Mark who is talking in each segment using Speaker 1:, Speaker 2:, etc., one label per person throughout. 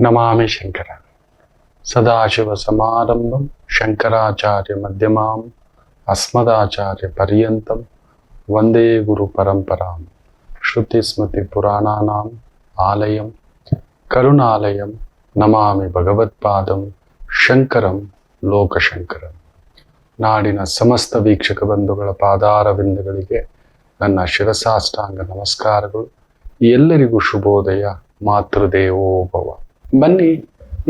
Speaker 1: ನಮಾಮಿ ಶಂಕರ ಸದಾಶಿವ ಸಮಾರಂಭಂ ಶಂಕರಾಚಾರ್ಯ ಮಧ್ಯಮಾಂ ಅಸ್ಮದಾಚಾರ್ಯ ಪರ್ಯಂತಂ ವಂದೇ ಗುರು ಪರಂಪರಾಂ ಶ್ರುತಿ ಸ್ಮೃತಿ ಪುರಾಣಾನಾಂ ಆಲಯಂ ಕರುಣಾಲಯಂ ನಮಾಮಿ ಭಗವತ್ಪಾದಂ ಶಂಕರಂ ಲೋಕಶಂಕರಂ. ನಾಡಿನ ಸಮಸ್ತ ವೀಕ್ಷಕ ಬಂಧುಗಳ ಪಾದಾರವಿಂದಗಳಿಗೆ ನನ್ನ ಶಿರಸಾಷ್ಟಾಂಗ ನಮಸ್ಕಾರಗಳು. ಎಲ್ಲರಿಗೂ ಶುಭೋದಯ. ಮಾತೃದೇವೋಭವ. ಬನ್ನಿ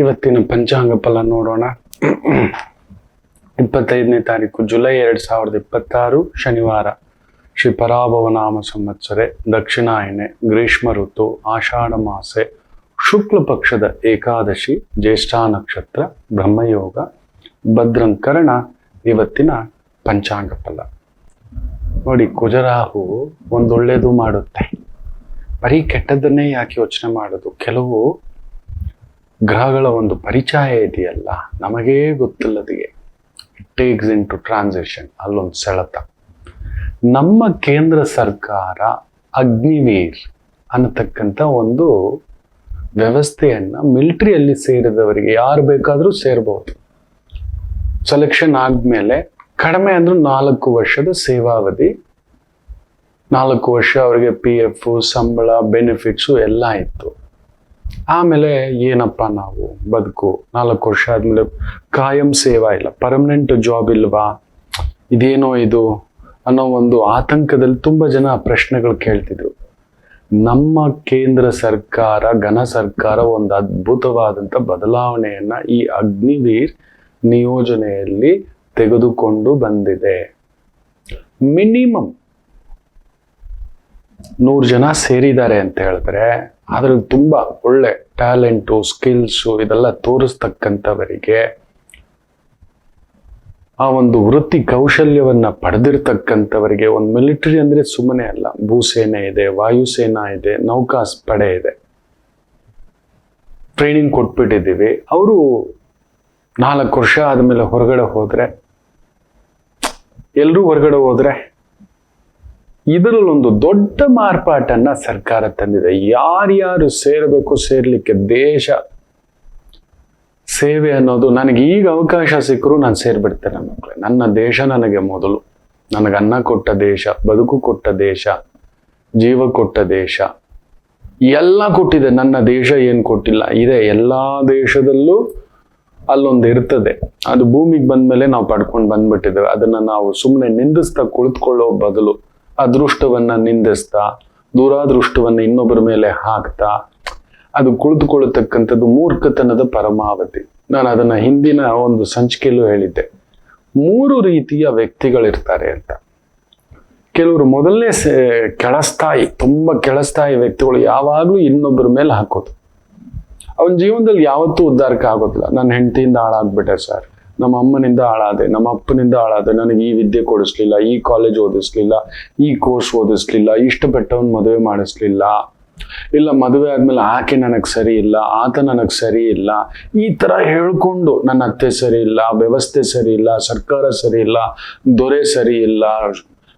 Speaker 1: ಇವತ್ತಿನ ಪಂಚಾಂಗ ಫಲ ನೋಡೋಣ. 25ನೇ ತಾರೀಕು ಜುಲೈ 2026 ಶನಿವಾರ. ಶ್ರೀ ಪರಾಭವನಾಮ ಸಂವತ್ಸರೆ, ದಕ್ಷಿಣಾಯನೆ, ಗ್ರೀಷ್ಮ ಋತು, ಆಷಾಢ ಮಾಸೆ, ಶುಕ್ಲ ಪಕ್ಷದ ಏಕಾದಶಿ, ಜ್ಯೇಷ್ಠ ನಕ್ಷತ್ರ, ಬ್ರಹ್ಮಯೋಗ, ಭದ್ರಂಕರಣ. ಇವತ್ತಿನ ಪಂಚಾಂಗ ಫಲ ನೋಡಿ. ಕುಜರಾಹು ಒಂದೊಳ್ಳೆಯದು ಮಾಡುತ್ತೆ, ಬರೀ ಕೆಟ್ಟದ್ದನ್ನೇ ಯಾಕೆ ಯೋಚನೆ ಮಾಡೋದು? ಕೆಲವು ಗ್ರಹಗಳ ಒಂದು ಪರಿಚಯ ಇದೆಯಲ್ಲ, ನಮಗೇ ಗೊತ್ತಿಲ್ಲದಿಗೆ it takes into transition. ಅಲ್ಲೊಂದು ಸೆಳೆತ. ನಮ್ಮ ಕೇಂದ್ರ ಸರ್ಕಾರ ಅಗ್ನಿವೀರ್ ಅನ್ನತಕ್ಕಂಥ ಒಂದು ವ್ಯವಸ್ಥೆಯನ್ನ ಮಿಲಿಟರಿಯಲ್ಲಿ ಸೇರಿದವರಿಗೆ ಯಾರು ಬೇಕಾದರೂ ಸೇರ್ಬೋದು. ಸೆಲೆಕ್ಷನ್ ಆದ್ಮೇಲೆ ಕಡಿಮೆ ಅಂದ್ರೂ 4 ವರ್ಷದ ಸೇವಾವಧಿ. 4 ವರ್ಷ ಅವರಿಗೆ PF, ಸಂಬಳ, ಬೆನಿಫಿಟ್ಸು ಎಲ್ಲ ಇತ್ತು. ಆಮೇಲೆ ಏನಪ್ಪ ನಾವು ಬದುಕು, 4 ವರ್ಷ ಆದ್ಮೇಲೆ ಕಾಯಂ ಸೇವಾ ಇಲ್ಲ, ಪರ್ಮನೆಂಟ್ ಜಾಬ್ ಇಲ್ವಾ, ಇದೇನೋ ಇದು ಅನ್ನೋ ಒಂದು ಆತಂಕದಲ್ಲಿ ತುಂಬ ಜನ ಪ್ರಶ್ನೆಗಳು ಕೇಳ್ತಿದ್ರು. ನಮ್ಮ ಕೇಂದ್ರ ಸರ್ಕಾರ, ಘನ ಸರ್ಕಾರ ಒಂದು ಅದ್ಭುತವಾದಂಥ ಬದಲಾವಣೆಯನ್ನ ಈ ಅಗ್ನಿವೀರ್ ನಿಯೋಜನೆಯಲ್ಲಿ ತೆಗೆದುಕೊಂಡು ಬಂದಿದೆ. ಮಿನಿಮಮ್ 100 ಜನ ಸೇರಿದ್ದಾರೆ ಅಂತ ಹೇಳಿದ್ರೆ ಅದ್ರಲ್ಲಿ ತುಂಬಾ ಒಳ್ಳೆ ಟ್ಯಾಲೆಂಟು, ಸ್ಕಿಲ್ಸು ಇದೆಲ್ಲ ತೋರಿಸ್ತಕ್ಕಂಥವರಿಗೆ, ಆ ಒಂದು ವೃತ್ತಿ ಕೌಶಲ್ಯವನ್ನ ಪಡೆದಿರ್ತಕ್ಕಂಥವರಿಗೆ, ಒಂದು ಮಿಲಿಟರಿ ಅಂದ್ರೆ ಸುಮ್ಮನೆ ಅಲ್ಲ, ಭೂಸೇನೆ ಇದೆ, ವಾಯುಸೇನಾ ಇದೆ, ನೌಕಾಸ್ ಪಡೆ ಇದೆ, ಟ್ರೈನಿಂಗ್ ಕೊಟ್ಬಿಟ್ಟಿದ್ದೀವಿ. ಅವರು 4 ವರ್ಷ ಆದ್ಮೇಲೆ ಹೊರಗಡೆ ಹೋದ್ರೆ, ಎಲ್ರೂ ಹೊರಗಡೆ ಹೋದ್ರೆ, ಇದರಲ್ಲೊಂದು ದೊಡ್ಡ ಮಾರ್ಪಾಟನ್ನ ಸರ್ಕಾರ ತಂದಿದೆ. ಯಾರ್ಯಾರು ಸೇರಬೇಕು, ಸೇರ್ಲಿಕ್ಕೆ ದೇಶ ಸೇವೆ ಅನ್ನೋದು, ನನಗೆ ಈಗ ಅವಕಾಶ ಸಿಕ್ಕರೂ ನಾನು ಸೇರ್ಬಿಡ್ತೇನೆ ಮಕ್ಕಳೇ. ನನ್ನ ದೇಶ ನನಗೆ ಮೊದಲು. ನನಗೆ ಅನ್ನ ಕೊಟ್ಟ ದೇಶ, ಬದುಕು ಕೊಟ್ಟ ದೇಶ, ಜೀವ ಕೊಟ್ಟ ದೇಶ, ಎಲ್ಲ ಕೊಟ್ಟಿದೆ. ನನ್ನ ದೇಶ ಏನು ಕೊಟ್ಟಿಲ್ಲ ಇದೆ. ಎಲ್ಲಾ ದೇಶದಲ್ಲೂ ಅಲ್ಲೊಂದು ಇರ್ತದೆ. ಅದು ಭೂಮಿಗೆ ಬಂದ್ಮೇಲೆ ನಾವು ಪಡ್ಕೊಂಡು ಬಂದ್ಬಿಟ್ಟಿದ್ದೇವೆ. ಅದನ್ನ ನಾವು ಸುಮ್ಮನೆ ನಿಂದಿಸ್ತಾ ಕುಳಿತುಕೊಳ್ಳೋ ಬದಲು ಅದೃಷ್ಟವನ್ನ ನಿಂದಿಸ್ತಾ, ದುರಾದೃಷ್ಟವನ್ನ ಇನ್ನೊಬ್ಬರ ಮೇಲೆ ಹಾಕ್ತಾ ಅದು ಕುಳಿತುಕೊಳ್ಳತಕ್ಕಂಥದ್ದು ಮೂರ್ಖತನದ ಪರಮಾವಧಿ. ನಾನು ಅದನ್ನ ಹಿಂದಿನ ಒಂದು ಸಂಚಿಕೆಯಲ್ಲೂ ಹೇಳಿದ್ದೆ. 3 ರೀತಿಯ ವ್ಯಕ್ತಿಗಳಿರ್ತಾರೆ ಅಂತ. ಕೆಲವರು ಮೊದಲನೇ ಕೆಳಸ್ಥಾಯಿ, ತುಂಬಾ ಕೆಳಸ್ಥಾಯಿ ವ್ಯಕ್ತಿಗಳು, ಯಾವಾಗ್ಲೂ ಇನ್ನೊಬ್ಬರ ಮೇಲೆ ಹಾಕೋದು. ಅವನ ಜೀವನದಲ್ಲಿ ಯಾವತ್ತೂ ಉದ್ಧಾರಕ್ಕೆ ಆಗೋದಿಲ್ಲ. ನನ್ನ ಹೆಂಡತಿಯಿಂದ ಹಾಳಾಗ್ಬಿಟ್ಟೆ ಸರ್, ನಮ್ಮ ಅಮ್ಮನಿಂದ ಹಾಳಾದೆ, ನಮ್ಮ ಅಪ್ಪನಿಂದ ಹಾಳಾದೆ, ನನಗೆ ಈ ವಿದ್ಯೆ ಕೊಡಿಸ್ಲಿಲ್ಲ, ಈ ಕಾಲೇಜ್ ಓದಿಸ್ಲಿಲ್ಲ, ಈ ಕೋರ್ಸ್ ಓದಿಸ್ಲಿಲ್ಲ, ಇಷ್ಟಪಟ್ಟವನ್ ಮದುವೆ ಮಾಡಿಸ್ಲಿಲ್ಲ, ಇಲ್ಲ ಮದುವೆ ಆದ್ಮೇಲೆ ಆಕೆ ನನಗ್ ಸರಿ ಇಲ್ಲ, ಆತ ನನಗ್ ಸರಿ ಇಲ್ಲ, ಈ ತರ ಹೇಳ್ಕೊಂಡು ನನ್ನ ಅತ್ತೆ ಸರಿ ಇಲ್ಲ, ವ್ಯವಸ್ಥೆ ಸರಿ ಇಲ್ಲ, ಸರ್ಕಾರ ಸರಿ ಇಲ್ಲ, ದೊರೆ ಸರಿ ಇಲ್ಲ,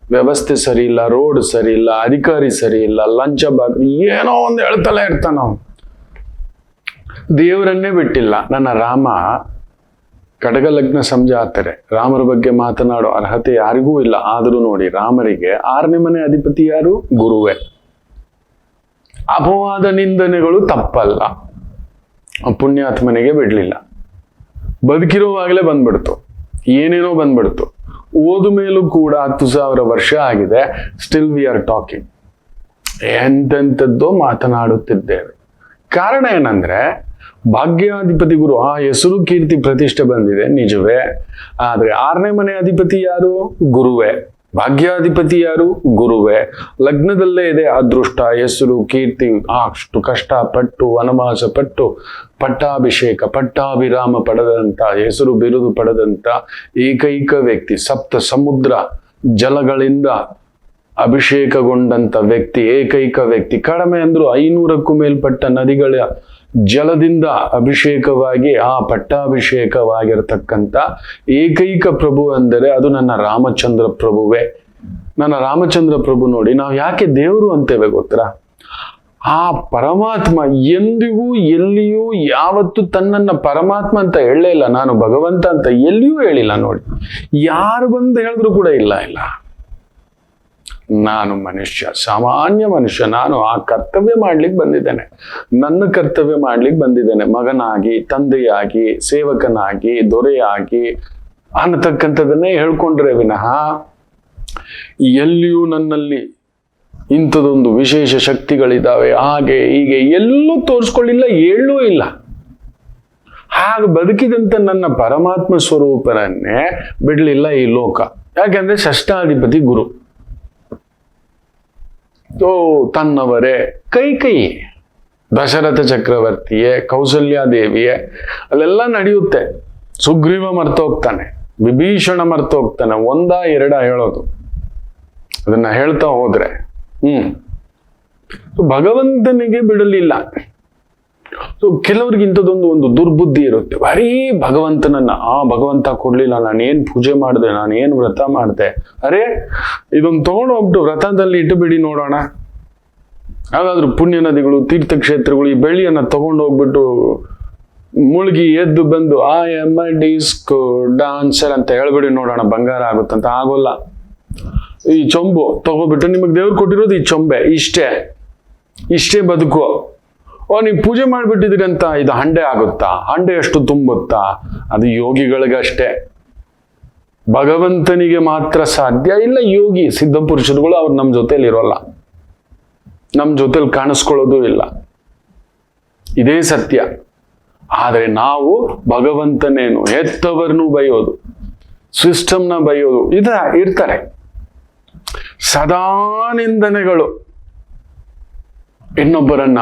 Speaker 1: ವ್ಯವಸ್ಥೆ ಸರಿ ಇಲ್ಲ, ರೋಡ್ ಸರಿ ಇಲ್ಲ, ಅಧಿಕಾರಿ ಸರಿ ಇಲ್ಲ, ಲಂಚ ಬಾಕಿ ಏನೋ ಒಂದು ಹೇಳ್ತಲೇ ಇರ್ತಾನ. ದೇವರನ್ನೇ ಬಿಟ್ಟಿಲ್ಲ. ನನ್ನ ರಾಮ ಕಡಗ ಲಗ್ನ ಸಂಜಾತರೆ, ರಾಮರ ಬಗ್ಗೆ ಮಾತನಾಡೋ ಅರ್ಹತೆ ಯಾರಿಗೂ ಇಲ್ಲ. ಆದರೂ ನೋಡಿ, ರಾಮರಿಗೆ 6ನೇ ಮನೆ ಅಧಿಪತಿ ಯಾರು? ಗುರುವೇ. ಅಪವಾದ ನಿಂದನೆಗಳು ತಪ್ಪಲ್ಲ, ಪುಣ್ಯಾತ್ಮನಿಗೆ ಬಿಡ್ಲಿಲ್ಲ. ಬದುಕಿರುವಾಗಲೇ ಬಂದ್ಬಿಡ್ತು, ಏನೇನೋ ಬಂದ್ಬಿಡ್ತು. ಓದು ಮೇಲೂ ಕೂಡ 10,000 ವರ್ಷ ಆಗಿದೆ. Still we are talking. ಎಂತೆಂಥದ್ದೋ ಮಾತನಾಡುತ್ತಿದ್ದೇವೆ. ಕಾರಣ ಏನಂದ್ರೆ, ಭಾಗ್ಯಾಧಿಪತಿ ಗುರು, ಆ ಹೆಸರು ಕೀರ್ತಿ ಪ್ರತಿಷ್ಠೆ ಬಂದಿದೆ ನಿಜವೇ. ಆದ್ರೆ 6ನೇ ಮನೆ ಅಧಿಪತಿ ಯಾರು? ಗುರುವೇ. ಭಾಗ್ಯಾಧಿಪತಿ ಯಾರು? ಗುರುವೇ. ಲಗ್ನದಲ್ಲೇ ಇದೆ ಅದೃಷ್ಟ, ಹೆಸರು, ಕೀರ್ತಿ. ಅಷ್ಟು ಕಷ್ಟಪಟ್ಟು ವನವಾಸ ಪಟ್ಟು ಪಟ್ಟಾಭಿಷೇಕ, ಪಟ್ಟಾಭಿರಾಮ ಪಡೆದಂತ, ಹೆಸರು ಬಿರುದು ಪಡೆದಂತ ಏಕೈಕ ವ್ಯಕ್ತಿ, 7 ಸಮುದ್ರ ಜಲಗಳಿಂದ ಅಭಿಷೇಕಗೊಂಡಂತ ವ್ಯಕ್ತಿ, ಏಕೈಕ ವ್ಯಕ್ತಿ. ಕಡಿಮೆ ಅಂದ್ರು 500ಕ್ಕೂ ಮೇಲ್ಪಟ್ಟ ನದಿಗಳ ಜಲದಿಂದ ಅಭಿಷೇಕವಾಗಿ ಆ ಪಟ್ಟಾಭಿಷೇಕವಾಗಿರತಕ್ಕಂಥ ಏಕೈಕ ಪ್ರಭು ಅಂದರೆ ಅದು ನನ್ನ ರಾಮಚಂದ್ರ ಪ್ರಭುವೇ. ನನ್ನ ರಾಮಚಂದ್ರ ಪ್ರಭು ನೋಡಿ, ನಾವು ಯಾಕೆ ದೇವರು ಅಂತೇವೆ ಗೊತ್ತಾ? ಆ ಪರಮಾತ್ಮ ಎಂದಿಗೂ ಎಲ್ಲಿಯೂ ಯಾವತ್ತೂ ತನ್ನನ್ನ ಪರಮಾತ್ಮ ಅಂತ ಹೇಳಲೇ ಇಲ್ಲ, ನಾನು ಭಗವಂತ ಅಂತ ಎಲ್ಲಿಯೂ ಹೇಳಿಲ್ಲ. ನೋಡಿ, ಯಾರು ಬಂದು ಹೇಳಿದ್ರು ಕೂಡ ಇಲ್ಲ. ನಾನು ಮನುಷ್ಯ, ಸಾಮಾನ್ಯ ಮನುಷ್ಯ, ನಾನು ಆ ಕರ್ತವ್ಯ ಮಾಡ್ಲಿಕ್ಕೆ ಬಂದಿದ್ದೇನೆ, ನನ್ನ ಕರ್ತವ್ಯ ಮಾಡ್ಲಿಕ್ಕೆ ಬಂದಿದ್ದೇನೆ, ಮಗನಾಗಿ, ತಂದೆಯಾಗಿ, ಸೇವಕನಾಗಿ, ದೊರೆಯಾಗಿ ಅನ್ನತಕ್ಕಂಥದ್ದನ್ನೇ ಹೇಳ್ಕೊಂಡ್ರೆ ವಿನಃ ಎಲ್ಲಿಯೂ ನನ್ನಲ್ಲಿ ಇಂಥದೊಂದು ವಿಶೇಷ ಶಕ್ತಿಗಳಿದ್ದಾವೆ, ಹಾಗೆ ಹೀಗೆ ಎಲ್ಲೂ ತೋರಿಸ್ಕೊಳ್ಳಿಲ್ಲ, ಹೇಳೂ ಇಲ್ಲ. ಹಾಗೆ ಬದುಕಿದಂತ ನನ್ನ ಪರಮಾತ್ಮ ಸ್ವರೂಪರನ್ನೇ ಬಿಡ್ಲಿಲ್ಲ ಈ ಲೋಕ. ಯಾಕೆಂದ್ರೆ ಷಷ್ಠಾಧಿಪತಿ ಗುರು, ತನ್ನವರೇ ಕೈಕೇಯಿ, ದಶರಥ ಚಕ್ರವರ್ತಿಯೇ, ಕೌಸಲ್ಯಾದೇವಿಯೇ, ಅಲ್ಲೆಲ್ಲ ನಡೆಯುತ್ತೆ. ಸುಗ್ರೀವ ಮರ್ತೋಗ್ತಾನೆ, ವಿಭೀಷಣ ಮರ್ತೋಗ್ತಾನೆ, ಒಂದ ಎರಡ ಹೇಳೋದು, ಅದನ್ನ ಹೇಳ್ತಾ ಹೋದ್ರೆ ಭಗವಂತನಿಗೆ ಬಿಡಲಿಲ್ಲ. ಕೆಲವ್ರಿಗೆ ಇಂಥದ್ದೊಂದು ಒಂದು ದುರ್ಬುದ್ಧಿ ಇರುತ್ತೆ, ಬರೀ ಭಗವಂತನನ್ನ ಭಗವಂತ ಕೊಡ್ಲಿಲ್ಲ, ನಾನು ಏನ್ ಪೂಜೆ ಮಾಡಿದೆ, ನಾನು ಏನ್ ವ್ರತ ಮಾಡಿದೆ, ಅರೆ ಇದೊಂದು ತಗೊಂಡು ಹೋಗ್ಬಿಟ್ಟು ವ್ರತದಲ್ಲಿ ಇಟ್ಟು ಬಿಡಿ ನೋಡೋಣ. ಯಾವ್ದಾದ್ರು ಪುಣ್ಯ ನದಿಗಳು, ತೀರ್ಥಕ್ಷೇತ್ರಗಳು, ಈ ಬೆಳ್ಳಿಯನ್ನ ತಗೊಂಡು ಹೋಗ್ಬಿಟ್ಟು ಮುಳುಗಿ ಎದ್ದು ಬಂದು ಡಿಸ್ಕೋ ಡಾನ್ಸರ್ ಅಂತ ಹೇಳ್ಬಿಡಿ ನೋಡೋಣ, ಬಂಗಾರ ಆಗುತ್ತಂತ. ಆಗೋಲ್ಲ. ಈ ಚೊಂಬು ತಗೋಬಿಟ್ಟು ನಿಮಗೆ ದೇವ್ರು ಕೊಟ್ಟಿರೋದು ಈ ಚೊಂಬೆ, ಇಷ್ಟೇ ಬದುಕು. ನೀವು ಪೂಜೆ ಮಾಡ್ಬಿಟ್ಟಿದ್ರಿ ಅಂತ ಇದು ಹಂಡೆ ಆಗುತ್ತಾ? ಹಂಡೆ ಎಷ್ಟು ತುಂಬುತ್ತಾ? ಅದು ಯೋಗಿಗಳಿಗಷ್ಟೇ, ಭಗವಂತನಿಗೆ ಮಾತ್ರ ಸಾಧ್ಯ. ಇಲ್ಲ ಯೋಗಿ ಸಿದ್ಧ ಪುರುಷರುಗಳು ಅವ್ರು ನಮ್ಮ ಜೊತೆಲಿ ಇರೋಲ್ಲ, ನಮ್ಮ ಜೊತೆಲಿ ಕಾಣಿಸ್ಕೊಳ್ಳೋದು ಇಲ್ಲ. ಇದೇ ಸತ್ಯ. ಆದರೆ ನಾವು ಭಗವಂತನೇನು ಹೆತ್ತವರನ್ನು ಬೈಯೋದು, ಸಿಸ್ಟಮ್ನ ಬೈಯೋದು ಇರ್ತಾರೆ. ಸದಾ ನಿಂದನೆಗಳು ಇನ್ನೊಬ್ಬರನ್ನ.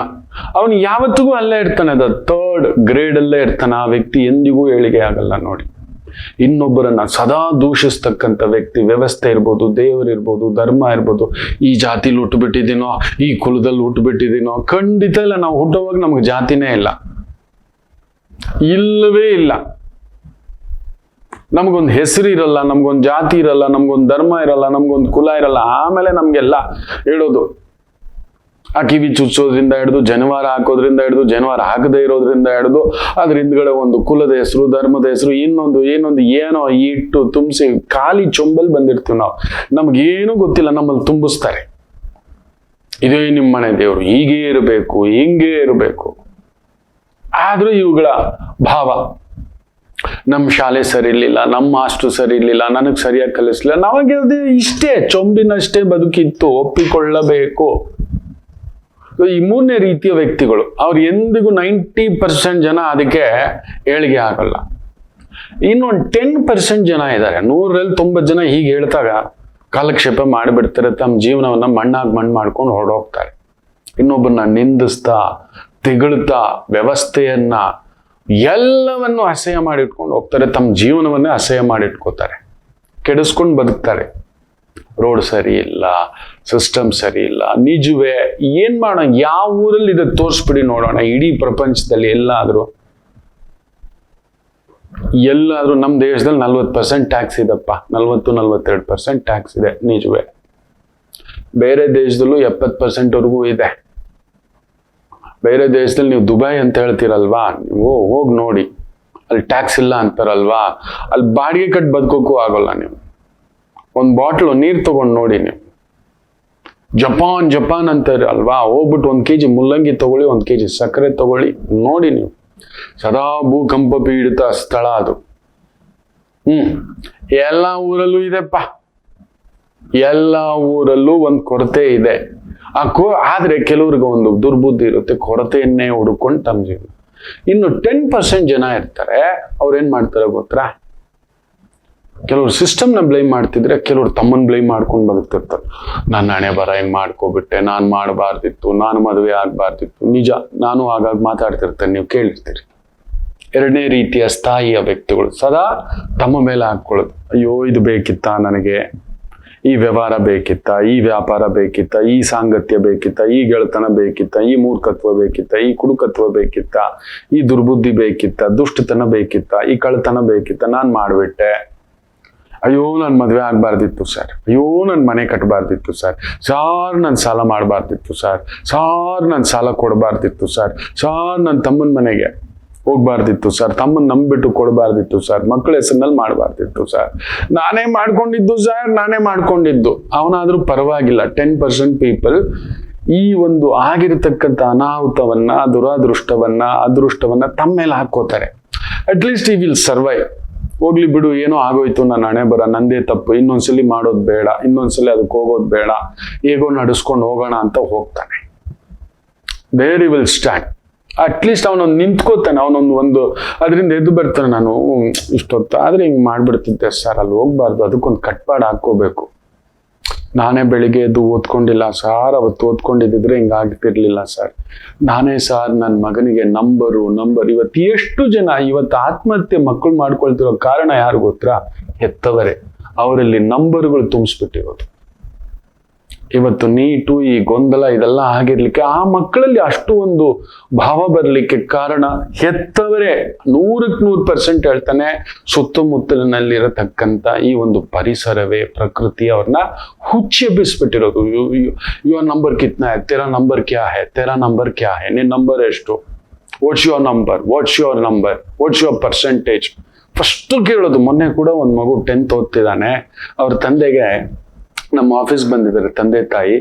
Speaker 1: ಅವನು ಯಾವತ್ತಿಗೂ ಅಲ್ಲೇ ಇರ್ತಾನೆ, ಅದು 3rd ಗ್ರೇಡ್ ಅಲ್ಲೇ ಇರ್ತಾನೆ. ಆ ವ್ಯಕ್ತಿ ಎಂದಿಗೂ ಏಳಿಗೆ ಆಗಲ್ಲ. ನೋಡಿ, ಇನ್ನೊಬ್ಬರನ್ನ ಸದಾ ದೂಷಿಸ್ತಕ್ಕಂಥ ವ್ಯಕ್ತಿ, ವ್ಯವಸ್ಥೆ ಇರ್ಬೋದು, ದೇವರಿರ್ಬೋದು, ಧರ್ಮ ಇರ್ಬೋದು, ಈ ಜಾತಿಲಿ ಹುಟ್ಟುಬಿಟ್ಟಿದ್ದೀನೋ, ಈ ಕುಲದಲ್ಲಿ ಹುಟ್ಟುಬಿಟ್ಟಿದ್ದೀನೋ, ಖಂಡಿತ ಇಲ್ಲ. ನಾವು ಹುಟ್ಟುವಾಗ ನಮ್ಗೆ ಜಾತಿನೇ ಇಲ್ಲ, ಇಲ್ಲವೇ ಇಲ್ಲ. ನಮಗೊಂದು ಹೆಸರು ಇರಲ್ಲ, ನಮ್ಗೊಂದು ಜಾತಿ ಇರಲ್ಲ, ನಮ್ಗೊಂದು ಧರ್ಮ ಇರಲ್ಲ, ನಮ್ಗೊಂದು ಕುಲ ಇರಲ್ಲ. ಆಮೇಲೆ ನಮ್ಗೆಲ್ಲ ಹೇಳೋದು, ಆ ಕಿವಿ ಚುಚ್ಚೋದ್ರಿಂದ ಹಿಡಿದು, ಜನವಾರ ಹಾಕೋದ್ರಿಂದ ಹಿಡಿದು, ಜನವಾರ ಹಾಕದೇ ಇರೋದ್ರಿಂದ ಹಿಡಿದು, ಅದ್ರ ಹಿಂದ್ಗಡೆ ಒಂದು ಕುಲದ ಹೆಸರು, ಧರ್ಮದ ಹೆಸರು, ಇನ್ನೊಂದು ಏನೋ ಇಟ್ಟು ತುಂಬಿಸಿ ಖಾಲಿ ಚೊಂಬಲ್ ಬಂದಿರ್ತೀವಿ ನಾವು. ನಮ್ಗೇನು ಗೊತ್ತಿಲ್ಲ, ನಮ್ಮಲ್ಲಿ ತುಂಬಿಸ್ತಾರೆ. ಇದೇ ನಿಮ್ಮ ಮನೆ ದೇವರು, ಹೀಗೇ ಇರಬೇಕು, ಹಿಂಗೇ ಇರಬೇಕು. ಆದ್ರೂ ಇವುಗಳ ಭಾವ, ನಮ್ಮ ಶಾಲೆ ಸರಿ ಇರ್ಲಿಲ್ಲ, ನಮ್ಮ ಮಾಸ್ಟ್ರು ಸರಿ ಇರ್ಲಿಲ್ಲ, ನನಗ್ ಸರಿಯಾಗಿ ಕಲಿಸ್ಲಿಲ್ಲ, ನಾವಾಗಿರೋದೇ ಇಷ್ಟೇ, ಚೊಂಬಿನಷ್ಟೇ ಬದುಕಿತ್ತು, ಒಪ್ಪಿಕೊಳ್ಳಬೇಕು. ಈ 3ನೇ ರೀತಿಯ ವ್ಯಕ್ತಿಗಳು, ಅವ್ರು ಎಂದಿಗೂ 90% ಜನ ಅದಕ್ಕೆ ಏಳಿಗೆ ಆಗಲ್ಲ. ಇನ್ನೊಂದು 10% ಜನ ಇದ್ದಾರೆ, 100ರಲ್ಲಿ 90 ಜನ ಹೀಗೆ ಹೇಳ್ತಾಗ ಕಾಲಕ್ಷೇಪ ಮಾಡಿಬಿಡ್ತಾರೆ, ತಮ್ಮ ಜೀವನವನ್ನ ಮಣ್ಣು ಮಾಡ್ಕೊಂಡು ಹೊರಡೋಗ್ತಾರೆ. ಇನ್ನೊಬ್ಬರನ್ನ ನಿಂದಿಸ್ತಾ, ತಿಗಳ್ತಾ, ವ್ಯವಸ್ಥೆಯನ್ನ ಎಲ್ಲವನ್ನು ಅಸಹ್ಯ ಮಾಡಿಟ್ಕೊಂಡು ಹೋಗ್ತಾರೆ, ತಮ್ಮ ಜೀವನವನ್ನೇ ಅಸಹ್ಯ ಮಾಡಿಟ್ಕೋತಾರೆ, ಕೆಡಿಸ್ಕೊಂಡು ಬದುಕ್ತಾರೆ. ರೋಡ್ ಸರಿ ಇಲ್ಲ, ಸಿಸ್ಟಮ್ ಸರಿ ಇಲ್ಲ. ನಿಜವೇ, ಏನ್ ಮಾಡೋಣ? ಯಾವ ಊರಲ್ಲಿ ಇದೆ ತೋರಿಸ್ಬಿಡಿ ನೋಡೋಣ. ಇಡೀ ಪ್ರಪಂಚದಲ್ಲಿ ಎಲ್ಲಾದ್ರೂ ನಮ್ಮ ದೇಶದಲ್ಲಿ 40% ಟ್ಯಾಕ್ಸ್ ಇದೆಪ್ಪ, 40-42% ಟ್ಯಾಕ್ಸ್ ಇದೆ. ನಿಜವೇ, ಬೇರೆ ದೇಶದಲ್ಲೂ 70% ವರೆಗೂ ಇದೆ. ಬೇರೆ ದೇಶದಲ್ಲಿ ನೀವು ದುಬೈ ಅಂತ ಹೇಳ್ತೀರಲ್ವಾ, ನೀವು ಹೋಗಿ ನೋಡಿ, ಅಲ್ಲಿ ಟ್ಯಾಕ್ಸ್ ಇಲ್ಲ ಅಂತಾರಲ್ವಾ, ಅಲ್ಲಿ ಬಾಡಿಗೆ ಕಟ್ಟಿ ಬದುಕೋಕ್ಕೂ ಆಗೋಲ್ಲ. ನೀವು ಒಂದು ಬಾಟ್ಲು ನೀರು ತಗೊಂಡು ನೋಡಿ. ನೀವು ಜಪಾನ್ ಅಂತಾರೆ ಅಲ್ವಾ, ಹೋಗ್ಬಿಟ್ಟು 1 kg ಮುಲ್ಲಂಗಿ ತಗೊಳ್ಳಿ, 1 kg ಸಕ್ಕರೆ ತಗೊಳ್ಳಿ, ನೋಡಿ ನೀವು. ಸದಾ ಭೂಕಂಪ ಪೀಡಿತ ಸ್ಥಳ ಅದು. ಎಲ್ಲ ಊರಲ್ಲೂ ಇದೆಪ್ಪ, ಎಲ್ಲ ಊರಲ್ಲೂ ಒಂದು ಕೊರತೆ ಇದೆ. ಆದ್ರೆ ಕೆಲವ್ರಿಗೆ ಒಂದು ದುರ್ಬುದ್ಧಿ ಇರುತ್ತೆ, ಕೊರತೆಯನ್ನೇ ಹುಡುಕೊಂಡು ತಮ್ಮ ಜೀವನ. ಇನ್ನು 10% ಜನ ಇರ್ತಾರೆ, ಅವ್ರೇನ್ ಮಾಡ್ತಾರೆ ಗೊತ್ತಾ? ಕೆಲವ್ರು ಸಿಸ್ಟಮ್ನ ಬ್ಲೇಮ್ ಮಾಡ್ತಿದ್ರೆ, ಕೆಲವ್ರು ತಮ್ಮನ್ ಬ್ಲೇಮ್ ಮಾಡ್ಕೊಂಡು ಬದುಕ್ತಿರ್ತಾರೆ. ನನ್ನ ಹಣೆ ಬರ ಹಿಂಗ್ ಮಾಡ್ಕೊಬಿಟ್ಟೆ, ನಾನು ಮಾಡಬಾರ್ದಿತ್ತು, ನಾನು ಮದುವೆ ಆಗ್ಬಾರ್ದಿತ್ತು. ನಿಜ, ನಾನು ಆಗಾಗ ಮಾತಾಡ್ತಿರ್ತೇನೆ, ನೀವು ಕೇಳಿರ್ತೀರಿ. 2ನೇ ರೀತಿಯ ಸ್ಥಾಯಿಯ ವ್ಯಕ್ತಿಗಳು, ಸದಾ ತಮ್ಮ ಮೇಲೆ ಹಾಕೊಳ್ಳೋದು. ಅಯ್ಯೋ, ಇದು ಬೇಕಿತ್ತಾ ನನಗೆ, ಈ ವ್ಯವಹಾರ ಬೇಕಿತ್ತ, ಈ ವ್ಯಾಪಾರ ಬೇಕಿತ್ತ, ಈ ಸಾಂಗತ್ಯ ಬೇಕಿತ್ತ, ಈ ಗೆಳತನ ಬೇಕಿತ್ತ, ಈ ಮೂರ್ಖತ್ವ ಬೇಕಿತ್ತ, ಈ ಕುಡುಕತ್ವ ಬೇಕಿತ್ತ, ಈ ದುರ್ಬುದ್ಧಿ ಬೇಕಿತ್ತ, ದುಷ್ಟತನ ಬೇಕಿತ್ತ, ಈ ಕಳ್ಳತನ ಬೇಕಿತ್ತ, ನಾನ್ ಮಾಡ್ಬಿಟ್ಟೆ. ಅಯ್ಯೋ ನಾನು ಮದುವೆ ಆಗಬಾರ್ದಿತ್ತು ಸರ್, ಅಯ್ಯೋ ನನ್ನ ಮನೆ ಕಟ್ಟಬಾರ್ದಿತ್ತು ಸರ್, ನಾನು ಸಾಲ ಮಾಡಬಾರ್ದಿತ್ತು ಸರ್, ನಾನು ಸಾಲ ಕೊಡಬಾರ್ದಿತ್ತು ಸರ್, ನನ್ನ ತಮ್ಮನ ಮನೆಗೆ ಹೋಗ್ಬಾರ್ದಿತ್ತು ಸರ್, ತಮ್ಮನ್ ನಂಬಿಟ್ಟು ಕೊಡಬಾರ್ದಿತ್ತು ಸರ್, ಮಕ್ಕಳ ಹೆಸರಿನಲ್ಲಿ ಮಾಡಬಾರ್ದಿತ್ತು ಸರ್, ನಾನೇ ಮಾಡ್ಕೊಂಡಿದ್ದು. ಅವನಾದ್ರೂ ಪರವಾಗಿಲ್ಲ. 10% ಪೀಪಲ್ ಈ ಒಂದು ಆಗಿರತಕ್ಕಂಥ ಅನಾಹುತವನ್ನ, ದುರಾದೃಷ್ಟವನ್ನ, ಅದೃಷ್ಟವನ್ನ ತಮ್ಮ ಮೇಲೆ ಹಾಕೋತಾರೆ. ಅಟ್ಲೀಸ್ಟ್ ಈ ವಿಲ್ ಸರ್ವೈವ್. ಹೋಗ್ಲಿ ಬಿಡು, ಏನೋ ಆಗೋಯ್ತು, ನನ್ನ ಹಣೆ ಬರ, ನಂದೇ ತಪ್ಪು, ಇನ್ನೊಂದ್ಸಲಿ ಮಾಡೋದು ಬೇಡ, ಇನ್ನೊಂದ್ಸಲಿ ಅದಕ್ಕೆ ಹೋಗೋದು ಬೇಡ, ಹೇಗೋ ನಡೆಸ್ಕೊಂಡು ಹೋಗೋಣ ಅಂತ ಹೋಗ್ತಾನೆ. There will stand. ಅಟ್ಲೀಸ್ಟ್ ಅವನೊಂದು ನಿಂತ್ಕೋತಾನೆ, ಅವನೊಂದು ಅದರಿಂದ ಎದ್ದು ಬರ್ತಾನೆ. ನಾನು ಇಷ್ಟೊತ್ತಾದ್ರೆ ಹಿಂಗ್ ಮಾಡ್ಬಿಡ್ತಿದ್ದೆ ಸರ್, ಅಲ್ಲಿ ಹೋಗ್ಬಾರ್ದು, ಅದಕ್ಕೊಂದು ಕಟ್ಪಾಡು ಹಾಕೋಬೇಕು. ನಾನೇ ಬೆಳಿಗ್ಗೆ ಎದ್ದು ಓದ್ಕೊಂಡಿಲ್ಲ ಸರ್, ಅವತ್ತು ಓದ್ಕೊಂಡಿದ್ದಿದ್ರೆ ಹಿಂಗಾಗ್ತಿರ್ಲಿಲ್ಲ ಸರ್. ನಾನೇ ಸರ್ ನನ್ನ ಮಗನಿಗೆ ನಂಬರ್. ಇವತ್ತು ಎಷ್ಟು ಜನ ಇವತ್ತು ಆತ್ಮಹತ್ಯೆ ಮಕ್ಕಳು ಮಾಡ್ಕೊಳ್ತಿರೋ ಕಾರಣ ಯಾರು ಗೊತ್ತಾ? ಹೆತ್ತವರೇ. ಅವರಲ್ಲಿ ನಂಬರ್ಗಳು ತುಂಬಿಸ್ಬಿಟ್ಟಿರೋದು. ಇವತ್ತು ನೀಟು, ಈ ಗೊಂದಲ ಇದೆಲ್ಲ ಆಗಿರ್ಲಿಕ್ಕೆ, ಆ ಮಕ್ಕಳಲ್ಲಿ ಅಷ್ಟು ಒಂದು ಭಾವ ಬರ್ಲಿಕ್ಕೆ ಕಾರಣ ಹೆತ್ತವರೇ. 100% ಹೇಳ್ತಾನೆ, ಸುತ್ತಮುತ್ತಲಿನಲ್ಲಿರತಕ್ಕಂಥ ಈ ಒಂದು ಪರಿಸರವೇ, ಪ್ರಕೃತಿ ಅವ್ರನ್ನ ಹುಚ್ಚೆಬ್ಬಿಸ್ಬಿಟ್ಟಿರೋದು. ಯುವರ್ ನಂಬರ್ ಕಿತ್ನಾ ಹೈ, ತೆರಾ ನಂಬರ್ ಕ್ಯಾ ಹೈ, ತೆರಾ ನಂಬರ್ ಕ್ಯಾ ಹೈ, ನಿನ್ ನಂಬರ್ ಎಷ್ಟು, what's your number, what's your percentage first ಕೇಳೋದು. ಮೊನ್ನೆ ಕೂಡ ಒಂದು ಮಗು 10th ಓದ್ತಿದ್ದಾನೆ. ಅವ್ರ ತಂದೆಗೆ, ನಮ್ಮ ಆಫೀಸ್ ಬಂದಿದ್ದಾರೆ ತಂದೆ ತಾಯಿ,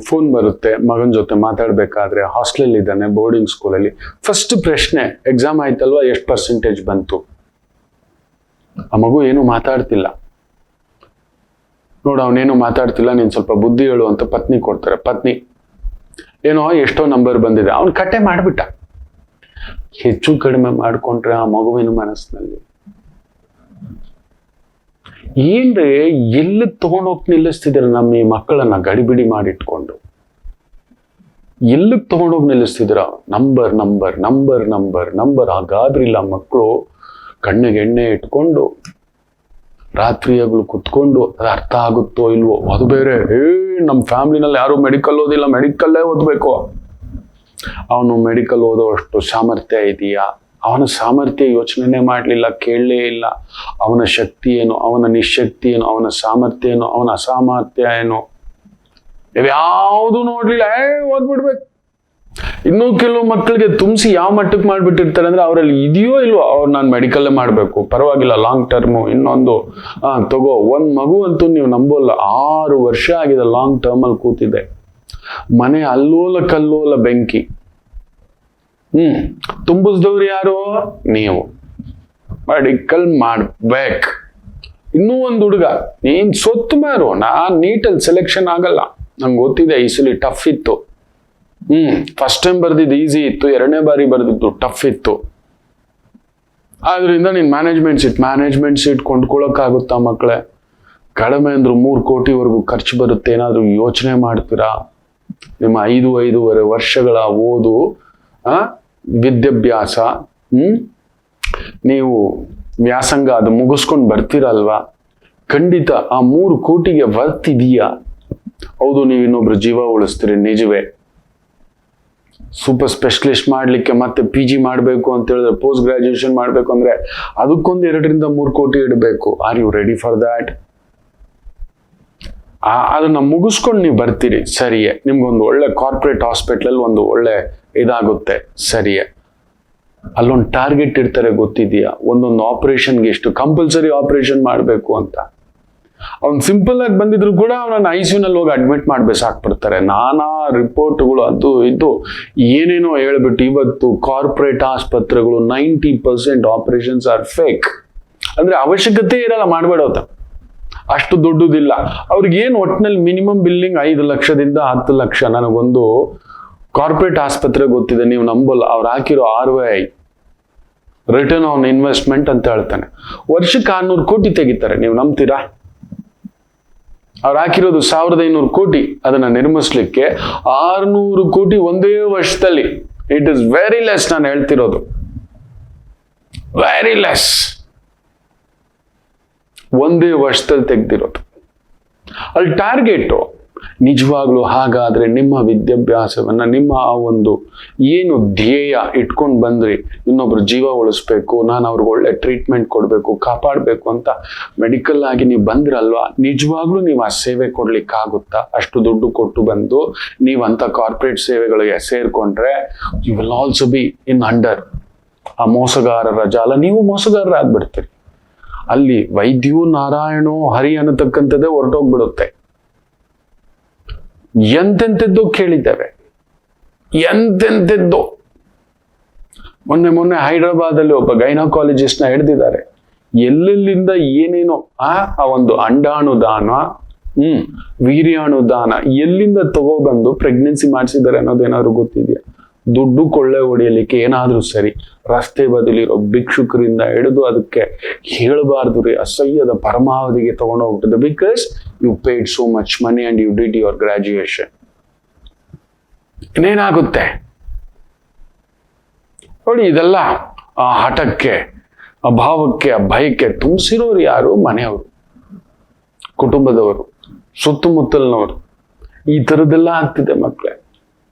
Speaker 1: ಫೋನ್ ಬರುತ್ತೆ, ಮಗನ ಜೊತೆ ಮಾತಾಡ್ಬೇಕಾದ್ರೆ, ಹಾಸ್ಟೆಲ್ ಇದ್ದಾನೆ, ಬೋರ್ಡಿಂಗ್ ಸ್ಕೂಲಲ್ಲಿ. ಫಸ್ಟ್ ಪ್ರಶ್ನೆ, ಎಕ್ಸಾಮ್ ಆಯ್ತಲ್ವಾ, ಎಷ್ಟು ಪರ್ಸೆಂಟೇಜ್ ಬಂತು? ಆ ಮಗು ಏನು ಮಾತಾಡ್ತಿಲ್ಲ. ನೋಡು, ಅವನೇನು ಮಾತಾಡ್ತಿಲ್ಲ, ನೀನ್ ಸ್ವಲ್ಪ ಬುದ್ಧಿ ಹೇಳು ಅಂತ ಪತ್ನಿ ಕೊಡ್ತಾರೆ. ಪತ್ನಿ ಏನೋ ಎಷ್ಟೋ ನಂಬರ್ ಬಂದಿದೆ, ಅವನ್ ಕಟ್ಟೆ ಮಾಡ್ಬಿಟ್ಟ. ಹೆಚ್ಚು ಕಡಿಮೆ ಮಾಡ್ಕೊಂಡ್ರೆ ಆ ಮಗುವಿನ ಮನಸ್ಸಿನಲ್ಲಿ ಏನ್ರೆ ಎಲ್ಲಿ ತಗೊಂಡೋಗಿ ನಿಲ್ಲಿಸ್ತಿದಾರೆ ನಮ್ಮ ಈ ಮಕ್ಕಳನ್ನ ಗಡಿಬಿಡಿ ಮಾಡಿಟ್ಕೊಂಡು? ಎಲ್ಲಿಗೆ ತಗೊಂಡೋಗಿ ನಿಲ್ಲಿಸ್ತಿದ್ರ? ನಂಬರ್. ಹಾಗಾದ್ರಿಲ್ಲ, ಮಕ್ಕಳು ಕಣ್ಣಿಗೆ ಎಣ್ಣೆ ಇಟ್ಕೊಂಡು ರಾತ್ರಿಯಾಗ್ಲು ಕುತ್ಕೊಂಡು ಅದು ಅರ್ಥ ಆಗುತ್ತೋ ಇಲ್ವೋ ಅದು ಬೇರೆ. ನಮ್ಮ ಫ್ಯಾಮಿಲಿನಲ್ಲಿ ಯಾರು ಮೆಡಿಕಲ್ ಓದಿಲ್ಲ, ಮೆಡಿಕಲ್ಲೇ ಓದ್ಬೇಕು. ಅವನು ಮೆಡಿಕಲ್ ಓದೋ ಅಷ್ಟು ಸಾಮರ್ಥ್ಯ ಇದೆಯಾ? ಅವನ ಸಾಮರ್ಥ್ಯ ಯೋಚನೆ ಮಾಡಲಿಲ್ಲ, ಕೇಳಲೇ ಇಲ್ಲ. ಅವನ ಶಕ್ತಿ ಏನು, ಅವನ ನಿಶಕ್ತಿ ಏನು, ಅವನ ಸಾಮರ್ಥ್ಯ ಏನು, ಅವನ ಅಸಾಮರ್ಥ್ಯ ಏನು, ಯಾವುದು ನೋಡ್ಲಿಲ್ಲ. ಓದ್ಬಿಡ್ಬೇಕು. ಇನ್ನೂ ಕೆಲವು ಮಕ್ಕಳಿಗೆ ತುಂಬಿಸಿ ಯಾವ ಮಟ್ಟಕ್ಕೆ ಮಾಡ್ಬಿಟ್ಟಿರ್ತಾರೆ ಅಂದ್ರೆ, ಅವರಲ್ಲಿ ಇದೆಯೋ ಇಲ್ವೋ, ನಾನು ಮೆಡಿಕಲ್ಲೇ ಮಾಡಬೇಕು, ಪರವಾಗಿಲ್ಲ, ಲಾಂಗ್ ಟರ್ಮು, ಇನ್ನೊಂದು ತಗೋ. ಒಂದ್ ಮಗು ಅಂತೂ ನೀವು ನಂಬೋಲ್ಲ, 6 ವರ್ಷ ಆಗಿದೆ ಲಾಂಗ್ ಟರ್ಮ್ ಅಲ್ಲಿ ಕೂತಿದೆ. ಮನೆ ಅಲ್ಲೋಲ ಕಲ್ಲೋಲ ಬೆಂಕಿ. ತುಂಬಿಸ್ದವ್ರು ಯಾರು? ನೀವು. ಮೆಡಿಕಲ್ ಮಾಡ್ಬೇಕು. ಇನ್ನೂ ಒಂದು ಹುಡುಗ, ನೀನ್ ಸೊತ್ತು ಮಾರು, ನಾನ್ ನೀಟಲ್ಲಿ ಸೆಲೆಕ್ಷನ್ ಆಗಲ್ಲ, ನಂಗೆ ಗೊತ್ತಿದೆ, ಈ ಸಲ ಟಫ್ ಇತ್ತು. ಫಸ್ಟ್ ಟೈಮ್ ಬರ್ದಿದ್ದು ಈಸಿ ಇತ್ತು, 2ನೇ ಬಾರಿ ಬರ್ದಿದ್ದು ಟಫ್ ಇತ್ತು. ಆದ್ರಿಂದ ನೀನ್ ಮ್ಯಾನೇಜ್ಮೆಂಟ್ ಸೀಟ್ ಕೊಂಡ್ಕೊಳಕ್ಕಾಗುತ್ತಾ ಮಕ್ಕಳೇ? ಕಡಿಮೆ ಅಂದ್ರು 3 ಕೋಟಿವರೆಗೂ ಖರ್ಚು ಬರುತ್ತೆ. ಏನಾದ್ರು ಯೋಚನೆ ಮಾಡ್ತೀರಾ? ನಿಮ್ಮ 5.5 ವರ್ಷಗಳ ಓದು, ವಿದ್ಯಾಭ್ಯಾಸ, ನೀವು ವ್ಯಾಸಂಗ ಅದು ಮುಗಿಸ್ಕೊಂಡು ಬರ್ತೀರಲ್ವಾ, ಖಂಡಿತ ಆ 3 ಕೋಟಿಗೆ ವರ್ತ್ ಇದೆಯಾ? ಹೌದು, ನೀವು ಇನ್ನೊಬ್ರು ಜೀವ ಉಳಿಸ್ತೀರಿ, ನಿಜವೇ. ಸೂಪರ್ ಸ್ಪೆಷಲಿಸ್ಟ್ ಮಾಡ್ಲಿಕ್ಕೆ ಮತ್ತೆ PG ಮಾಡಬೇಕು ಅಂತ ಹೇಳಿದ್ರೆ, ಪೋಸ್ಟ್ ಗ್ರಾಜುಯೇಷನ್ ಮಾಡಬೇಕು ಅಂದ್ರೆ ಅದಕ್ಕೊಂದು 2 ರಿಂದ 3 ಕೋಟಿ ಇಡಬೇಕು. Are you ready for that? ಅದನ್ನ ಮುಗಿಸ್ಕೊಂಡು ನೀವು ಬರ್ತೀರಿ, ಸರಿಯೇ. ನಿಮ್ಗೊಂದು ಒಳ್ಳೆ ಕಾರ್ಪೊರೇಟ್ ಹಾಸ್ಪಿಟಲ್ ಒಂದು ಒಳ್ಳೆ ಇದಾಗುತ್ತೆ, ಸರಿಯೇ. ಅಲ್ಲೊಂದು ಟಾರ್ಗೆಟ್ ಇರ್ತಾರೆ, ಗೊತ್ತಿದೆಯಾ? ಒಂದೊಂದು ಆಪರೇಷನ್ಗೆ ಎಷ್ಟು ಕಂಪಲ್ಸರಿ ಆಪರೇಷನ್ ಮಾಡಬೇಕು ಅಂತ. ಅವ್ನು ಸಿಂಪಲ್ ಆಗಿ ಬಂದಿದ್ರು ಕೂಡ ಅವನನ್ನ ICUನಲ್ಲಿ ಹೋಗಿ ಅಡ್ಮಿಟ್ ಮಾಡ್ಬೇಕಾಗ್ಬಿಡ್ತಾರೆ. ನಾನಾ ರಿಪೋರ್ಟ್ಗಳು, ಅದು ಇದು ಏನೇನೋ ಹೇಳ್ಬಿಟ್ಟು. ಇವತ್ತು ಕಾರ್ಪೊರೇಟ್ ಆಸ್ಪತ್ರೆಗಳು 90% ಆಪರೇಷನ್ಸ್ ಆರ್ ಫೇಕ್. ಅಂದ್ರೆ ಅವಶ್ಯಕತೆ ಇರಲ್ಲ, ಮಾಡ್ಬೇಡೋತ, ಅಷ್ಟು ದೊಡ್ಡದಿಲ್ಲ ಅವ್ರಿಗೆ. ಏನು ಒಟ್ಟಿನಲ್ಲಿ ಮಿನಿಮಮ್ ಬಿಲ್ಲಿಂಗ್ 5 ಲಕ್ಷದಿಂದ 10 ಲಕ್ಷ. ನನಗೊಂದು ಕಾರ್ಪೊರೇಟ್ ಆಸ್ಪತ್ರೆ ಗೊತ್ತಿದೆ, ನೀವು ನಂಬಲ್ಲ. ಅವ್ರು ಹಾಕಿರೋ ROI, ರಿಟರ್ನ್ ಆನ್ ಇನ್ವೆಸ್ಟ್ಮೆಂಟ್ ಅಂತ ಹೇಳ್ತಾನೆ, ವರ್ಷಕ್ಕೆ 600 ಕೋಟಿ ತೆಗಿತಾರೆ. ನೀವು ನಂಬ್ತೀರಾ? ಅವ್ರು ಹಾಕಿರೋದು 1500 ಕೋಟಿ ಅದನ್ನ ನಿರ್ಮಿಸ್ಲಿಕ್ಕೆ, 600 ಕೋಟಿ ಒಂದೇ ವರ್ಷದಲ್ಲಿ. It is very less. ನಾನು ಹೇಳ್ತಿರೋದು ವೆರಿ ಲೆಸ್. ಒಂದೇ ವರ್ಷದಲ್ಲಿ ತೆಗ್ದಿರೋದು. ಅಲ್ಲಿ ಟಾರ್ಗೆಟ್ ನಿಜವಾಗ್ಲೂ ಹಾಗಾದ್ರೆ ನಿಮ್ಮ ವಿದ್ಯಾಭ್ಯಾಸವನ್ನ, ನಿಮ್ಮ ಆ ಒಂದು ಏನು ಧ್ಯೇಯ ಇಟ್ಕೊಂಡು ಬಂದ್ರಿ, ಇನ್ನೊಬ್ರು ಜೀವ ಉಳಿಸ್ಬೇಕು, ನಾನು ಅವ್ರಿಗೆ ಒಳ್ಳೆ ಟ್ರೀಟ್ಮೆಂಟ್ ಕೊಡಬೇಕು, ಕಾಪಾಡಬೇಕು ಅಂತ ಮೆಡಿಕಲ್ ಆಗಿ ನೀವು ಬಂದ್ರಲ್ವಾ, ನಿಜವಾಗ್ಲೂ ನೀವು ಆ ಸೇವೆ ಕೊಡ್ಲಿಕ್ಕಾಗುತ್ತಾ? ಅಷ್ಟು ದುಡ್ಡು ಕೊಟ್ಟು ಬಂದು ನೀವಂತ ಕಾರ್ಪೊರೇಟ್ ಸೇವೆಗಳಿಗೆ ಸೇರ್ಕೊಂಡ್ರೆ you will also be in under ಆ ಮೋಸಗಾರರ ಜಾಲ, ನೀವು ಮೋಸಗಾರರಾಗ್ಬಿಡ್ತೀರಿ. ಅಲ್ಲಿ ವೈದ್ಯೋ ನಾರಾಯಣೋ ಹರಿ ಅನ್ನತಕ್ಕಂಥದ್ದೇ ಹೊರಟೋಗ್ಬಿಡುತ್ತೆ. ಎಂತೆಂಥದ್ದೋ ಕೇಳಿದ್ದೇವೆ, ಎಂತೆಂಥದ್ದೋ. ಮೊನ್ನೆ ಹೈದರಾಬಾದಲ್ಲಿ ಒಬ್ಬ ಗೈನಕಾಲಜಿಸ್ಟ್ ನ ಹಿಡ್ದಿದ್ದಾರೆ. ಎಲ್ಲೆಲ್ಲಿಂದ ಏನೇನೋ ಆ ಒಂದು ಅಂಡಾಣುದಾನ, ವೀರ್ಯಾಣುದಾನ ಎಲ್ಲಿಂದ ತಗೋಬಂದು ಪ್ರೆಗ್ನೆನ್ಸಿ ಮಾಡಿಸಿದ್ದಾರೆ ಅನ್ನೋದೇನಾದ್ರು ಗೊತ್ತಿದೆಯಾ? ದುಡ್ಡು ಕೊಳ್ಳೆ ಹೊಡೆಯಲಿಕ್ಕೆ ಏನಾದ್ರೂ ಸರಿ, ರಸ್ತೆ ಬದಲಿರೋ ಭಿಕ್ಷುಕರಿಂದ ಹಿಡಿದು ಅದಕ್ಕೆ ಹೇಳಬಾರ್ದು ರೀ ಅಸಹ್ಯದ ಪರಮಾವಧಿಗೆ ತಗೊಂಡೋಗ್ಬಿಟ್ಟಿದೆ. Because you paid so much money and you did your graduation. ಇನ್ನೇನಾಗುತ್ತೆ ನೋಡಿ. ಇದೆಲ್ಲ ಆ ಹಠಕ್ಕೆ, ಆ ಭಾವಕ್ಕೆ, ಆ ಭಯಕ್ಕೆ ತುಂಬಿಸಿರೋರು ಯಾರು? ಮನೆಯವರು, ಕುಟುಂಬದವರು, ಸುತ್ತಮುತ್ತಲಿನವರು. ಈ ಥರದ್ದೆಲ್ಲ ಆಗ್ತಿದೆ ಮಕ್ಕಳೇ.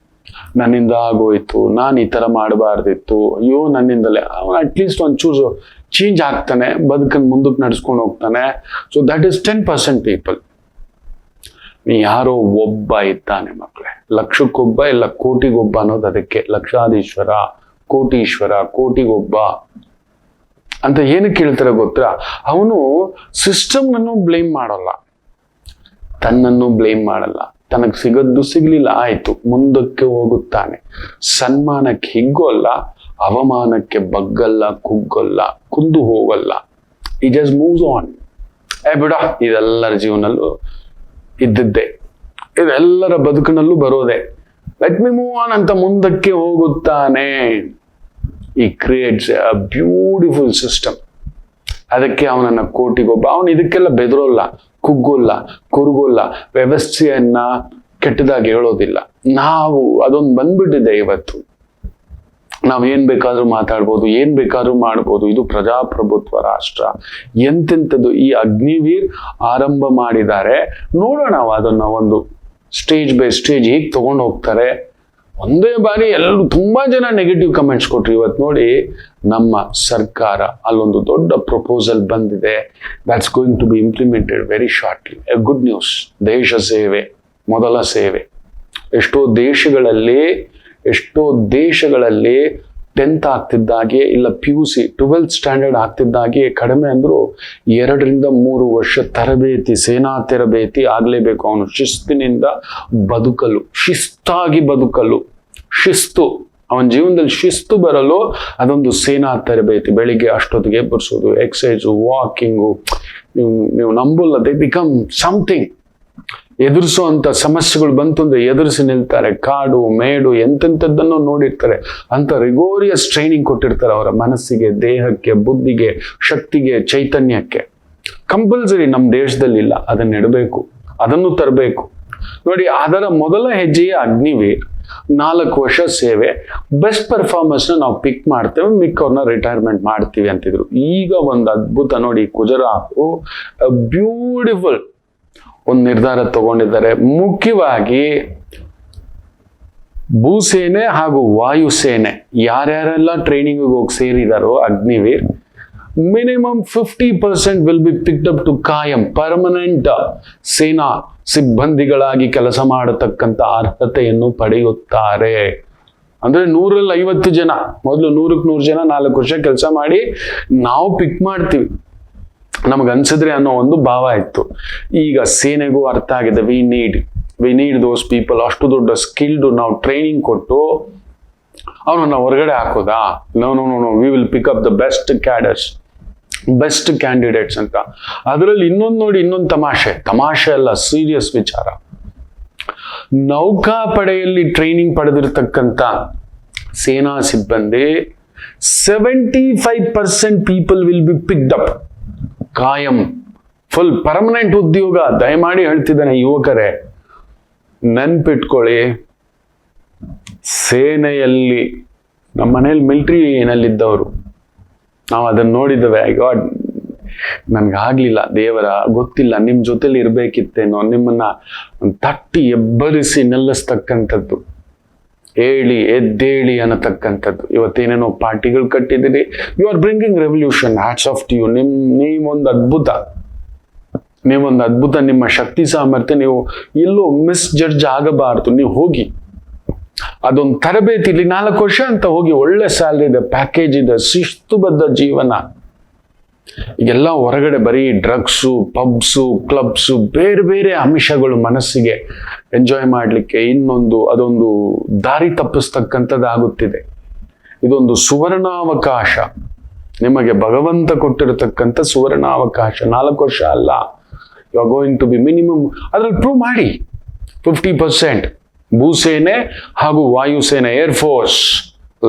Speaker 1: ನನ್ನಿಂದ ಆಗೋಯ್ತು, ನಾನು ಈ ತರ ಮಾಡಬಾರ್ದಿತ್ತು, ಅಯ್ಯೋ ನನ್ನಿಂದಲೇ. ಅವನು ಅಟ್ಲೀಸ್ಟ್ ಒಂಚೂರು ಚೇಂಜ್ ಆಗ್ತಾನೆ, ಬದುಕನ್ನು ಮುಂದಕ್ಕೆ ನಡೆಸ್ಕೊಂಡು ಹೋಗ್ತಾನೆ. So that is 10% people. ಯಾರೋ ಒಬ್ಬ ಇದ್ದಾನೆ ಮಕ್ಕಳೇ, ಲಕ್ಷಕ್ಕೊಬ್ಬ ಇಲ್ಲ ಕೋಟಿಗೊಬ್ಬ ಅನ್ನೋದು ಅದಕ್ಕೆ. ಲಕ್ಷಾಧೀಶ್ವರ, ಕೋಟೀಶ್ವರ, ಕೋಟಿಗೊಬ್ಬ ಅಂತ ಏನಕ್ಕೆ ಹೇಳ್ತಾರೆ ಗೊತ್ತಾ? ಅವನು ಸಿಸ್ಟಮ್ನನ್ನು ಬ್ಲೇಮ್ ಮಾಡಲ್ಲ, ತನ್ನನ್ನು ಬ್ಲೇಮ್ ಮಾಡಲ್ಲ. ತನಗೆ ಸಿಗದ್ದು ಸಿಗ್ಲಿಲ್ಲ, ಆಯ್ತು, ಮುಂದಕ್ಕೆ ಹೋಗುತ್ತಾನೆ. ಸನ್ಮಾನಕ್ಕೆ ಹಿಗ್ಗೋಲ್ಲ, ಅವಮಾನಕ್ಕೆ ಬಗ್ಗಲ್ಲ, ಕುಗ್ಗಲ್ಲ, ಕುಂದು ಹೋಗಲ್ಲ. ಈ ಜಸ್ಟ್ ಮೂವ್ಸ್ ಆನ್. ಬಿಡ, ಇದೆಲ್ಲರ ಜೀವನಲ್ಲೂ ಇದ್ದಿದ್ದೆ, ಇದೆಲ್ಲರ ಬದುಕಿನಲ್ಲೂ ಬರೋದೆ. ಲೆಟ್ ಮಿ ಮೂವ್ ಆನ್ ಅಂತ ಮುಂದಕ್ಕೆ ಹೋಗುತ್ತಾನೆ. ಈ ಕ್ರಿಯೇಟ್ಸ್ ಅ ಬ್ಯೂಟಿಫುಲ್ ಸಿಸ್ಟಮ್. ಅದಕ್ಕೆ ಅವನನ್ನ ಕೋಟಿಗೊಬ್ಬ. ಅವನು ಇದಕ್ಕೆಲ್ಲ ಬೆದರೋಲ್ಲ, ಕುಗ್ಗೋಲ್ಲ, ಕುರುಗೋಲ್ಲ, ವ್ಯವಸ್ಥೆಯನ್ನ ಕೆಟ್ಟದಾಗಿ ಹೇಳೋದಿಲ್ಲ. ನಾವು ಅದೊಂದು ಬಂದ್ಬಿಟ್ಟಿದೆ ಇವತ್ತು. ನಾವ್ ಏನ್ ಬೇಕಾದ್ರೂ ಮಾತಾಡ್ಬೋದು, ಏನ್ ಬೇಕಾದ್ರೂ ಮಾಡ್ಬೋದು. ಇದು ಪ್ರಜಾಪ್ರಭುತ್ವ ರಾಷ್ಟ್ರ. ಎಂತೆಂಥದ್ದು ಈ ಅಗ್ನಿವೀರ್ ಆರಂಭ ಮಾಡಿದ್ದಾರೆ. ನೋಡೋಣ ಅದನ್ನ ಒಂದು ಸ್ಟೇಜ್ ಬೈ ಸ್ಟೇಜ್ ಹೇಗೆ ತಗೊಂಡು ಹೋಗ್ತಾರೆ. ಒಂದೇ ಬಾರಿ ಎಲ್ಲರೂ ತುಂಬಾ ಜನ ನೆಗೆಟಿವ್ ಕಮೆಂಟ್ಸ್ ಕೊಟ್ರು. ಇವತ್ತು ನೋಡಿ, ನಮ್ಮ ಸರ್ಕಾರ ಅಲ್ಲೊಂದು ದೊಡ್ಡ ಪ್ರಪೋಸಲ್ ಬಂದಿದೆ. That's going to be implemented very shortly. A good news. ದೇಶ ಸೇವೆ ಮೊದಲ ಸೇವೆ. ಎಷ್ಟೋ ದೇಶಗಳಲ್ಲಿ 10th ಆಗ್ತಿದ್ದಾಗೆ, ಇಲ್ಲ PUC 12th ಸ್ಟ್ಯಾಂಡರ್ಡ್ ಆಗ್ತಿದ್ದಾಗೆ, ಕಡಿಮೆ ಅಂದ್ರು 2 ರಿಂದ 3 ವರ್ಷ ತರಬೇತಿ, ಸೇನಾ ತರಬೇತಿ ಆಗ್ಲೇಬೇಕು. ಅವನು ಶಿಸ್ತಿನಿಂದ ಬದುಕಲು, ಶಿಸ್ತಾಗಿ ಬದುಕಲು, ಶಿಸ್ತು, ಅವನ ಜೀವನದಲ್ಲಿ ಶಿಸ್ತು ಬರಲು ಅದೊಂದು ಸೇನಾ ತರಬೇತಿ. ಬೆಳಿಗ್ಗೆ ಅಷ್ಟೊತ್ತಿಗೆ ಎಬ್ಬರಿಸೋದು, ಎಕ್ಸಸೈಸು, ವಾಕಿಂಗು. ನೀವು ನಂಬಲ್ಲ, ದೇ ಬಿಕಮ್ ಸಮಥಿಂಗ್. ಎದುರಿಸುವಂತ ಸಮಸ್ಯೆಗಳು ಬಂತು ಅಂದ್ರೆ ಎದುರಿಸಿ ನಿಲ್ತಾರೆ. ಕಾಡು ಮೇಡು ಎಂತೆಂಥದ್ದನ್ನು ನೋಡಿರ್ತಾರೆ. ಅಂತ ರಿಗೋರಿಯಸ್ ಟ್ರೈನಿಂಗ್ ಕೊಟ್ಟಿರ್ತಾರೆ ಅವರ ಮನಸ್ಸಿಗೆ, ದೇಹಕ್ಕೆ, ಬುದ್ಧಿಗೆ, ಶಕ್ತಿಗೆ, ಚೈತನ್ಯಕ್ಕೆ. ಕಂಪಲ್ಸರಿ ನಮ್ಮ ದೇಶದಲ್ಲಿ ಇಲ್ಲ. ಅದನ್ನ ಇಡಬೇಕು, ಅದನ್ನು ತರಬೇಕು. ನೋಡಿ, ಅದರ ಮೊದಲ ಹೆಜ್ಜೆಯೇ ಅಗ್ನಿವೀರ್. 4 ವರ್ಷ ಸೇವೆ, ಬೆಸ್ಟ್ ಪರ್ಫಾರ್ಮೆನ್ಸ್ ನಾವು ಪಿಕ್ ಮಾಡ್ತೇವೆ, ಮಿಕ್ಕವ್ರನ್ನ ರಿಟೈರ್ಮೆಂಟ್ ಮಾಡ್ತೀವಿ ಅಂತಿದ್ರು. ಈಗ ಒಂದು ಅದ್ಭುತ ನೋಡಿ, ಗುಜರಾತ್ ಬ್ಯೂಟಿಫುಲ್ ಒಂದು ನಿರ್ಧಾರ ತಗೊಂಡಿದ್ದಾರೆ. ಮುಖ್ಯವಾಗಿ ಭೂಸೇನೆ ಹಾಗೂ ವಾಯುಸೇನೆ ಯಾರ್ಯಾರೆಲ್ಲ ಟ್ರೈನಿಂಗ್ ಹೋಗಿ ಸೇರಿದಾರೋ Agniveer, minimum 50% will be picked up to ಕಾಯಂ, ಪರ್ಮನೆಂಟ್ ಸೇನಾ ಸಿಬ್ಬಂದಿಗಳಾಗಿ ಕೆಲಸ ಮಾಡತಕ್ಕಂಥ ಅರ್ಹತೆಯನ್ನು ಪಡೆಯುತ್ತಾರೆ. ಅಂದ್ರೆ 150 ಜನ, ಮೊದಲು 100ಕ್ಕೆ 100 ಜನ 4 ವರ್ಷ ಕೆಲಸ ಮಾಡಿ ನಾವು ಪಿಕ್ ಮಾಡ್ತೀವಿ, ನಮಗ್ ಅನ್ಸಿದ್ರೆ ಅನ್ನೋ ಒಂದು ಭಾವ ಇತ್ತು. ಈಗ ಸೇನೆಗೂ ಅರ್ಥ ಆಗಿದೆ, ವಿ ನೀಡ್ ದೋಸ್ ಪೀಪಲ್. ಅಷ್ಟು ದೊಡ್ಡ ಸ್ಕಿಲ್ಡ್ ನಾವು ಟ್ರೈನಿಂಗ್ ಕೊಟ್ಟು ಅವನನ್ನ ಹೊರಗಡೆ ಹಾಕೋದಾ? No, we will pick up the best cadres, best candidates ಅಂತ. ಅದರಲ್ಲಿ ಇನ್ನೊಂದು ನೋಡಿ, ಇನ್ನೊಂದು ತಮಾಷೆ ಅಲ್ಲ, ಸೀರಿಯಸ್ ವಿಚಾರ. ನೌಕಾಪಡೆಯಲ್ಲಿ ಟ್ರೈನಿಂಗ್ ಪಡೆದಿರ್ತಕ್ಕಂಥ ಸೇನಾ ಸಿಬ್ಬಂದಿ 75% people will be picked up ಕಾಯಂ, ಫುಲ್ ಪರ್ಮನೆಂಟ್ ಉದ್ಯೋಗ. ದಯಮಾಡಿ ಹೇಳ್ತಿದ್ದಾನೆ ಯುವಕರೇ, ನೆನ್ಪಿಟ್ಕೊಳ್ಳಿ. ಸೇನೆಯಲ್ಲಿ, ನಮ್ಮ ಮನೇಲಿ ಮಿಲಿಟರಿನಲ್ಲಿದ್ದವರು, ನಾವು ಅದನ್ನ ನೋಡಿದ್ದೇವೆ. ನನ್ಗಾಗ್ಲಿಲ್ಲ ದೇವರ, ಗೊತ್ತಿಲ್ಲ, ನಿಮ್ ಜೊತೆಲಿ ಇರ್ಬೇಕಿತ್ತೇನೋ, ನಿಮ್ಮನ್ನ ತಟ್ಟಿ ಎಬ್ಬರಿಸಿ ನಿಲ್ಲಿಸ್ತಕ್ಕಂಥದ್ದು, ಹೇಳಿ ಎದ್ದೇಳಿ ಅನ್ನತಕ್ಕಂಥದ್ದು. ಇವತ್ತೇನೇನೋ ಪಾರ್ಟಿಗಳು ಕಟ್ಟಿದಿರಿ, you are bringing revolution, hats off to you. ನೀವೊಂದು ಅದ್ಭುತ, ನೀವೊಂದು ಅದ್ಭುತ. ನಿಮ್ಮ ಶಕ್ತಿ ಸಾಮರ್ಥ್ಯ, ನೀವು ಎಲ್ಲೋ ಮಿಸ್ ಜಡ್ಜ್ ಆಗಬಾರ್ದು. ನೀವು ಹೋಗಿ ಅದೊಂದು ತರಬೇತಿ, ಇಲ್ಲಿ 4 ವರ್ಷ ಅಂತ ಹೋಗಿ, ಒಳ್ಳೆ ಸ್ಯಾಲ್ರಿ ಇದೆ, ಪ್ಯಾಕೇಜ್ ಇದೆ, ಶಿಸ್ತುಬದ್ಧ ಜೀವನ. ಈಗೆಲ್ಲ ಹೊರಗಡೆ ಬರೀ ಡ್ರಗ್ಸು, ಪಬ್ಸು, ಕ್ಲಬ್ಸು, ಬೇರೆ ಬೇರೆ ಅಂಶಗಳು ಮನಸ್ಸಿಗೆ ಎಂಜಾಯ್ ಮಾಡಲಿಕ್ಕೆ ಇನ್ನೊಂದು ಅದೊಂದು ದಾರಿ ತಪ್ಪಿಸ್ತಕ್ಕಂಥದ್ದಾಗುತ್ತಿದೆ. ಇದೊಂದು ಸುವರ್ಣಾವಕಾಶ, ನಿಮಗೆ ಭಗವಂತ ಕೊಟ್ಟಿರತಕ್ಕಂಥ ಸುವರ್ಣಾವಕಾಶ. 4 ವರ್ಷ ಅಲ್ಲ, you are going to be minimum ಅದ್ರಲ್ಲಿ ಪ್ರೂವ್ ಮಾಡಿ 50%. ಭೂಸೇನೆ ಹಾಗೂ ವಾಯುಸೇನೆ, air force,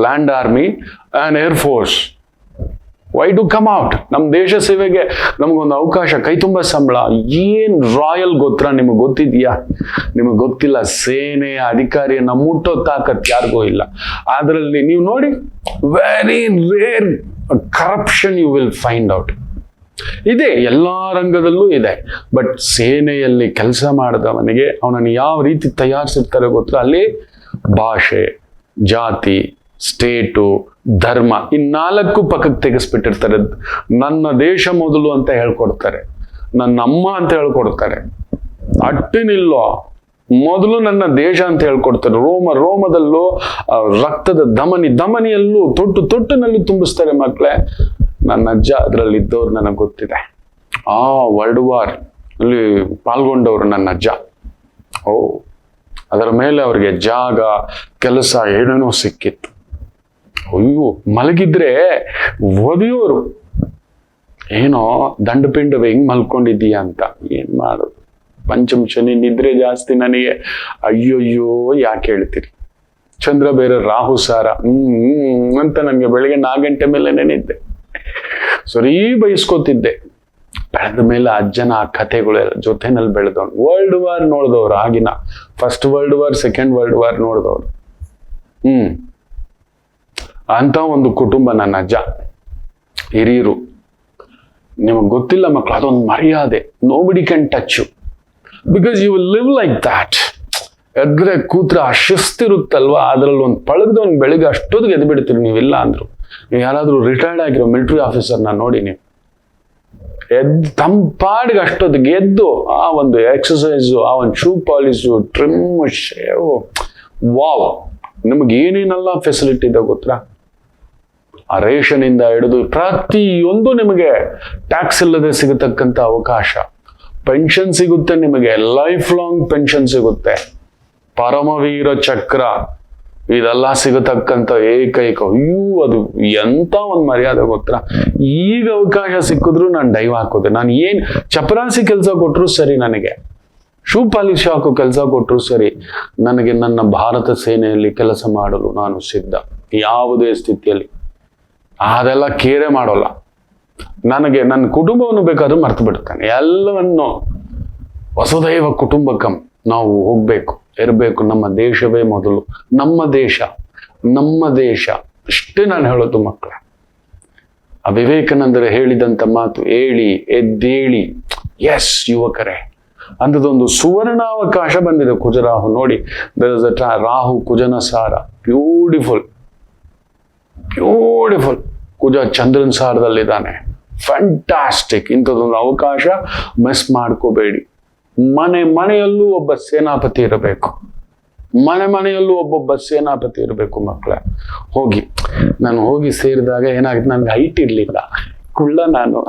Speaker 1: land army and air force. Why do come out? ನಮ್ಮ ದೇಶ ಸೇವೆಗೆ ನಮಗೊಂದು ಅವಕಾಶ, ಕೈ ತುಂಬ ಸಂಬಳ. ಏನ್ ರಾಯಲ್ ಗೋತ್ರ ನಿಮಗೆ ಗೊತ್ತಿದ್ಯಾ? ನಿಮಗೆ ಗೊತ್ತಿಲ್ಲ. ಸೇನೆಯ ಅಧಿಕಾರಿಯನ್ನ ಮುಟ್ಟೋ ತಾಕತ್ ಯಾರಿಗೂ ಇಲ್ಲ. ಅದರಲ್ಲಿ ನೀವು ನೋಡಿ, very rare corruption you will find out. ಇದೆ, ಎಲ್ಲಾ ರಂಗದಲ್ಲೂ ಇದೆ. ಬಟ್ ಸೇನೆಯಲ್ಲಿ ಕೆಲಸ ಮಾಡಿದವನಿಗೆ ಅವನನ್ನು ಯಾವ ರೀತಿ ತಯಾರಿಸಿರ್ತಾರೆ ಗೊತ್ತಾ? ಅಲ್ಲಿ ಭಾಷೆ, ಜಾತಿ, ಸ್ಟೇಟು, ಧರ್ಮ, 4 ಪಕ್ಕಕ್ಕೆ ತೆಗೆಸ್ಬಿಟ್ಟಿರ್ತಾರೆ. ನನ್ನ ದೇಶ ಮೊದಲು ಅಂತ ಹೇಳ್ಕೊಡ್ತಾರೆ, ನನ್ನ ಅಮ್ಮ ಅಂತ ಹೇಳ್ಕೊಡ್ತಾರೆ. ಅಟ್ಟಿನಿಲ್ಲೋ, ಮೊದಲು ನನ್ನ ದೇಶ ಅಂತ ಹೇಳ್ಕೊಡ್ತಾರೆ. ರೋಮದಲ್ಲೂ ರಕ್ತದ ಧಮನಿಯಲ್ಲೂ ತೊಟ್ಟಿನಲ್ಲೂ ತುಂಬಿಸ್ತಾರೆ ಮಕ್ಕಳೇ. ನನ್ನ ಅಜ್ಜ ಅದರಲ್ಲಿ ಇದ್ದವ್ರು ನನಗೆ ಗೊತ್ತಿದೆ. ವರ್ಲ್ಡ್ ವಾರ್ ಅಲ್ಲಿ ಪಾಲ್ಗೊಂಡವ್ರು ನನ್ನ ಅಜ್ಜ. ಅದರ ಮೇಲೆ ಅವ್ರಿಗೆ ಜಾಗ, ಕೆಲಸ ಏನೇನೋ ಸಿಕ್ಕಿತ್ತು. ಅಯ್ಯೋ, ಮಲಗಿದ್ರೆ ಒದೆಯೋರು, ಏನೋ ದಂಡಪಿಂಡವೇ ಹಿಂಗ್ ಮಲ್ಕೊಂಡಿದ್ದೀಯ ಅಂತ. ಏನ್ ಮಾಡೋದು, ಪಂಚಮ ಶನಿ, ನಿದ್ರೆ ಜಾಸ್ತಿ ನನಗೆ. ಅಯ್ಯೋಯ್ಯೋ ಯಾಕೆ ಹೇಳ್ತೀರಿ? ಚಂದ್ರ ಬೇರೆ, ರಾಹು ಸಾರ ಅಂತ ನನಗೆ ಬೆಳಗ್ಗೆ 4 ಗಂಟೆ ಮೇಲೆ ನೆನಿದ್ದೆ. ಸರಿ ಬಯಸ್ಕೋತಿದ್ದೆ. ಬೆಳೆದ ಮೇಲೆ ಅಜ್ಜನ ಆ ಕಥೆಗಳೆಲ್ಲ ಜೊತೆನಲ್ಲಿ ಬೆಳೆದವನು. ವರ್ಲ್ಡ್ ವಾರ್ ನೋಡಿದವ್ರು, ಆಗಿನ first world war, second world war ನೋಡಿದವ್ರು. ಅಂತ ಒಂದು ಕುಟುಂಬ ನನ್ನ ಅಜ್ಜ, ಹಿರಿಯರು. ನಿಮಗೆ ಗೊತ್ತಿಲ್ಲ ಮಕ್ಕಳು, ಅದೊಂದು ಮರ್ಯಾದೆ. Nobody can touch you because you will live like that. ಎದ್ರೆ ಕೂತ್ರ ಆ ಶಿಸ್ತಿರುತ್ತಲ್ವಾ, ಅದರಲ್ಲಿ ಒಂದು ಪಳಗ್ದವನ್ ಬೆಳಿಗ್ಗೆ ಅಷ್ಟೊತ್ತಿಗೆ ಎದ್ದು ಬಿಡ್ತೀರಿ. ನೀವಿಲ್ಲ ಅಂದ್ರು, ನೀವು ಯಾರಾದ್ರೂ ರಿಟೈರ್ಡ್ ಆಗಿರೋ ಮಿಲಿಟರಿ ಆಫೀಸರ್ನ ನೋಡಿ, ನೀವು ತಂಪಾಡಿಗೆ ಅಷ್ಟೊತ್ತಿಗೆ ಎದ್ದು ಆ ಒಂದು ಎಕ್ಸಸೈಸು, ಆ ಒಂದು shoe polish, trim, shave, wow. ನಿಮ್ಗೆ ಏನೇನೆಲ್ಲ ಫೆಸಿಲಿಟಿ ಇದೆ ಗೊತ್ತಾ? ಆ ರೇಷನ್ ಇಂದ ಹಿಡಿದು ಪ್ರತಿಯೊಂದು ನಿಮಗೆ ಟ್ಯಾಕ್ಸ್ ಇಲ್ಲದೆ ಸಿಗತಕ್ಕಂಥ ಅವಕಾಶ. ಪೆನ್ಷನ್ ಸಿಗುತ್ತೆ ನಿಮಗೆ, ಲೈಫ್ ಲಾಂಗ್ ಪೆನ್ಷನ್ ಸಿಗುತ್ತೆ. ಪರಮವೀರ ಚಕ್ರ, ಇದೆಲ್ಲ ಸಿಗತಕ್ಕಂಥ ಏಕೈಕ. ಅಯ್ಯೋ, ಅದು ಎಂತ ಒಂದು ಮರ್ಯಾದೆ ಗೊತ್ತಾ? ಈಗ ಅವಕಾಶ ಸಿಕ್ಕಿದ್ರು ನಾನು ಡೈವ್ ಹಾಕೋದೆ. ನಾನು ಏನ್ ಚಪರಾಸಿ ಕೆಲಸ ಕೊಟ್ಟರು ಸರಿ, ನನಗೆ ಶೂ ಪಾಲಿಶ್ ಹಾಕೋ ಕೆಲಸ ಕೊಟ್ಟರು ಸರಿ, ನನಗೆ ನನ್ನ ಭಾರತ ಸೇನೆಯಲ್ಲಿ ಕೆಲಸ ಮಾಡಲು ನಾನು ಸಿದ್ಧ, ಯಾವುದೇ ಸ್ಥಿತಿಯಲ್ಲಿ. ಅದೆಲ್ಲ ಕೇರೆ ಮಾಡೋಲ್ಲ. ನನಗೆ ನನ್ನ ಕುಟುಂಬವನ್ನು ಬೇಕಾದ್ರೂ ಮರ್ತು ಬಿಡ್ತಾನೆ. ಎಲ್ಲವನ್ನು ವಸುದೈವ ಕುಟುಂಬಕಂ ನಾವು ಹೋಗ್ಬೇಕು, ಇರಬೇಕು. ನಮ್ಮ ದೇಶವೇ ಮೊದಲು, ನಮ್ಮ ದೇಶ ಅಷ್ಟೇ ನಾನು ಹೇಳೋದು ಮಕ್ಕಳೇ. ಆ ವಿವೇಕಾನಂದರು ಹೇಳಿದಂತ ಮಾತು, ಹೇಳಿ ಎದ್ದೇಳಿ. ಎಸ್ ಯುವಕರೇ, ಅಂಥದ್ದೊಂದು ಸುವರ್ಣಾವಕಾಶ ಬಂದಿದೆ. ಕುಜರಾಹು ನೋಡಿ, ರಾಹು ಕುಜನ ಸಾರ, ಬ್ಯೂಟಿಫುಲ್. ಕುಜ ಚಂದ್ರನ್ ಸಾರದಲ್ಲಿದ್ದಾನೆ, ಫ್ಯಾಂಟಾಸ್ಟಿಕ್. ಇಂಥದ್ದೊಂದು ಅವಕಾಶ ಮಿಸ್ ಮಾಡ್ಕೋಬೇಡಿ. ಮನೆಯಲ್ಲೂ ಒಬ್ಬ ಸೇನಾಪತಿ ಇರಬೇಕು, ಮನೆಯಲ್ಲೂ ಒಬ್ಬೊಬ್ಬ ಸೇನಾಪತಿ ಇರಬೇಕು ಮಕ್ಕಳೇ. ನಾನು ಹೋಗಿ ಸೇರಿದಾಗ ಏನಾಗುತ್ತೆ, ನನ್ಗೆ ಹೈಟ್ ಇರ್ಲಿಲ್ಲ, ಕುಳ್ಳ ನಾನು.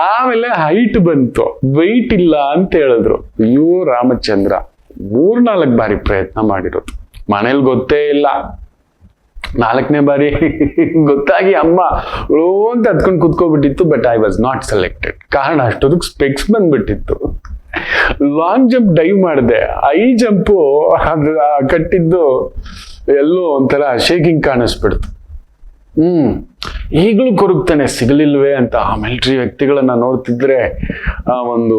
Speaker 1: ಆಮೇಲೆ ಹೈಟ್ ಬಂತು, ವೆಯ್ಟ್ ಇಲ್ಲ ಅಂತ ಹೇಳಿದ್ರು. ಅಯ್ಯೋ ರಾಮಚಂದ್ರ, 3-4 ಬಾರಿ ಪ್ರಯತ್ನ ಮಾಡಿರೋದು, ಮನೇಲಿ ಗೊತ್ತೇ ಇಲ್ಲ. 4ನೇ ಬಾರಿ ಗೊತ್ತಾಗಿ ಅಮ್ಮ ಅಂತ ಹತ್ಕೊಂಡು ಕುತ್ಕೋಬಿಟ್ಟಿತ್ತು. But I was not selected. ಕಾರಣ ಅಷ್ಟೊಂದು ಸ್ಪೆಕ್ಸ್ ಬಂದ್ಬಿಟ್ಟಿತ್ತು. ಲಾಂಗ್ ಜಂಪ್ ಡೈವ್ ಮಾಡಿದೆ, ಹೈ ಜಂಪು ಅದು ಕಟ್ಟಿದ್ದು ಎಲ್ಲೋ ಒಂಥರ ಶೇಕಿಂಗ್ ಕಾಣಿಸ್ಬಿಡ್ತು. ಈಗಲೂ ಕೊರಗ್ತಾನೆ, ಸಿಗಲಿಲ್ವೇ ಅಂತ. ಆ ಮಿಲಿಟರಿ ವ್ಯಕ್ತಿಗಳನ್ನ ನೋಡ್ತಿದ್ರೆ, ಒಂದು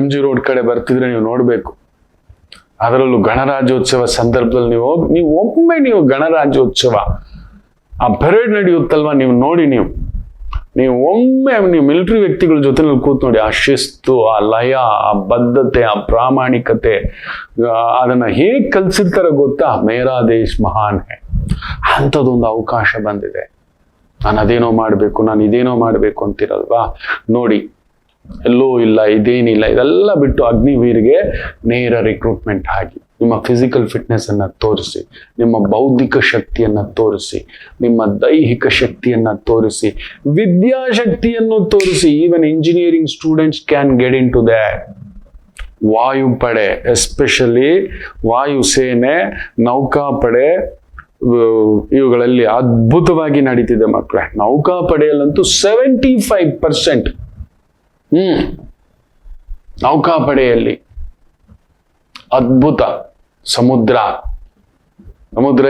Speaker 1: MG ರೋಡ್ ಕಡೆ ಬರ್ತಿದ್ರೆ ನೀವು ನೋಡ್ಬೇಕು. ಅದರಲ್ಲೂ ಗಣರಾಜ್ಯೋತ್ಸವ ಸಂದರ್ಭದಲ್ಲಿ ನೀವು ಒಮ್ಮೆ ಗಣರಾಜ್ಯೋತ್ಸವ ಆ ಪರೇಡ್ ನಡೆಯುತ್ತಲ್ವಾ, ನೀವು ನೋಡಿ. ನೀವು ನೀವು ಮಿಲಿಟರಿ ವ್ಯಕ್ತಿಗಳ ಜೊತೆನಲ್ಲಿ ಕೂತ್ ನೋಡಿ, ಆ ಶಿಸ್ತು, ಆ ಲಯ, ಆ ಬದ್ಧತೆ, ಆ ಪ್ರಾಮಾಣಿಕತೆ, ಅದನ್ನ ಹೇಗೆ ಕಲ್ಸಿರ್ತಾರೆ ಗೊತ್ತಾ? ಮೇರಾ ದೇಶ್ ಮಹಾನ್ ಹೇ. ಅಂಥದ್ದೊಂದು ಅವಕಾಶ ಬಂದಿದೆ. ನಾನು ಅದೇನೋ ಮಾಡಬೇಕು, ನಾನು ಇದೇನೋ ಮಾಡಬೇಕು ಅಂತಿರಲ್ವಾ? ನೋಡಿ, ಎಲ್ಲೋ ಇಲ್ಲ, ಇದೇನಿಲ್ಲ, ಇದೆಲ್ಲ ಬಿಟ್ಟು ಅಗ್ನಿವೀರ್ಗೆ ನೇರ ರಿಕ್ರೂಟ್ಮೆಂಟ್ ಆಗಿ ನಿಮ್ಮ ಫಿಸಿಕಲ್ ಫಿಟ್ನೆಸ್ ಅನ್ನ ತೋರಿಸಿ, ನಿಮ್ಮ ಬೌದ್ಧಿಕ ಶಕ್ತಿಯನ್ನ ತೋರಿಸಿ, ನಿಮ್ಮ ದೈಹಿಕ ಶಕ್ತಿಯನ್ನ ತೋರಿಸಿ, ವಿದ್ಯಾಶಕ್ತಿಯನ್ನು ತೋರಿಸಿ. Even engineering students can get in to that. ವಾಯುಪಡೆ, ಎಸ್ಪೆಷಲಿ ವಾಯುಸೇನೆ, ನೌಕಾಪಡೆ, ಇವುಗಳಲ್ಲಿ ಅದ್ಭುತವಾಗಿ ನಡೀತಿದೆ ಮಕ್ಕಳೇ. ನೌಕಾಪಡೆಯಲ್ಲಂತೂ 75% ನೌಕಾಪಡೆಯಲ್ಲಿ ಅದ್ಭುತ. ಸಮುದ್ರ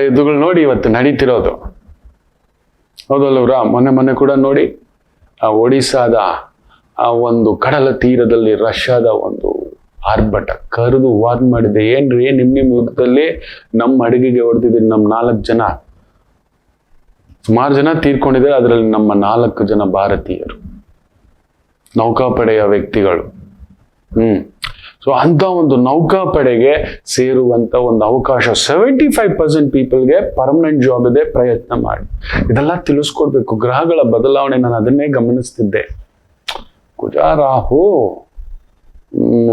Speaker 1: ಯುದ್ಧಗಳು ನೋಡಿ ಇವತ್ತು ನಡೀತಿರೋದು, ಹೌದಲ್ಲವ್ರ? ಮೊನ್ನೆ ಕೂಡ ನೋಡಿ, ಆ ಒಡಿಸ್ಸಾದ ಆ ಒಂದು ಕಡಲ ತೀರದಲ್ಲಿ ರಷ್ಯಾದ ಒಂದು ಆರ್ಭಟ ಕರೆದು ವಾರ್ನ್ ಮಾಡಿದೆ. ಏನ್ರಿ, ನಿಮ್ಮ ಯುದ್ಧದಲ್ಲಿ ನಮ್ಮ ಅಡುಗೆಗೆ ಹೊಡೆದಿದ್ದೀರಿ, ನಮ್ಮ 4 ಜನ, ಸುಮಾರು ಜನ ತೀರ್ಕೊಂಡಿದ್ದಾರೆ, ಅದರಲ್ಲಿ ನಮ್ಮ 4 ಜನ ಭಾರತೀಯರು, ನೌಕಾಪಡೆಯ ವ್ಯಕ್ತಿಗಳು. ಸೊ ಅಂತ ಒಂದು ನೌಕಾಪಡೆಗೆ ಸೇರುವಂತ ಒಂದು ಅವಕಾಶ 75% ಪೀಪಲ್ಗೆ ಪರ್ಮನೆಂಟ್ ಜಾಬ್ ಇದೆ. ಪ್ರಯತ್ನ ಮಾಡಿ. ಇದೆಲ್ಲ ತಿಳಿಸ್ಕೊಡ್ಬೇಕು. ಗ್ರಹಗಳ ಬದಲಾವಣೆ, ನಾನು ಅದನ್ನೇ ಗಮನಿಸ್ತಿದ್ದೆ. ಕುಜ ರಾಹು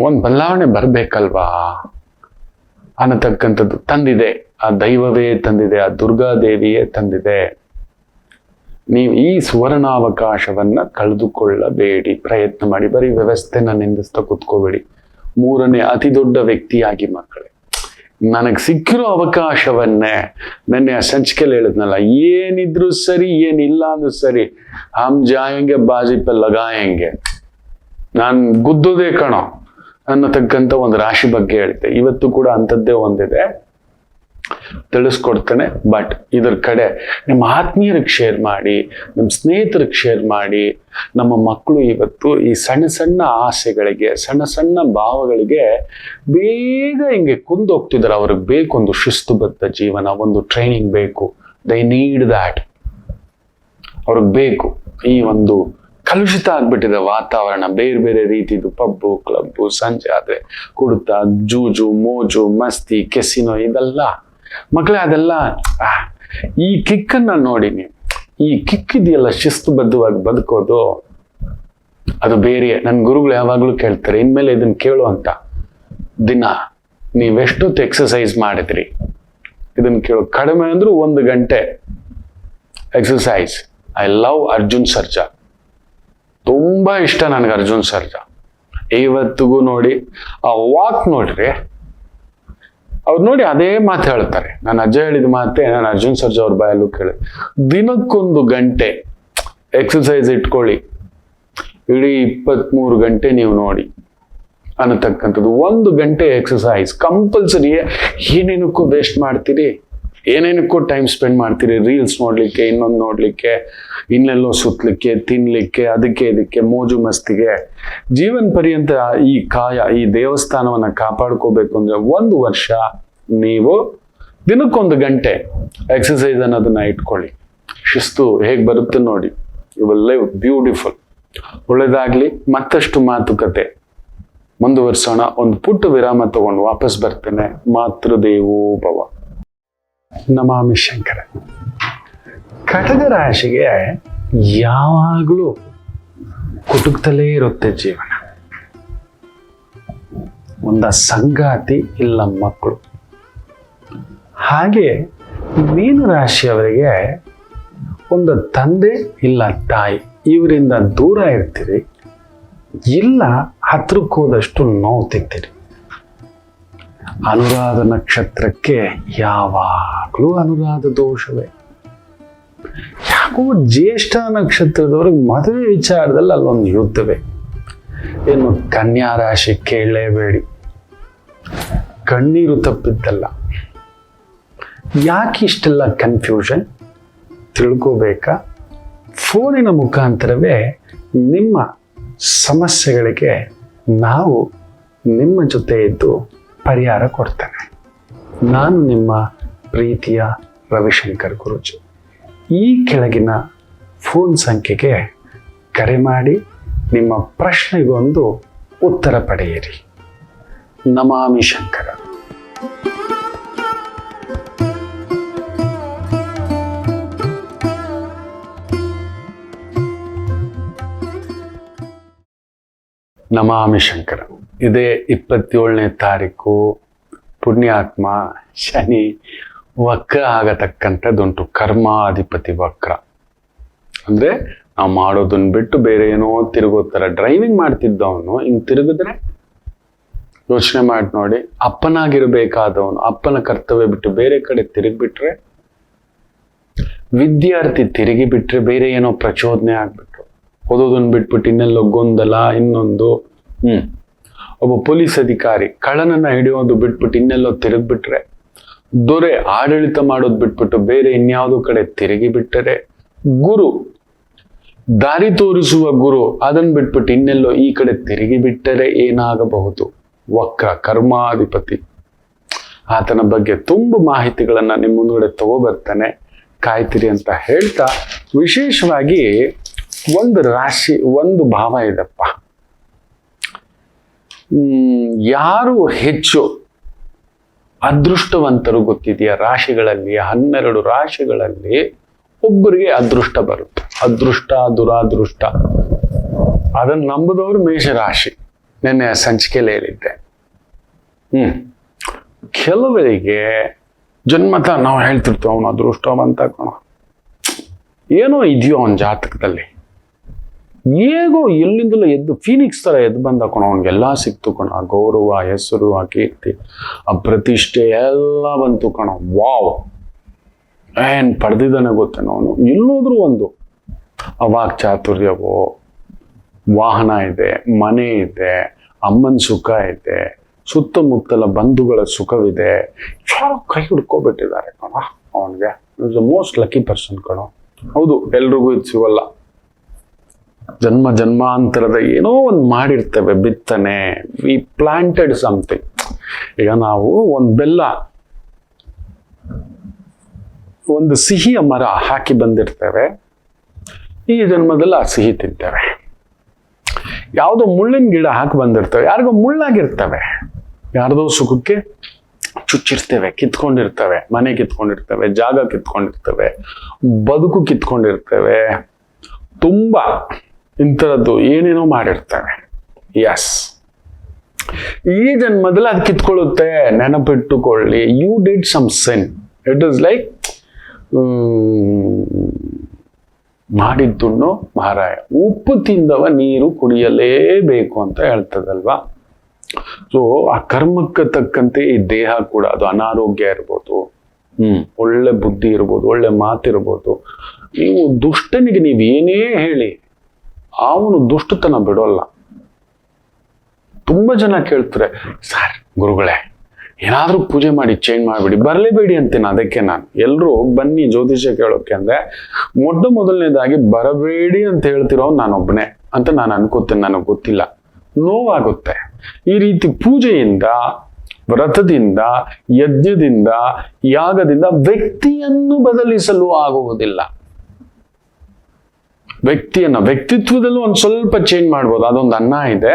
Speaker 1: ಒಂದು ಬದಲಾವಣೆ ಬರ್ಬೇಕಲ್ವಾ ಅನ್ನತಕ್ಕಂಥದ್ದು ತಂದಿದೆ. ಆ ದೈವವೇ ತಂದಿದೆ, ಆ ದುರ್ಗಾದೇವಿಯೇ ತಂದಿದೆ. ನೀವು ಈ ಸುವರ್ಣಾವಕಾಶವನ್ನ ಕಳೆದುಕೊಳ್ಳಬೇಡಿ, ಪ್ರಯತ್ನ ಮಾಡಿ. ಬರೀ ವ್ಯವಸ್ಥೆನ ನಿಂದಿಸ್ತಾ ಕೂತ್ಕೋಬೇಡಿ. 3ನೇ ಅತಿ ದೊಡ್ಡ ವ್ಯಕ್ತಿಯಾಗಿ ಮಕ್ಕಳೇ, ನನಗೆ ಸಿಕ್ಕಿರೋ ಅವಕಾಶವನ್ನೇ ನೆನ್ನೆ ಆ ಸಂಚಿಕೆಯಲ್ಲಿ ಹೇಳಿದ್ನಲ್ಲ, ಏನಿದ್ರು ಸರಿ, ಏನಿಲ್ಲ ಅಂದ್ರೂ ಸರಿ, ಹಮ್ ಜಾಯಂಗೆ ಬಾಜಿ ಪೆ ಲಗಾಯಂಗೆ, ನಾನು ಗುದ್ದೋದೇ ಕಣೋ ಅನ್ನತಕ್ಕಂಥ ಒಂದು ರಾಶಿ ಬಗ್ಗೆ ಹೇಳಿದ್ದೆ. ಇವತ್ತು ಕೂಡ ಅಂಥದ್ದೇ ಒಂದಿದೆ, ತಿಳಿಸ್ಕೊಡ್ತೇನೆ. ಬಟ್ ಇದ್ರ ಕಡೆ ನಿಮ್ಮ ಆತ್ಮೀಯರಿಗೆ ಶೇರ್ ಮಾಡಿ, ನಿಮ್ಮ ಸ್ನೇಹಿತರಿಗೆ ಶೇರ್ ಮಾಡಿ. ನಮ್ಮ ಮಕ್ಕಳು ಇವತ್ತು ಈ ಸಣ್ಣ ಸಣ್ಣ ಆಸೆಗಳಿಗೆ, ಸಣ್ಣ ಸಣ್ಣ ಭಾವಗಳಿಗೆ ಬೇಗ ಹಿಂಗೆ ಕುಂದೋಗ್ತಿದ್ದಾರೆ. ಅವ್ರಿಗೆ ಬೇಕು ಒಂದು ಶಿಸ್ತುಬದ್ಧ ಜೀವನ, ಒಂದು ಟ್ರೈನಿಂಗ್ ಬೇಕು. They need that. ಅವ್ರಿಗೆ ಬೇಕು. ಈ ಒಂದು ಕಲುಷಿತ ಆಗ್ಬಿಟ್ಟಿದೆ ವಾತಾವರಣ, ಬೇರೆ ಬೇರೆ ರೀತಿದು ಪಬ್ಬು, ಕ್ಲಬ್ಬು, ಸಂಜೆ ಆದ್ರೆ ಕುಡಿತ, ಜೂಜು, ಮೋಜು, ಮಸ್ತಿ, ಕೆಸಿನೋ, ಇದೆಲ್ಲ ಮಕ್ಕಳೇ. ಅದೆಲ್ಲ ಈ ಕಿಕ್ಕನ್ನ ನೋಡಿ ನೀವು. ಈ ಕಿಕ್ ಇದೆಯಲ್ಲ, ಶಿಸ್ತುಬದ್ಧವಾಗಿ ಬದುಕೋದು, ಅದು ಬೇರೆ. ನನ್ನ ಗುರುಗಳು ಯಾವಾಗ್ಲೂ ಕೇಳ್ತಾರೆ, ಇನ್ಮೇಲೆ ಇದನ್ನ ಕೇಳು ಅಂತ. ದಿನ ನೀವೆಷ್ಟೊತ್ತು ಎಕ್ಸಸೈಸ್ ಮಾಡಿದ್ರಿ ಇದನ್ನ ಕೇಳು. ಕಡಿಮೆ ಅಂದ್ರೂ 1 ಗಂಟೆ exercise. I love Arjun Sarja, ತುಂಬಾ ಇಷ್ಟ ನನಗೆ ಅರ್ಜುನ್ ಸರ್ಜಾ. ಇವತ್ತಿಗೂ ನೋಡಿ ಆ ವಾಕ್ ನೋಡ್ರಿ, ಅವ್ರು ನೋಡಿ ಅದೇ ಮಾತು ಹೇಳ್ತಾರೆ. ನಾನು ಅಜ್ಜ ಹೇಳಿದ ಮಾತೆ ನಾನು ಅರ್ಜುನ್ ಸರ್ಜಾ ಅವ್ರ ಬಾಯಲ್ಲೂ ಕೇಳಿದೆ. ದಿನಕ್ಕೊಂದು ಗಂಟೆ ಎಕ್ಸಸೈಸ್ ಇಟ್ಕೊಳ್ಳಿ, ಇಡೀ 23 ಗಂಟೆ ನೀವು ನೋಡಿ ಅನ್ನತಕ್ಕಂಥದ್ದು. 1 ಗಂಟೆ ಎಕ್ಸಸೈಸ್ ಕಂಪಲ್ಸರಿ. ಏನೇನಕ್ಕೂ ವೇಸ್ಟ್ ಮಾಡ್ತೀರಿ, ಏನೇನಕ್ಕೂ ಟೈಮ್ ಸ್ಪೆಂಡ್ ಮಾಡ್ತೀರಿ. ರೀಲ್ಸ್ ನೋಡ್ಲಿಕ್ಕೆ, ಇನ್ನೊಂದು ನೋಡ್ಲಿಕ್ಕೆ, ಇನ್ನೆಲ್ಲೋ ಸುತ್ತಲಿಕ್ಕೆ, ತಿನ್ಲಿಕ್ಕೆ, ಅದಕ್ಕೆ ಇದಕ್ಕೆ, ಮೋಜು ಮಸ್ತಿಗೆ. ಜೀವನ ಪರ್ಯಂತ ಈ ಕಾಯ, ಈ ದೇವಸ್ಥಾನವನ್ನ ಕಾಪಾಡ್ಕೋಬೇಕು ಅಂದ್ರೆ 1 ವರ್ಷ ನೀವು ದಿನಕ್ಕೊಂದು ಗಂಟೆ ಎಕ್ಸಸೈಸ್ ಅನ್ನೋದನ್ನ ಇಟ್ಕೊಳ್ಳಿ. ಶಿಸ್ತು ಹೇಗೆ ಬರುತ್ತೆ ನೋಡಿ. You will live beautiful. ಒಳ್ಳೇದಾಗ್ಲಿ. ಮತ್ತಷ್ಟು ಮಾತುಕತೆ ಮುಂದುವರಿಸೋಣ. ಒಂದು ಪುಟ್ಟ ವಿರಾಮ ತಗೊಂಡು ವಾಪಸ್ ಬರ್ತೇನೆ. ಮಾತೃದೇವೋ ಭವ. ನಮಾಮಿ ಶಂಕರ. ಕಟಕ ರಾಶಿಗೆ ಯಾವಾಗಲೂ ಕುಟುಕ್ತಲೇ ಇರುತ್ತೆ ಜೀವನ. ಒಂದ ಸಂಗಾತಿ ಇಲ್ಲ ಮಕ್ಕಳು. ಹಾಗೆ ಮೀನ ರಾಶಿಯವರಿಗೆ ಒಂದು ತಂದೆ ಇಲ್ಲ ತಾಯಿ, ಇವರಿಂದ ದೂರ ಇರ್ತೀರಿ, ಇಲ್ಲ ಹತ್ರಕ್ಕೆ ಹೋದಷ್ಟು ನೋವು ತಿಂತೀರಿ. ಅನುರಾಧ ನಕ್ಷತ್ರಕ್ಕೆ ಯಾವಾಗಲೂ ಅನುರಾಧ ದೋಷವೇ. ಯಾಕೋ ಜ್ಯೇಷ್ಠ ನಕ್ಷತ್ರದವ್ರಿಗೆ ಮದುವೆ ವಿಚಾರದಲ್ಲಿ ಅಲ್ಲೊಂದು ಯುದ್ಧವೇ. ಏನು ಕನ್ಯಾ ರಾಶಿ ಕೇಳಲೇಬೇಡಿ, ಕಣ್ಣೀರು ತಪ್ಪಿದ್ದಲ್ಲ. ಯಾಕೆ ಇಷ್ಟೆಲ್ಲ ಕನ್ಫ್ಯೂಷನ್ ತಿಳ್ಕೋಬೇಕಾ? ಫೋನಿನ ಮುಖಾಂತರವೇ ನಿಮ್ಮ ಸಮಸ್ಯೆಗಳಿಗೆ ನಾವು ನಿಮ್ಮ ಜೊತೆ ಇದ್ದು ಪರಿಹಾರ ಕೊಡ್ತೇನೆ. ನಾನು ನಿಮ್ಮ ಪ್ರೀತಿಯ ರವಿಶಂಕರ್ ಗುರೂಜಿ. ಈ ಕೆಳಗಿನ ಫೋನ್ ಸಂಖ್ಯೆಗೆ ಕರೆ ಮಾಡಿ ನಿಮ್ಮ ಪ್ರಶ್ನೆಗೊಂದು ಉತ್ತರ ಪಡೆಯಿರಿ. ನಮಾಮಿ ಶಂಕರ. ನಮಾಮಿ ಶಂಕರ. ಇದೇ 27ನೇ ತಾರೀಕು ಪುಣ್ಯಾತ್ಮ ಶನಿ ವಕ್ರ ಆಗತಕ್ಕಂಥದ್ದುಂಟು. ಕರ್ಮಾಧಿಪತಿ ವಕ್ರ ಅಂದ್ರೆ ನಾವು ಮಾಡೋದನ್ನ ಬಿಟ್ಟು ಬೇರೆ ಏನೋ ತಿರುಗೋ ಥರ. ಡ್ರೈವಿಂಗ್ ಮಾಡ್ತಿದ್ದವನು ಹಿಂಗೆ ತಿರುಗಿದ್ರೆ ಯೋಚನೆ ಮಾಡಿ ನೋಡಿ, ಅಪ್ಪನಾಗಿರ್ಬೇಕಾದವನು ಅಪ್ಪನ ಕರ್ತವ್ಯ ಬಿಟ್ಟು ಬೇರೆ ಕಡೆ ತಿರುಗಿಬಿಟ್ರೆ, ವಿದ್ಯಾರ್ಥಿ ತಿರುಗಿ ಬಿಟ್ರೆ ಬೇರೆ ಏನೋ ಪ್ರಚೋದನೆ ಆಗ್ಬಿಟ್ರು, ಓದೋದನ್ನ ಬಿಟ್ಬಿಟ್ಟು ಇನ್ನೆಲ್ಲೋ ಗೊಂದಲ ಇನ್ನೊಂದು. ಒಬ್ಬ ಪೊಲೀಸ್ ಅಧಿಕಾರಿ ಕಳ್ಳನನ್ನ ಹಿಡಿಯೋದು ಬಿಟ್ಬಿಟ್ಟು ಇನ್ನೆಲ್ಲೋ ತಿರುಗಿಬಿಟ್ರೆ, ದೊರೆ ಆಡಳಿತ ಮಾಡೋದು ಬಿಟ್ಬಿಟ್ಟು ಬೇರೆ ಇನ್ಯಾವುದೋ ಕಡೆ ತಿರುಗಿ ಬಿಟ್ಟರೆ, ಗುರು ದಾರಿ ತೋರಿಸುವ ಗುರು ಅದನ್ನ ಬಿಟ್ಬಿಟ್ಟು ಇನ್ನೆಲ್ಲೋ ಈ ಕಡೆ ತಿರುಗಿ ಬಿಟ್ಟರೆ ಏನಾಗಬಹುದು? ವಕ್ರ ಕರ್ಮಾಧಿಪತಿ. ಆತನ ಬಗ್ಗೆ ತುಂಬ ಮಾಹಿತಿಗಳನ್ನ ನಿಮ್ಮ ಮುಂದ್ಗಡೆ ತಗೋಬರ್ತಾನೆ, ಕಾಯ್ತಿರಿ ಅಂತ ಹೇಳ್ತಾ, ವಿಶೇಷವಾಗಿ ಒಂದು ರಾಶಿ ಒಂದು ಭಾವ ಇದೆಪ್ಪ. ಯಾರು ಹೆಚ್ಚು ಅದೃಷ್ಟವಂತರು ಗೊತ್ತಿದೆಯಾ? ರಾಶಿಗಳಲ್ಲಿ 12 ರಾಶಿಗಳಲ್ಲಿ ಒಬ್ಬರಿಗೆ ಅದೃಷ್ಟ ಬರುತ್ತೆ. ಅದೃಷ್ಟ ದುರಾದೃಷ್ಟ ಅದನ್ನು ನಂಬುದವರು ಮೇಷರಾಶಿ. ನೆನ್ನೆ ಸಂಚಿಕೆಯಲ್ಲಿ ಹೇಳಿದ್ದೆ. ಕೆಲವರಿಗೆ ಜನ್ಮತ ನಾವು ಹೇಳ್ತಿರ್ತೀವಿ ಅವನು ಅದೃಷ್ಟವಂತ ಕಣ, ಏನೋ ಇದೆಯೋ ಅವನ ಜಾತಕದಲ್ಲಿ, ಹೇಗೋ ಎಲ್ಲಿಂದಲೂ ಎದ್ದು ಫೀನಿಕ್ಸ್ ತರ ಎದ್ದು ಬಂದ ಕಣ, ಅವನಿಗೆಲ್ಲ ಸಿಕ್ತು ಕಣ, ಆ ಗೌರವ, ಹೆಸರು, ಆ ಕೀರ್ತಿ, ಆ ಪ್ರತಿಷ್ಠೆ ಎಲ್ಲ ಬಂತು ಕಣ. ವಾವ್, ಏನ್ ಪಡೆದಿದ್ದಾನೆ ಗೊತ್ತೇನೋ ಅವನು. ಎಲ್ಲೋದ್ರೂ ಒಂದು ಅವಾಕ್ ಚಾತುರ್ಯವೋ, ವಾಹನ ಇದೆ, ಮನೆ ಇದೆ, ಅಮ್ಮನ ಸುಖ ಇದೆ, ಸುತ್ತಮುತ್ತಲ ಬಂಧುಗಳ ಸುಖವಿದೆ, ಯಾರೋ ಕೈ ಹಿಡ್ಕೊಬಿಟ್ಟಿದ್ದಾರೆ ಕಣ ಅವನಿಗೆ. Is the most lucky person ಕಣ. ಹೌದು, ಎಲ್ರಿಗೂ ಇದು ಸಿಗಲ್ಲ. ಜನ್ಮ ಜನ್ಮಾಂತರದ ಏನೋ ಒಂದು ಮಾಡಿರ್ತೇವೆ ಬಿತ್ತನೆ. We planted something. ಈಗ ನಾವು ಒಂದು ಬೆಲ್ಲ, ಒಂದು ಸಿಹಿಯ ಮರ ಹಾಕಿ ಬಂದಿರ್ತೇವೆ, ಈ ಜನ್ಮದಲ್ಲಿ ಆ ಸಿಹಿ ತಿಂತೇವೆ. ಯಾವುದೋ ಮುಳ್ಳಿನ ಗಿಡ ಹಾಕಿ ಬಂದಿರ್ತೇವೆ, ಯಾರಿಗೋ ಮುಳ್ಳಾಗಿರ್ತವೆ, ಯಾರ್ದೋ ಸುಖಕ್ಕೆ ಚುಚ್ಚಿರ್ತೇವೆ, ಕಿತ್ಕೊಂಡಿರ್ತೇವೆ, ಮನೆ ಕಿತ್ಕೊಂಡಿರ್ತೇವೆ, ಜಾಗ ಕಿತ್ಕೊಂಡಿರ್ತೇವೆ, ಬದುಕು ಕಿತ್ಕೊಂಡಿರ್ತೇವೆ, ತುಂಬಾ ಇಂಥದ್ದು ಏನೇನೋ ಮಾಡಿರ್ತೇವೆ. ಎಸ್, ಈ ಜನ್ಮದಲ್ಲಿ ಅದು ಕಿತ್ಕೊಳ್ಳುತ್ತೆ. ನೆನಪಿಟ್ಟುಕೊಳ್ಳಿ, you did some sin. It is like ಮಾಡಿದ್ದುಣ್ಣು ಮಹಾರಾಯ, ಉಪ್ಪು ತಿಂದವ ನೀರು ಕುಡಿಯಲೇಬೇಕು ಅಂತ ಹೇಳ್ತದಲ್ವಾ. ಸೊ ಆ ಕರ್ಮಕ್ಕೆ ತಕ್ಕಂತೆ ಈ ದೇಹ ಕೂಡ, ಅದು ಅನಾರೋಗ್ಯ ಇರ್ಬೋದು, ಒಳ್ಳೆ ಬುದ್ಧಿ ಇರ್ಬೋದು, ಒಳ್ಳೆ ಮಾತಿರ್ಬೋದು. ನೀವು ದುಷ್ಟನಿಗೆ ನೀವು ಏನೇ ಹೇಳಿ ಅವನು ದುಷ್ಟತನ ಬಿಡೋಲ್ಲ. ತುಂಬಾ ಜನ ಕೇಳ್ತಾರೆ, ಸರ್ ಗುರುಗಳೇ ಏನಾದ್ರೂ ಪೂಜೆ ಮಾಡಿ ಚೇಂಜ್ ಮಾಡ್ಬಿಡಿ, ಬರಲೇಬೇಡಿ ಅಂತೇನೆ. ಅದಕ್ಕೆ ನಾನು ಎಲ್ರು ಬನ್ನಿ ಜ್ಯೋತಿಷ್ಯ ಕೇಳೋಕೆ ಅಂದ್ರೆ ಮೊದಲನೇದಾಗಿ ಬರಬೇಡಿ ಅಂತ ಹೇಳ್ತಿರೋ ನಾನೊಬ್ಬನೇ ಅಂತ ನಾನು ಅನ್ಕೋತೇನೆ. ನನಗೆ ಗೊತ್ತಿಲ್ಲ, ನೋವಾಗುತ್ತೆ. ಈ ರೀತಿ ಪೂಜೆಯಿಂದ, ವ್ರತದಿಂದ, ಯಜ್ಞದಿಂದ, ಯಾಗದಿಂದ ವ್ಯಕ್ತಿಯನ್ನು ಬದಲಿಸಲು ಆಗುವುದಿಲ್ಲ. ವ್ಯಕ್ತಿತ್ವದಲ್ಲೂ ಒಂದು ಸ್ವಲ್ಪ ಚೇಂಜ್ ಮಾಡ್ಬೋದು. ಅದೊಂದು ಅನ್ನ ಇದೆ,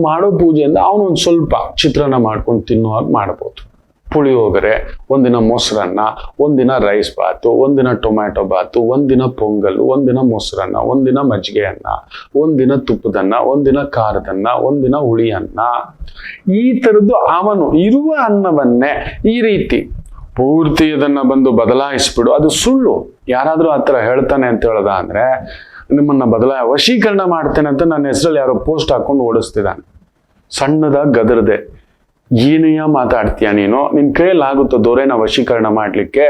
Speaker 1: ಮಾಡೋ ಪೂಜೆಯಿಂದ ಅವನು ಒಂದು ಸ್ವಲ್ಪ ಚಿತ್ರಾನ್ನ ಮಾಡ್ಕೊಂಡು ತಿನ್ನೋ ಹಾಗೆ ಮಾಡ್ಬೋದು. ಪುಳಿಯೋಗರೆ, ಒಂದಿನ ಮೊಸರನ್ನ, ಒಂದಿನ ರೈಸ್ ಬಾತು, ಒಂದಿನ ಟೊಮ್ಯಾಟೊ ಬಾತು, ಒಂದಿನ ಪೊಂಗಲು, ಒಂದಿನ ಮೊಸರನ್ನ, ಒಂದಿನ ಮಜ್ಜಿಗೆ ಅನ್ನ, ಒಂದಿನ ತುಪ್ಪದನ್ನ, ಒಂದಿನ ಖಾರದನ್ನ, ಒಂದಿನ ಹುಳಿ ಅನ್ನ. ಈ ತರದ್ದು ಅವನು ಇರುವ ಅನ್ನವನ್ನೇ ಈ ರೀತಿ ಪೂರ್ತಿ ಅದನ್ನ ಬಂದು ಬದಲಾಯಿಸ್ಬಿಡು. ಅದು ಸುಳ್ಳು. ಯಾರಾದ್ರೂ ಆ ಥರ ಹೇಳ್ತಾನೆ ಅಂತ ಹೇಳದ ಅಂದ್ರೆ ನಿಮ್ಮನ್ನ ವಶೀಕರಣ ಮಾಡ್ತೇನೆ ಅಂತ ನನ್ನ ಹೆಸರಲ್ಲಿ ಯಾರೋ ಪೋಸ್ಟ್ ಹಾಕೊಂಡು ಓಡಿಸ್ತಿದ್ದಾನೆ. ಸಣ್ಣದಾಗಿ ಗದರದೆ, ಏನಯ್ಯ ಮಾತಾಡ್ತೀಯ ನೀನು? ನಿನ್ ಕೈಯಲ್ಲಿ ಆಗುತ್ತೋ ದೊರೆನ ವಶೀಕರಣ ಮಾಡ್ಲಿಕ್ಕೆ?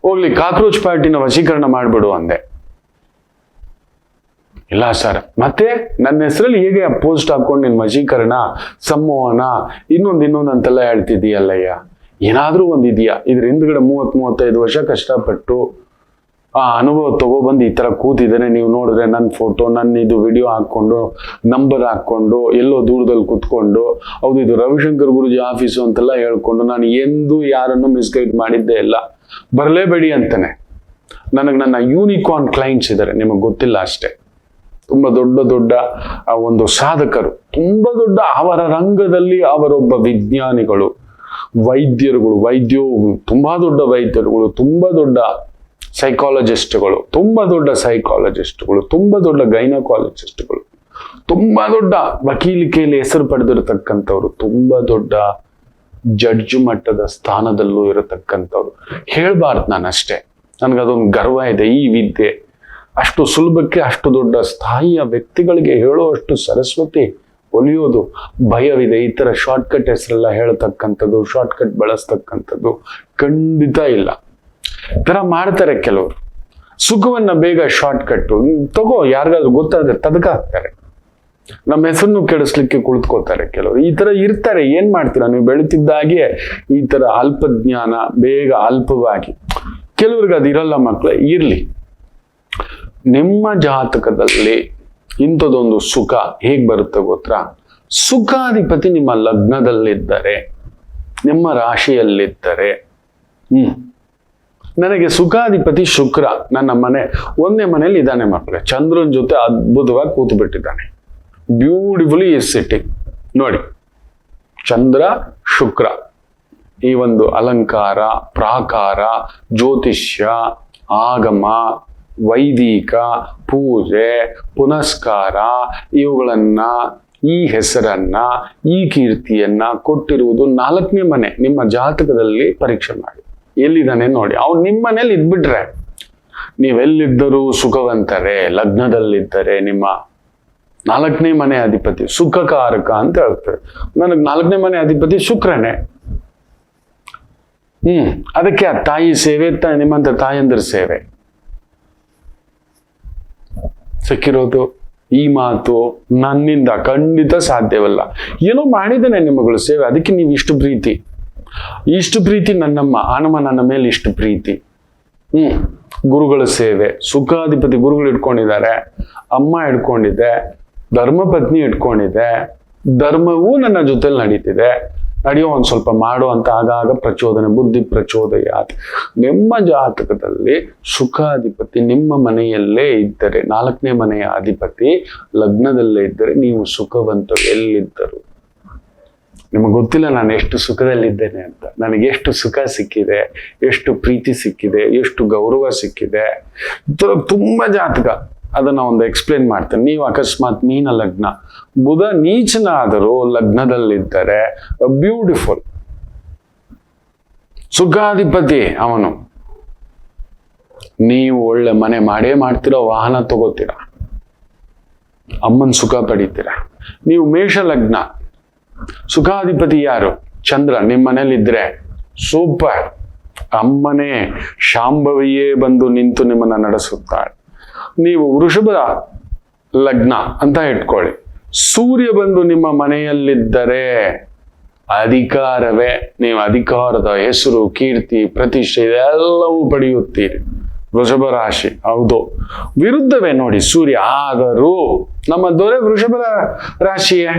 Speaker 1: ಹೋಗ್ಲಿ ಕಾಕ್ರೋಚ್ ಪಾರ್ಟಿನ ವಶೀಕರಣ ಮಾಡ್ಬಿಡು ಅಂದೆ. ಇಲ್ಲ ಸರ್, ಮತ್ತೆ ನನ್ನ ಹೆಸರಲ್ಲಿ ಹೇಗೆ ಪೋಸ್ಟ್ ಹಾಕೊಂಡು ನಿನ್ ವಶೀಕರಣ, ಸಂಮೋಹನ, ಇನ್ನೊಂದು ಅಂತೆಲ್ಲ ಹೇಳ್ತಿದೀಯಲ್ಲಯ್ಯ. ಏನಾದ್ರೂ ಒಂದಿದೆಯಾ? ಇದ್ರ ಹಿಂದ್ಗಡೆ 30-35 ವರ್ಷ ಕಷ್ಟಪಟ್ಟು ಆ ಅನುಭವ ತಗೊಬಂದು ಈ ತರ ಕೂತಿದ್ದೇನೆ. ನೀವು ನೋಡಿದ್ರೆ ನನ್ನ ಫೋಟೋ, ನನ್ನ ಇದು ವಿಡಿಯೋ ಹಾಕೊಂಡು, ನಂಬರ್ ಹಾಕೊಂಡು, ಎಲ್ಲೋ ದೂರದಲ್ಲಿ ಕೂತ್ಕೊಂಡು, ಹೌದು ಇದು ರವಿಶಂಕರ್ ಗುರುಜಿ ಆಫೀಸು ಅಂತೆಲ್ಲ ಹೇಳ್ಕೊಂಡು, ನಾನು ಎಂದೂ ಯಾರನ್ನು ಮಿಸ್ಗೈಡ್ ಮಾಡಿದ್ದೇ ಇಲ್ಲ. ಬರಲೇಬೇಡಿ ಅಂತಾನೆ. ನನಗೆ ನನ್ನ ಯೂನಿಕಾರ್ನ್ ಕ್ಲೈಂಟ್ಸ್ ಇದ್ದಾರೆ, ನಿಮಗೆ ಗೊತ್ತಿಲ್ಲ ಅಷ್ಟೇ. ತುಂಬಾ ದೊಡ್ಡ ದೊಡ್ಡ ಒಂದು ಸಾಧಕರು, ತುಂಬಾ ದೊಡ್ಡ ಅವರ ರಂಗದಲ್ಲಿ ಅವರೊಬ್ಬ ವಿಜ್ಞಾನಿಗಳು, ವೈದ್ಯರುಗಳು, ತುಂಬಾ ದೊಡ್ಡ ವೈದ್ಯರುಗಳು, ತುಂಬಾ ದೊಡ್ಡ ಸೈಕಾಲಜಿಸ್ಟ್ಗಳು, ತುಂಬಾ ದೊಡ್ಡ ಸೈಕಾಲಜಿಸ್ಟ್ಗಳು, ತುಂಬಾ ದೊಡ್ಡ ಗೈನಕಾಲಜಿಸ್ಟ್ಗಳು, ತುಂಬಾ ದೊಡ್ಡ ವಕೀಲಿಕೆಯಲ್ಲಿ ಹೆಸರು ಪಡೆದಿರತಕ್ಕಂಥವ್ರು, ತುಂಬಾ ದೊಡ್ಡ ಜಡ್ಜ್ ಮಟ್ಟದ ಸ್ಥಾನದಲ್ಲೂ ಇರತಕ್ಕಂಥವ್ರು. ಹೇಳ್ಬಾರ್ದು ನಾನು ಅಷ್ಟೇ, ನನಗದೊಂದು ಗರ್ವ ಇದೆ. ಈ ವಿದ್ಯೆ ಅಷ್ಟು ಸುಲಭಕ್ಕೆ ಅಷ್ಟು ದೊಡ್ಡ ಸ್ಥಾಯಿಯ ವ್ಯಕ್ತಿಗಳಿಗೆ ಹೇಳುವಷ್ಟು ಸರಸ್ವತಿ ಒಲಿಯೋದು ಭಯವಿದೆ. ಈ ತರ ಶಾರ್ಟ್ಕಟ್ ಹೆಸರೆಲ್ಲ ಹೇಳ್ತಕ್ಕಂಥದ್ದು, ಶಾರ್ಟ್ಕಟ್ ಬಳಸ್ತಕ್ಕಂಥದ್ದು ಖಂಡಿತ ಇಲ್ಲ. ತರ ಮಾಡ್ತಾರೆ ಕೆಲವರು, ಸುಖವನ್ನ ಬೇಗ ಶಾರ್ಟ್ಕಟ್ ತಗೋ, ಯಾರಿಗಾದ್ರೂ ಗೊತ್ತಾದ್ರೆ ತದಕ ಹಾಕ್ತಾರೆ, ನಮ್ಮ ಹೆಸರನ್ನು ಕೆಡಿಸ್ಲಿಕ್ಕೆ ಕುಳಿತುಕೋತಾರೆ ಕೆಲವರು. ಈ ತರ ಇರ್ತಾರೆ. ಏನ್ ಮಾಡ್ತೀರಾ ನೀವು? ಬೆಳೀತಿದ್ದಾಗೆ ಈ ತರ ಅಲ್ಪಜ್ಞಾನ, ಬೇಗ ಅಲ್ಪವಾಗಿ. ಕೆಲವ್ರಿಗೆ ಅದು ಇರಲ್ಲ ಮಕ್ಕಳೇ, ಇರ್ಲಿ. ನಿಮ್ಮ ಜಾತಕದಲ್ಲಿ ಇಂಥದೊಂದು ಸುಖ ಹೇಗ್ ಬರುತ್ತೆ ಗೊತ್ತಾ? ಸುಖಾಧಿಪತಿ ನಿಮ್ಮ ಲಗ್ನದಲ್ಲಿದ್ದರೆ, ನಿಮ್ಮ ರಾಶಿಯಲ್ಲಿದ್ದರೆ, ನನಗೆ ಸುಖಾಧಿಪತಿ ಶುಕ್ರ ನನ್ನ ಒಂದೇ ಮನೆಯಲ್ಲಿ ಇದ್ದಾನೆ ಮಕ್ಕಳೇ, ಚಂದ್ರನ ಜೊತೆ ಅದ್ಭುತವಾಗಿ ಕೂತು ಬಿಟ್ಟಿದ್ದಾನೆ. ಬ್ಯೂಟಿಫುಲಿ ಈಸ್ ಸಿಟ್ಟಿಂಗ್ ನೋಡಿ. ಚಂದ್ರ ಶುಕ್ರ ಈ ಒಂದು ಅಲಂಕಾರ, ಪ್ರಾಕಾರ, ಜ್ಯೋತಿಷ್ಯ, ಆಗಮ, ವೈದಿಕ ಪೂಜೆ, ಪುನಸ್ಕಾರ, ಇವುಗಳನ್ನ, ಈ ಹೆಸರನ್ನ, ಈ ಕೀರ್ತಿಯನ್ನ ಕೊಟ್ಟಿರುವುದು 4ನೇ ಮನೆ. ನಿಮ್ಮ ಜಾತಕದಲ್ಲಿ ಪರೀಕ್ಷೆ ಮಾಡಿ ಎಲ್ಲಿದ್ದಾನೆ ನೋಡಿ. ಅವ್ನು ನಿಮ್ಮ ಮನೇಲಿ ಇದ್ಬಿಟ್ರೆ ನೀವೆಲ್ಲಿದ್ದರೂ ಸುಖವಂತರೇ. ಲಗ್ನದಲ್ಲಿದ್ದರೆ ನಿಮ್ಮ 4ನೇ ಮನೆ ಅಧಿಪತಿ ಸುಖಕಾರಕ ಅಂತ ಹೇಳ್ತಾರೆ. ನನಗೆ 4ನೇ ಮನೆ ಅಧಿಪತಿ ಶುಕ್ರನೇ. ಅದಕ್ಕೆ ಆ ತಾಯಿ ಸೇವೆ, ನಿಮ್ಮಂತ ತಾಯಂದ್ರ ಸೇವೆ ಸಿಕ್ಕಿರೋದು. ಈ ಮಾತು ನನ್ನಿಂದ ಖಂಡಿತ ಸಾಧ್ಯವಲ್ಲ. ಏನೋ ಮಾಡಿದ್ದೇನೆ ನಿಮ್ಮಗಳು ಸೇವೆ, ಅದಕ್ಕೆ ನೀವು ಇಷ್ಟು ಪ್ರೀತಿ ನನ್ನಮ್ಮ ಆನಮ್ಮ ನನ್ನ ಮೇಲೆ ಇಷ್ಟು ಪ್ರೀತಿ. ಗುರುಗಳ ಸೇವೆ, ಸುಖಾಧಿಪತಿ ಗುರುಗಳು ಇಟ್ಕೊಂಡಿದ್ದಾರೆ, ಅಮ್ಮ ಇಟ್ಕೊಂಡಿದೆ, ಧರ್ಮಪತ್ನಿ ಇಟ್ಕೊಂಡಿದೆ, ಧರ್ಮವೂ ನನ್ನ ಜೊತೆಲಿ ನಡೀತಿದೆ. ನಡೆಯೋ ಒಂದ್ ಸ್ವಲ್ಪ ಮಾಡೋ ಅಂತ ಆಗಾಗ ಪ್ರಚೋದನೆ, ಬುದ್ಧಿ ಪ್ರಚೋದಯ. ನಿಮ್ಮ ಜಾತಕದಲ್ಲಿ ಸುಖಾಧಿಪತಿ ನಿಮ್ಮ ಮನೆಯಲ್ಲೇ ಇದ್ದರೆ, 4ನೇ ಮನೆಯ ಅಧಿಪತಿ ಲಗ್ನದಲ್ಲೇ ಇದ್ದರೆ ನೀವು ಸುಖವಂತರು ಎಲ್ಲಿದ್ದರು. ನಿಮಗೆ ಗೊತ್ತಿಲ್ಲ ನಾನು ಎಷ್ಟು ಸುಖದಲ್ಲಿದ್ದೇನೆ ಅಂತ. ನನಗೆ ಎಷ್ಟು ಸುಖ ಸಿಕ್ಕಿದೆ, ಎಷ್ಟು ಪ್ರೀತಿ ಸಿಕ್ಕಿದೆ, ಎಷ್ಟು ಗೌರವ ಸಿಕ್ಕಿದೆ. ತುಂಬಾ ಜಾತಕ, ಅದನ್ನ ಒಂದು ಎಕ್ಸ್ಪ್ಲೇನ್ ಮಾಡ್ತೇನೆ. ನೀವು ಅಕಸ್ಮಾತ್ ಮೀನ ಲಗ್ನ, ಬುಧ ನೀಚನಾದರೂ ಲಗ್ನದಲ್ಲಿದ್ದರೆ ಬ್ಯೂಟಿಫುಲ್ ಸುಖಾಧಿಪತಿ ಅವನು. ನೀವು ಒಳ್ಳೆ ಮನೆ ಮಾಡೇ ಮಾಡ್ತೀರಾ, ವಾಹನ ತಗೋತೀರಾ, ಅಮ್ಮನ್ ಸುಖ ಪಡಿತೀರಾ. ನೀವು ಮೇಷ ಲಗ್ನ, ಸುಖಾಧಿಪತಿ ಯಾರು? ಚಂದ್ರ ನಿಮ್ಮ ಮನೇಲಿದ್ರೆ ಸೂಪರ್, ಅಮ್ಮನೇ ಶಾಂಭವಿಯೇ ಬಂದು ನಿಂತು ನಿಮ್ಮನ್ನ ನಡೆಸುತ್ತಾಳೆ. ನೀವು ವೃಷಭ ಲಗ್ನ ಅಂತ ಇಟ್ಕೊಳ್ಳಿ, ಸೂರ್ಯ ಬಂದು ನಿಮ್ಮ ಮನೆಯಲ್ಲಿದ್ದರೆ ಅಧಿಕಾರವೇ. ನೀವು ಅಧಿಕಾರದ ಹೆಸರು, ಕೀರ್ತಿ, ಪ್ರತಿಷ್ಠೆ ಇದೆಲ್ಲವೂ ಪಡೆಯುತ್ತೀರಿ. ವೃಷಭ ರಾಶಿ ಹೌದು, ವಿರುದ್ಧವೇ ನೋಡಿ ಸೂರ್ಯ. ಆದರೂ ನಮ್ಮ ದೊರೆ ವೃಷಭ ರಾಶಿಯೇ.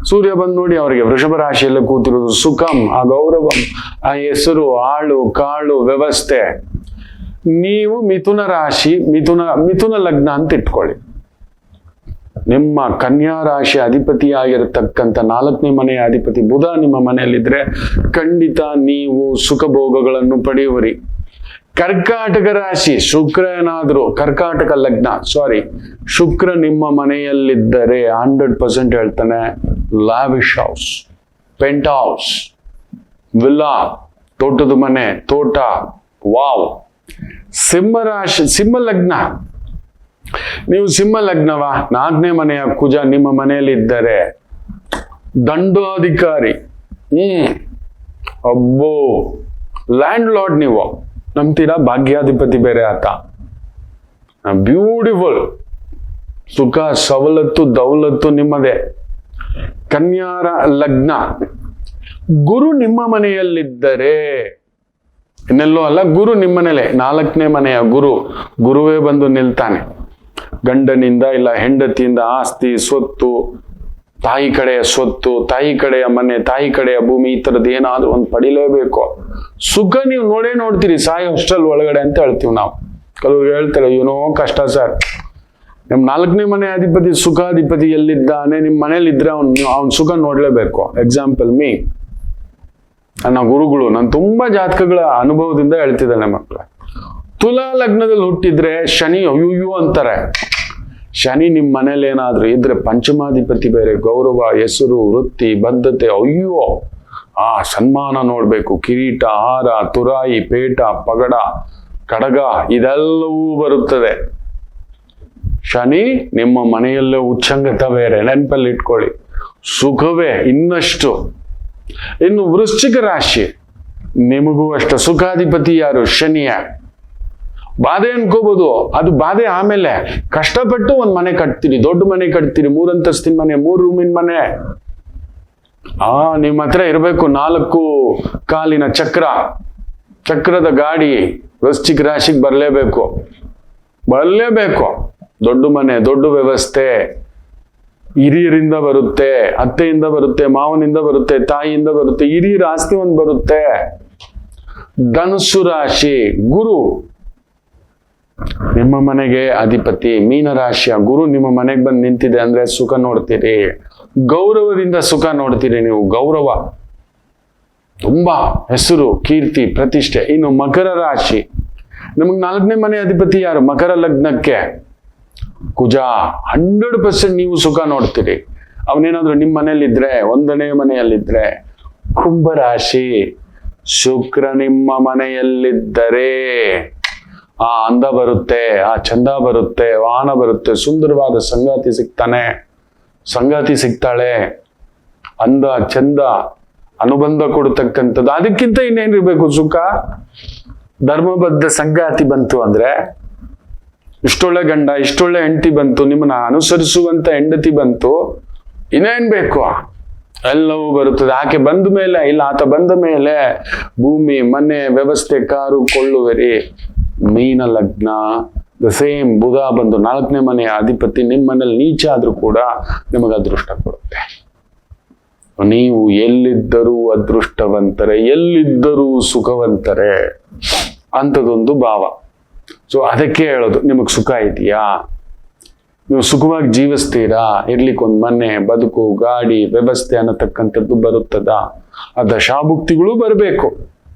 Speaker 1: ಸೂರ್ಯ ಬಂದು ನೋಡಿ ಅವರಿಗೆ ವೃಷಭ ರಾಶಿಯಲ್ಲೇ ಕೂತಿರೋದು. ಸುಖಂ, ಆ ಗೌರವಂ, ಆ ಹೆಸರು, ಆಳು ಕಾಳು ವ್ಯವಸ್ಥೆ. ನೀವು ಮಿಥುನ ರಾಶಿ, ಮಿಥುನ ಲಗ್ನ ಅಂತ ಇಟ್ಕೊಳ್ಳಿ. ನಿಮ್ಮ ಕನ್ಯಾ ರಾಶಿ ಅಧಿಪತಿಯಾಗಿರತಕ್ಕಂಥ 4ನೇ ಮನೆಯ ಅಧಿಪತಿ ಬುಧ ನಿಮ್ಮ ಮನೆಯಲ್ಲಿದ್ರೆ ಖಂಡಿತ ನೀವು ಸುಖ ಭೋಗಗಳನ್ನು ಪಡೆಯುವರಿ. ಕರ್ಕಾಟಕ ರಾಶಿ, ಶುಕ್ರ ಏನಾದ್ರು ಕರ್ಕಾಟಕ ಲಗ್ನ, ಶುಕ್ರ ನಿಮ್ಮ ಮನೆಯಲ್ಲಿದ್ದರೆ 100% ಹೇಳ್ತಾನೆ ಲಾವಿಶ್ ಹೌಸ್, ಪೆಂಟ್ ಹೌಸ್, ವಿಲ್ಲಾ, ತೋಟದ ಮನೆ, ತೋಟ, ವಾವ್. ಸಿಂಹ ರಾಶಿ, ಸಿಂಹ ಲಗ್ನ, ನೀವು ಸಿಂಹ ಲಗ್ನವ, 4ನೇ ಮನೆಯ ಕುಜ ನಿಮ್ಮ ಮನೆಯಲ್ಲಿ ಇದ್ದರೆ ದಂಡಾಧಿಕಾರಿ. ಅಬ್ಬೋ, ಲ್ಯಾಂಡ್ ಲಾರ್ಡ್ ನೀವು, ನಂಬ್ತೀರಾ? ಭಾಗ್ಯಾಧಿಪತಿ ಬೇರೆ ಆತ. ಬ್ಯೂಟಿಫುಲ್ ಸುಖ, ಸವಲತ್ತು, ದೌಲತ್ತು ನಿಮ್ಮದೇ. ಕನ್ಯಾರ ಲಗ್ನ, ಗುರು ನಿಮ್ಮ ಮನೆಯಲ್ಲಿದ್ದರೆ, ಇನ್ನೆಲ್ಲೋ ಅಲ್ಲ, ಗುರು ನಿಮ್ಮನೇಲೆ, 4ನೇ ಮನೆಯ ಗುರುವೇ ಬಂದು ನಿಲ್ತಾನೆ. ಗಂಡನಿಂದ ಇಲ್ಲ ಹೆಂಡತಿಯಿಂದ ಆಸ್ತಿ, ಸ್ವತ್ತು, ತಾಯಿ ಕಡೆಯ ಸ್ವತ್ತು, ತಾಯಿ ಕಡೆಯ ಮನೆ, ತಾಯಿ ಕಡೆಯ ಭೂಮಿ, ಈ ತರದ್ದು ಏನಾದ್ರೂ ಒಂದು ಪಡಿಲೇಬೇಕು. ಸುಖ ನೀವು ನೋಡ್ತೀರಿ ಸಾಯೋ ಅಷ್ಟಲ್ ಒಳಗಡೆ ಅಂತ ಹೇಳ್ತೀವಿ ನಾವು. ಕೆಲವ್ರು ಹೇಳ್ತಾರೆ ಏನೋ ಕಷ್ಟ ಸರ್, ನಿಮ್ 4ನೇ ಮನೆ ಅಧಿಪತಿ ಸುಖಾಧಿಪತಿ ಎಲ್ಲಿದ್ದಾನೆ, ನಿಮ್ ಮನೇಲಿ ಇದ್ರೆ ಅವ್ನ್ ಸುಖ ನೋಡ್ಲೇಬೇಕು. ಎಕ್ಸಾಂಪಲ್ ಮೀ, ನನ್ನ ಗುರುಗಳು, ನಾನು ತುಂಬಾ ಜಾತಕಗಳ ಅನುಭವದಿಂದ ಹೇಳ್ತಿದ್ದಾನೆ ಮಕ್ಕಳ. ತುಲಾ ಲಗ್ನದಲ್ಲಿ ಹುಟ್ಟಿದ್ರೆ ಶನಿ ಅಯ್ಯೋ ಅಂತಾರೆ. ಶನಿ ನಿಮ್ ಮನೇಲಿ ಏನಾದ್ರೂ ಇದ್ರೆ ಪಂಚಮಾಧಿಪತಿ ಬೇರೆ, ಗೌರವ, ಹೆಸರು, ವೃತ್ತಿ, ಬದ್ಧತೆ, ಅಯ್ಯೋ ಆ ಸನ್ಮಾನ ನೋಡ್ಬೇಕು. ಕಿರೀಟ, ಹಾರ, ತುರಾಯಿ, ಪೇಟ, ಪಗಡ, ಕಡಗ ಇದೆಲ್ಲವೂ ಬರುತ್ತದೆ. ಶನಿ ನಿಮ್ಮ ಮನೆಯಲ್ಲೇ ಉಚ್ಚಂಗತ ಬೇರೆ, ನೆನಪಲ್ಲಿ ಇಟ್ಕೊಳ್ಳಿ. ಸುಖವೇ ಇನ್ನಷ್ಟು. ಇನ್ನು ವೃಶ್ಚಿಕ ರಾಶಿ, ನಿಮಗೂ ಅಷ್ಟ ಸುಖಾಧಿಪತಿ ಯಾರು? ಶನಿಯ. ಬಾಧೆ ಅನ್ಕೋಬಹುದು, ಅದು ಬಾಧೆ ಆಮೇಲೆ. ಕಷ್ಟಪಟ್ಟು ಒಂದ್ ಮನೆ ಕಟ್ತೀರಿ, ದೊಡ್ಡ ಮನೆ ಕಟ್ತೀರಿ, 3 ಅಂತಸ್ತಿನ ಮನೆ, 3 ರೂಮಿನ ಮನೆ. ನಿಮ್ಮ ಹತ್ರ ಇರಬೇಕು 4 ಕಾಲಿನ ಚಕ್ರದ ಗಾಡಿ. ವೃಶ್ಚಿಕ ರಾಶಿಗೆ ಬರಲೇಬೇಕು. ದೊಡ್ಡ ಮನೆ, ದೊಡ್ಡ ವ್ಯವಸ್ಥೆ, ಹಿರಿಯರಿಂದ ಬರುತ್ತೆ, ಅತ್ತೆಯಿಂದ ಬರುತ್ತೆ, ಮಾವನಿಂದ ಬರುತ್ತೆ, ತಾಯಿಯಿಂದ ಬರುತ್ತೆ, ಹಿರಿಯರ ಆಸ್ತಿ ಒಂದು ಬರುತ್ತೆ. ಧನುಸ್ಸು ರಾಶಿ, ಗುರು ನಿಮ್ಮ ಮನೆಗೆ ಅಧಿಪತಿ. ಮೀನರಾಶಿಯ ಗುರು ನಿಮ್ಮ ಮನೆಗೆ ಬಂದು ನಿಂತಿದೆ ಅಂದ್ರೆ ಸುಖ ನೋಡ್ತೀರಿ, ಗೌರವದಿಂದ ಸುಖ ನೋಡ್ತೀರಿ ನೀವು. ಗೌರವ, ತುಂಬಾ ಹೆಸರು, ಕೀರ್ತಿ, ಪ್ರತಿಷ್ಠೆ. ಇನ್ನು ಮಕರ ರಾಶಿ, ನಮಗ್ 4ನೇ ಮನೆ ಅಧಿಪತಿ ಯಾರು? ಮಕರ ಲಗ್ನಕ್ಕೆ ಕುಜ. 100% ನೀವು ಸುಖ ನೋಡ್ತೀರಿ. ಅವನೇನಾದ್ರು ನಿಮ್ಮ ಮನೆಯಲ್ಲಿದ್ರೆ, 1ನೇ ಮನೆಯಲ್ಲಿದ್ರೆ. ಕುಂಭರಾಶಿ, ಶುಕ್ರ ನಿಮ್ಮ ಮನೆಯಲ್ಲಿದ್ದರೆ ಆ ಅಂದ ಬರುತ್ತೆ, ಆ ಚಂದ ಬರುತ್ತೆ, ವಾಹನ ಬರುತ್ತೆ, ಸುಂದರವಾದ ಸಂಗಾತಿ ಸಿಗ್ತಾಳೆ, ಅಂದ ಚಂದ ಅನುಬಂಧ ಕೊಡ್ತಕ್ಕಂಥದ್ದು. ಅದಕ್ಕಿಂತ ಇನ್ನೇನಿರ್ಬೇಕು ಸುಖ? ಧರ್ಮಬದ್ಧ ಸಂಗಾತಿ ಬಂತು ಅಂದ್ರೆ, ಇಷ್ಟೊಳ್ಳೆ ಗಂಡ, ಇಷ್ಟೊಳ್ಳೆ ಹೆಂಡತಿ ಬಂತು, ನಿಮ್ಮನ್ನ ಅನುಸರಿಸುವಂತ ಹೆಂಡತಿ ಬಂತು, ಇನ್ನೇನ್ ಬೇಕು? ಎಲ್ಲವೂ ಬರುತ್ತದೆ. ಆಕೆ ಬಂದ ಮೇಲೆ, ಇಲ್ಲ ಆತ ಬಂದ ಮೇಲೆ ಭೂಮಿ, ಮನೆ, ವ್ಯವಸ್ಥೆ, ಕಾರು ಕೊಳ್ಳುವಿರಿ. ಮೀನ ಲಗ್ನ ದ ಸೇಮ್. ಬುಧ ಬಂದು 4ನೇ ಮನೆಯ ಅಧಿಪತಿ ನಿಮ್ಮ ಮನೇಲಿ ನೀಚ ಆದ್ರೂ ಕೂಡ ನಿಮಗೆ ಅದೃಷ್ಟ ಕೊಡುತ್ತೆ. ನೀವು ಎಲ್ಲಿದ್ದರೂ ಅದೃಷ್ಟವಂತರೆ, ಎಲ್ಲಿದ್ದರೂ ಸುಖವಂತರೆ ಅಂಥದ್ದೊಂದು ಭಾವ. ಸೊ ಅದಕ್ಕೆ ಹೇಳೋದು, ನಿಮಗೆ ಸುಖ ಇದೆಯಾ? ನೀವು ಸುಖವಾಗಿ ಜೀವಿಸ್ತೀರಾ? ಇರ್ಲಿಕ್ಕೊಂದು ಮನೆ, ಬದುಕು, ಗಾಡಿ, ವ್ಯವಸ್ಥೆ ಅನ್ನತಕ್ಕಂಥದ್ದು ಬರುತ್ತದ? ಆ ದಶಾಭುಕ್ತಿಗಳು ಬರಬೇಕು.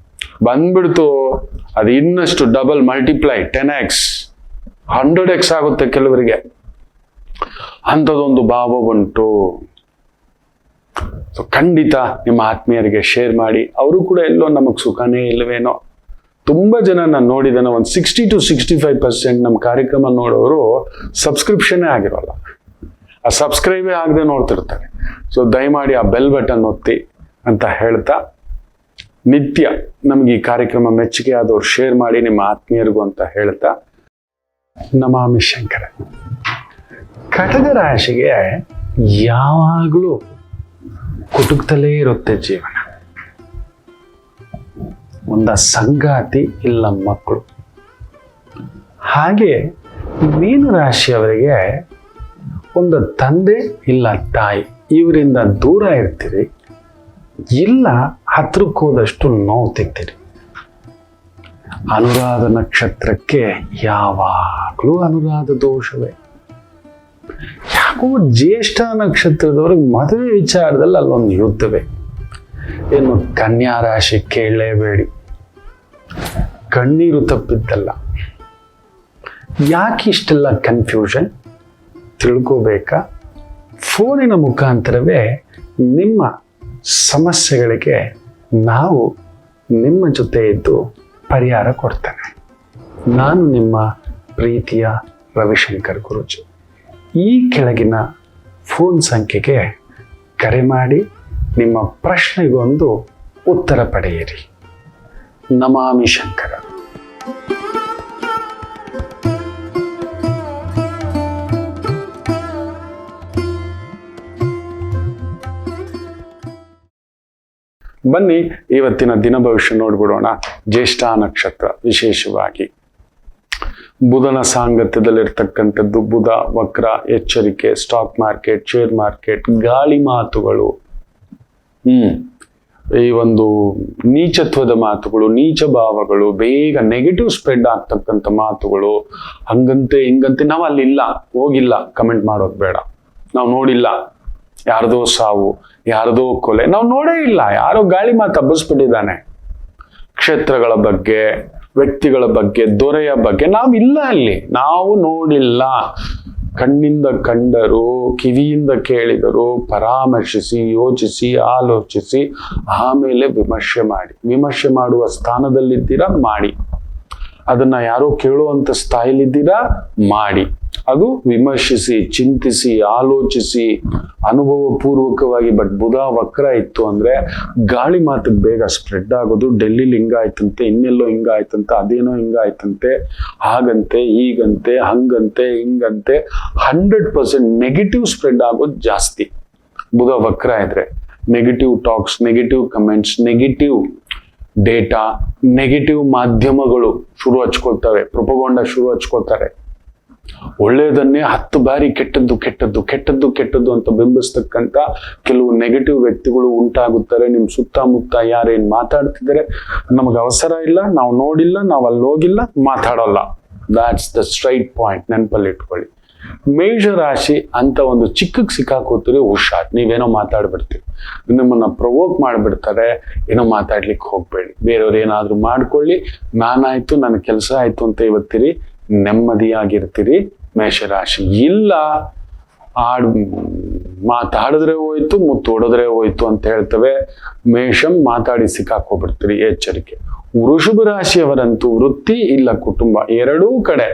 Speaker 1: ಬಂದ್ಬಿಡ್ತು, ಅದು ಇನ್ನಷ್ಟು ಡಬಲ್ ಮಲ್ಟಿಪ್ಲೈ 10x 100x ಆಗುತ್ತೆ ಕೆಲವರಿಗೆ. ಅಂಥದ್ದೊಂದು ಭಾವ ಉಂಟು. ಸೊ ಖಂಡಿತ ನಿಮ್ಮ ಆತ್ಮೀಯರಿಗೆ ಶೇರ್ ಮಾಡಿ. ಅವರು ಕೂಡ ಎಲ್ಲೋ ನಮಗ್ ಸುಖನೇ ಇಲ್ಲವೇನೋ. ತುಂಬಾ ಜನ ನಾನು ನೋಡಿದ್ದೇನೆ, ಒಂದು 60 to 65% ನಮ್ಮ ಕಾರ್ಯಕ್ರಮ ನೋಡೋರು ಸಬ್ಸ್ಕ್ರಿಪ್ಷನ್ನೇ ಆಗಿರೋಲ್ಲ, ಆ ಸಬ್ಸ್ಕ್ರೈಬೇ ಆಗದೆ ನೋಡ್ತಿರ್ತಾರೆ. ಸೊ ದಯಮಾಡಿ ಆ ಬೆಲ್ ಬಟನ್ ಒತ್ತಿ ಅಂತ ಹೇಳ್ತಾ, ನಿತ್ಯ ನಮ್ಗೆ ಈ ಕಾರ್ಯಕ್ರಮ ಮೆಚ್ಚುಗೆ ಆದವ್ರು ಶೇರ್ ಮಾಡಿ ನಿಮ್ಮ ಆತ್ಮೀಯರಿಗೂ ಅಂತ ಹೇಳ್ತಾ, ನಮಾಮಿ ಶಂಕರ. ಕಟಕ ರಾಶಿಗೆ ಯಾವಾಗಲೂ ಕುಟುಕ್ತಲೇ ಇರುತ್ತೆ ಜೀವನ. ಒಂದ ಸಂಗಾತಿ ಇಲ್ಲ ಮಕ್ಕಳು. ಹಾಗೆ ಮೀನ ರಾಶಿಯವರಿಗೆ ಒಂದು ತಂದೆ ಇಲ್ಲ ತಾಯಿ, ಇವರಿಂದ ದೂರ ಇರ್ತೀರಿ, ಇಲ್ಲ ಹತ್ರಕ್ಕೆ ಹೋದಷ್ಟು ನೋವು ತೆಗ್ತೀರಿ. ಅನುರಾಧ ನಕ್ಷತ್ರಕ್ಕೆ ಯಾವಾಗಲೂ ಅನುರಾಧ ದೋಷವೇ. ಯಾಕೋ ಜ್ಯೇಷ್ಠ ನಕ್ಷತ್ರದವ್ರಿಗೆ ಮದುವೆ ವಿಚಾರದಲ್ಲಿ ಅಲ್ಲೊಂದು ಯುದ್ಧವೇ. ಇನ್ನು ಕನ್ಯಾ ರಾಶಿ ಕೇಳಲೇಬೇಡಿ, ಕಣ್ಣೀರು ತಪ್ಪಿದ್ದಲ್ಲ. ಯಾಕೆ ಇಷ್ಟೆಲ್ಲ ಕನ್ಫ್ಯೂಷನ್ ತಿಳ್ಕೋಬೇಕಾ? ಫೋನಿನ ಮುಖಾಂತರವೇ ನಿಮ್ಮ ಸಮಸ್ಯೆಗಳಿಗೆ ನಾವು ನಿಮ್ಮ ಜೊತೆ ಇದ್ದು ಪರಿಹಾರ ಕೊಡ್ತೇನೆ. ನಾನು ನಿಮ್ಮ ಪ್ರೀತಿಯ ರವಿಶಂಕರ್ ಗುರೂಜಿ. ಈ ಕೆಳಗಿನ ಫೋನ್ ಸಂಖ್ಯೆಗೆ ಕರೆ ಮಾಡಿ ನಿಮ್ಮ ಪ್ರಶ್ನೆಗೊಂದು ಉತ್ತರ ಪಡೆಯಿರಿ. ನಮಾಮಿ ಶಂಕರ. ಬನ್ನಿ ಇವತ್ತಿನ ದಿನ ಭವಿಷ್ಯ ನೋಡ್ಬಿಡೋಣ. ಜ್ಯೇಷ್ಠ ನಕ್ಷತ್ರ ವಿಶೇಷವಾಗಿ ಬುಧನ ಸಾಂಗತ್ಯದಲ್ಲಿರ್ತಕ್ಕಂಥದ್ದು. ಬುಧ ವಕ್ರ, ಎಚ್ಚರಿಕೆ, ಸ್ಟಾಕ್ ಮಾರ್ಕೆಟ್, ಶೇರ್ ಮಾರ್ಕೆಟ್, ಗಾಳಿ ಮಾತುಗಳು, ಈ ಒಂದು ನೀಚತ್ವದ ಮಾತುಗಳು, ನೀಚ ಭಾವಗಳು, ಬೇಗ ನೆಗೆಟಿವ್ ಸ್ಪ್ರೆಡ್ ಆಗ್ತಕ್ಕಂಥ ಮಾತುಗಳು, ಹಂಗಂತೆ ಹಿಂಗಂತೆ. ನಾವು ಅಲ್ಲಿಲ್ಲ, ಹೋಗಿಲ್ಲ, ಕಮೆಂಟ್ ಮಾಡೋದು ಬೇಡ. ನಾವು ನೋಡಿಲ್ಲ ಯಾರ್ದೋ ಸಾವು, ಯಾರ್ದೋ ಕೊಲೆ, ನಾವು ನೋಡೇ ಇಲ್ಲ. ಯಾರೋ ಗಾಳಿ ಮಾತು ಹಬ್ಬಿಸ್ಬಿಟ್ಟಿದ್ದಾನೆ. ಕ್ಷೇತ್ರಗಳ ಬಗ್ಗೆ, ವ್ಯಕ್ತಿಗಳ ಬಗ್ಗೆ, ದೊರೆಯ ಬಗ್ಗೆ ನಾವಿಲ್ಲ ಅಲ್ಲಿ, ನಾವು ನೋಡಿಲ್ಲ. ಕಣ್ಣಿಂದ ಕಂಡರು, ಕಿವಿಯಿಂದ ಕೇಳಿದರು, ಪರಾಮರ್ಶಿಸಿ, ಯೋಚಿಸಿ, ಆಲೋಚಿಸಿ, ಆಮೇಲೆ ವಿಮರ್ಶೆ ಮಾಡುವ ಸ್ಥಾನದಲ್ಲಿದ್ದೀರಾ ಮಾಡಿ. ಅದನ್ನ ಯಾರೋ ಕೇಳುವಂತ ಸ್ಥಾಯಿಲಿದ್ದೀರಾ ಮಾಡಿ. ಅದು ವಿಮರ್ಶಿಸಿ, ಚಿಂತಿಸಿ, ಆಲೋಚಿಸಿ, ಅನುಭವ ಪೂರ್ವಕವಾಗಿ. ಬಟ್ ಬುಧ ವಕ್ರ ಇತ್ತು ಅಂದ್ರೆ ಗಾಳಿ ಮಾತಿಗೆ ಬೇಗ ಸ್ಪ್ರೆಡ್ ಆಗೋದು. ಡೆಲ್ಲಿಲಿ ಹಿಂಗಾಯ್ತಂತೆ, ಇನ್ನೆಲ್ಲೋ ಹಿಂಗಾಯ್ತಂತೆ, ಅದೇನೋ ಹಿಂಗಾಯ್ತಂತೆ, ಹಾಗಂತೆ, ಹೀಗಂತೆ, ಹಂಗಂತೆ, ಹಿಂಗಂತೆ. 100% ನೆಗೆಟಿವ್ ಸ್ಪ್ರೆಡ್ ಆಗೋದು ಜಾಸ್ತಿ ಬುಧ ವಕ್ರ ಇದ್ರೆ. Negative talks, negative comments, negative data, negative ಮಾಧ್ಯಮಗಳು ಶುರು ಹಚ್ಕೊಳ್ತವೆ, ಪ್ರೊಪಗೊಂಡ ಶುರು ಹಚ್ಕೊಳ್ತಾರೆ. ಒಳ್ಳೆಯದನ್ನೇ 10 ಬಾರಿ ಕೆಟ್ಟದ್ದು ಕೆಟ್ಟದ್ದು ಕೆಟ್ಟದ್ದು ಕೆಟ್ಟದ್ದು ಅಂತ ಬಿಂಬಿಸ್ತಕ್ಕಂಥ ಕೆಲವು ನೆಗೆಟಿವ್ ವ್ಯಕ್ತಿಗಳು ಉಂಟಾಗುತ್ತಾರೆ. ನಿಮ್ ಸುತ್ತಮುತ್ತ ಯಾರೇನ್ ಮಾತಾಡ್ತಿದ್ದಾರೆ ನಮಗೆ ಅವಸರ ಇಲ್ಲ, ನಾವು ನೋಡಿಲ್ಲ, ನಾವು ಅಲ್ಲಿ ಹೋಗಿಲ್ಲ, ಮಾತಾಡೋಲ್ಲ. ದಾಟ್ಸ್ ದ ಸ್ಟ್ರೈಟ್ ಪಾಯಿಂಟ್, ನೆನಪಲ್ಲಿ ಇಟ್ಕೊಳ್ಳಿ. ಮೇಷರಾಶಿ ಅಂತ ಒಂದು ಚಿಕ್ಕಕ್ಕೆ ಸಿಕ್ಕಾಕೋತೀರಿ, ಹುಷಾರ್. ನೀವೇನೋ ಮಾತಾಡ್ಬಿಡ್ತೀರಿ, ನಿಮ್ಮನ್ನ ಪ್ರವೋಕ್ ಮಾಡ್ಬಿಡ್ತಾರೆ. ಏನೋ ಮಾತಾಡ್ಲಿಕ್ಕೆ ಹೋಗ್ಬೇಡಿ. ಬೇರೆಯವ್ರು ಏನಾದ್ರೂ ಮಾಡ್ಕೊಳ್ಳಿ, ನಾನಾಯ್ತು, ನನ್ನ ಕೆಲಸ ಆಯ್ತು ಅಂತ ಇವತ್ತಿರಿ, ನೆಮ್ಮದಿಯಾಗಿರ್ತೀರಿ. ಮೇಷರಾಶಿ ಇಲ್ಲ, ಮಾತಾಡಿದ್ರೆ ಹೋಯ್ತು, ಮುತ್ತೊಡೆದ್ರೆ ಹೋಯ್ತು ಅಂತ ಹೇಳ್ತವೆ. ಮೇಷಂ ಮಾತಾಡಿ ಸಿಕ್ಕಾಕೋಗ್ಬಿಡ್ತೀರಿ, ಎಚ್ಚರಿಕೆ. ವೃಷಭ ರಾಶಿಯವರಂತೂ ವೃತ್ತಿ ಇಲ್ಲ ಕುಟುಂಬ ಎರಡೂ ಕಡೆ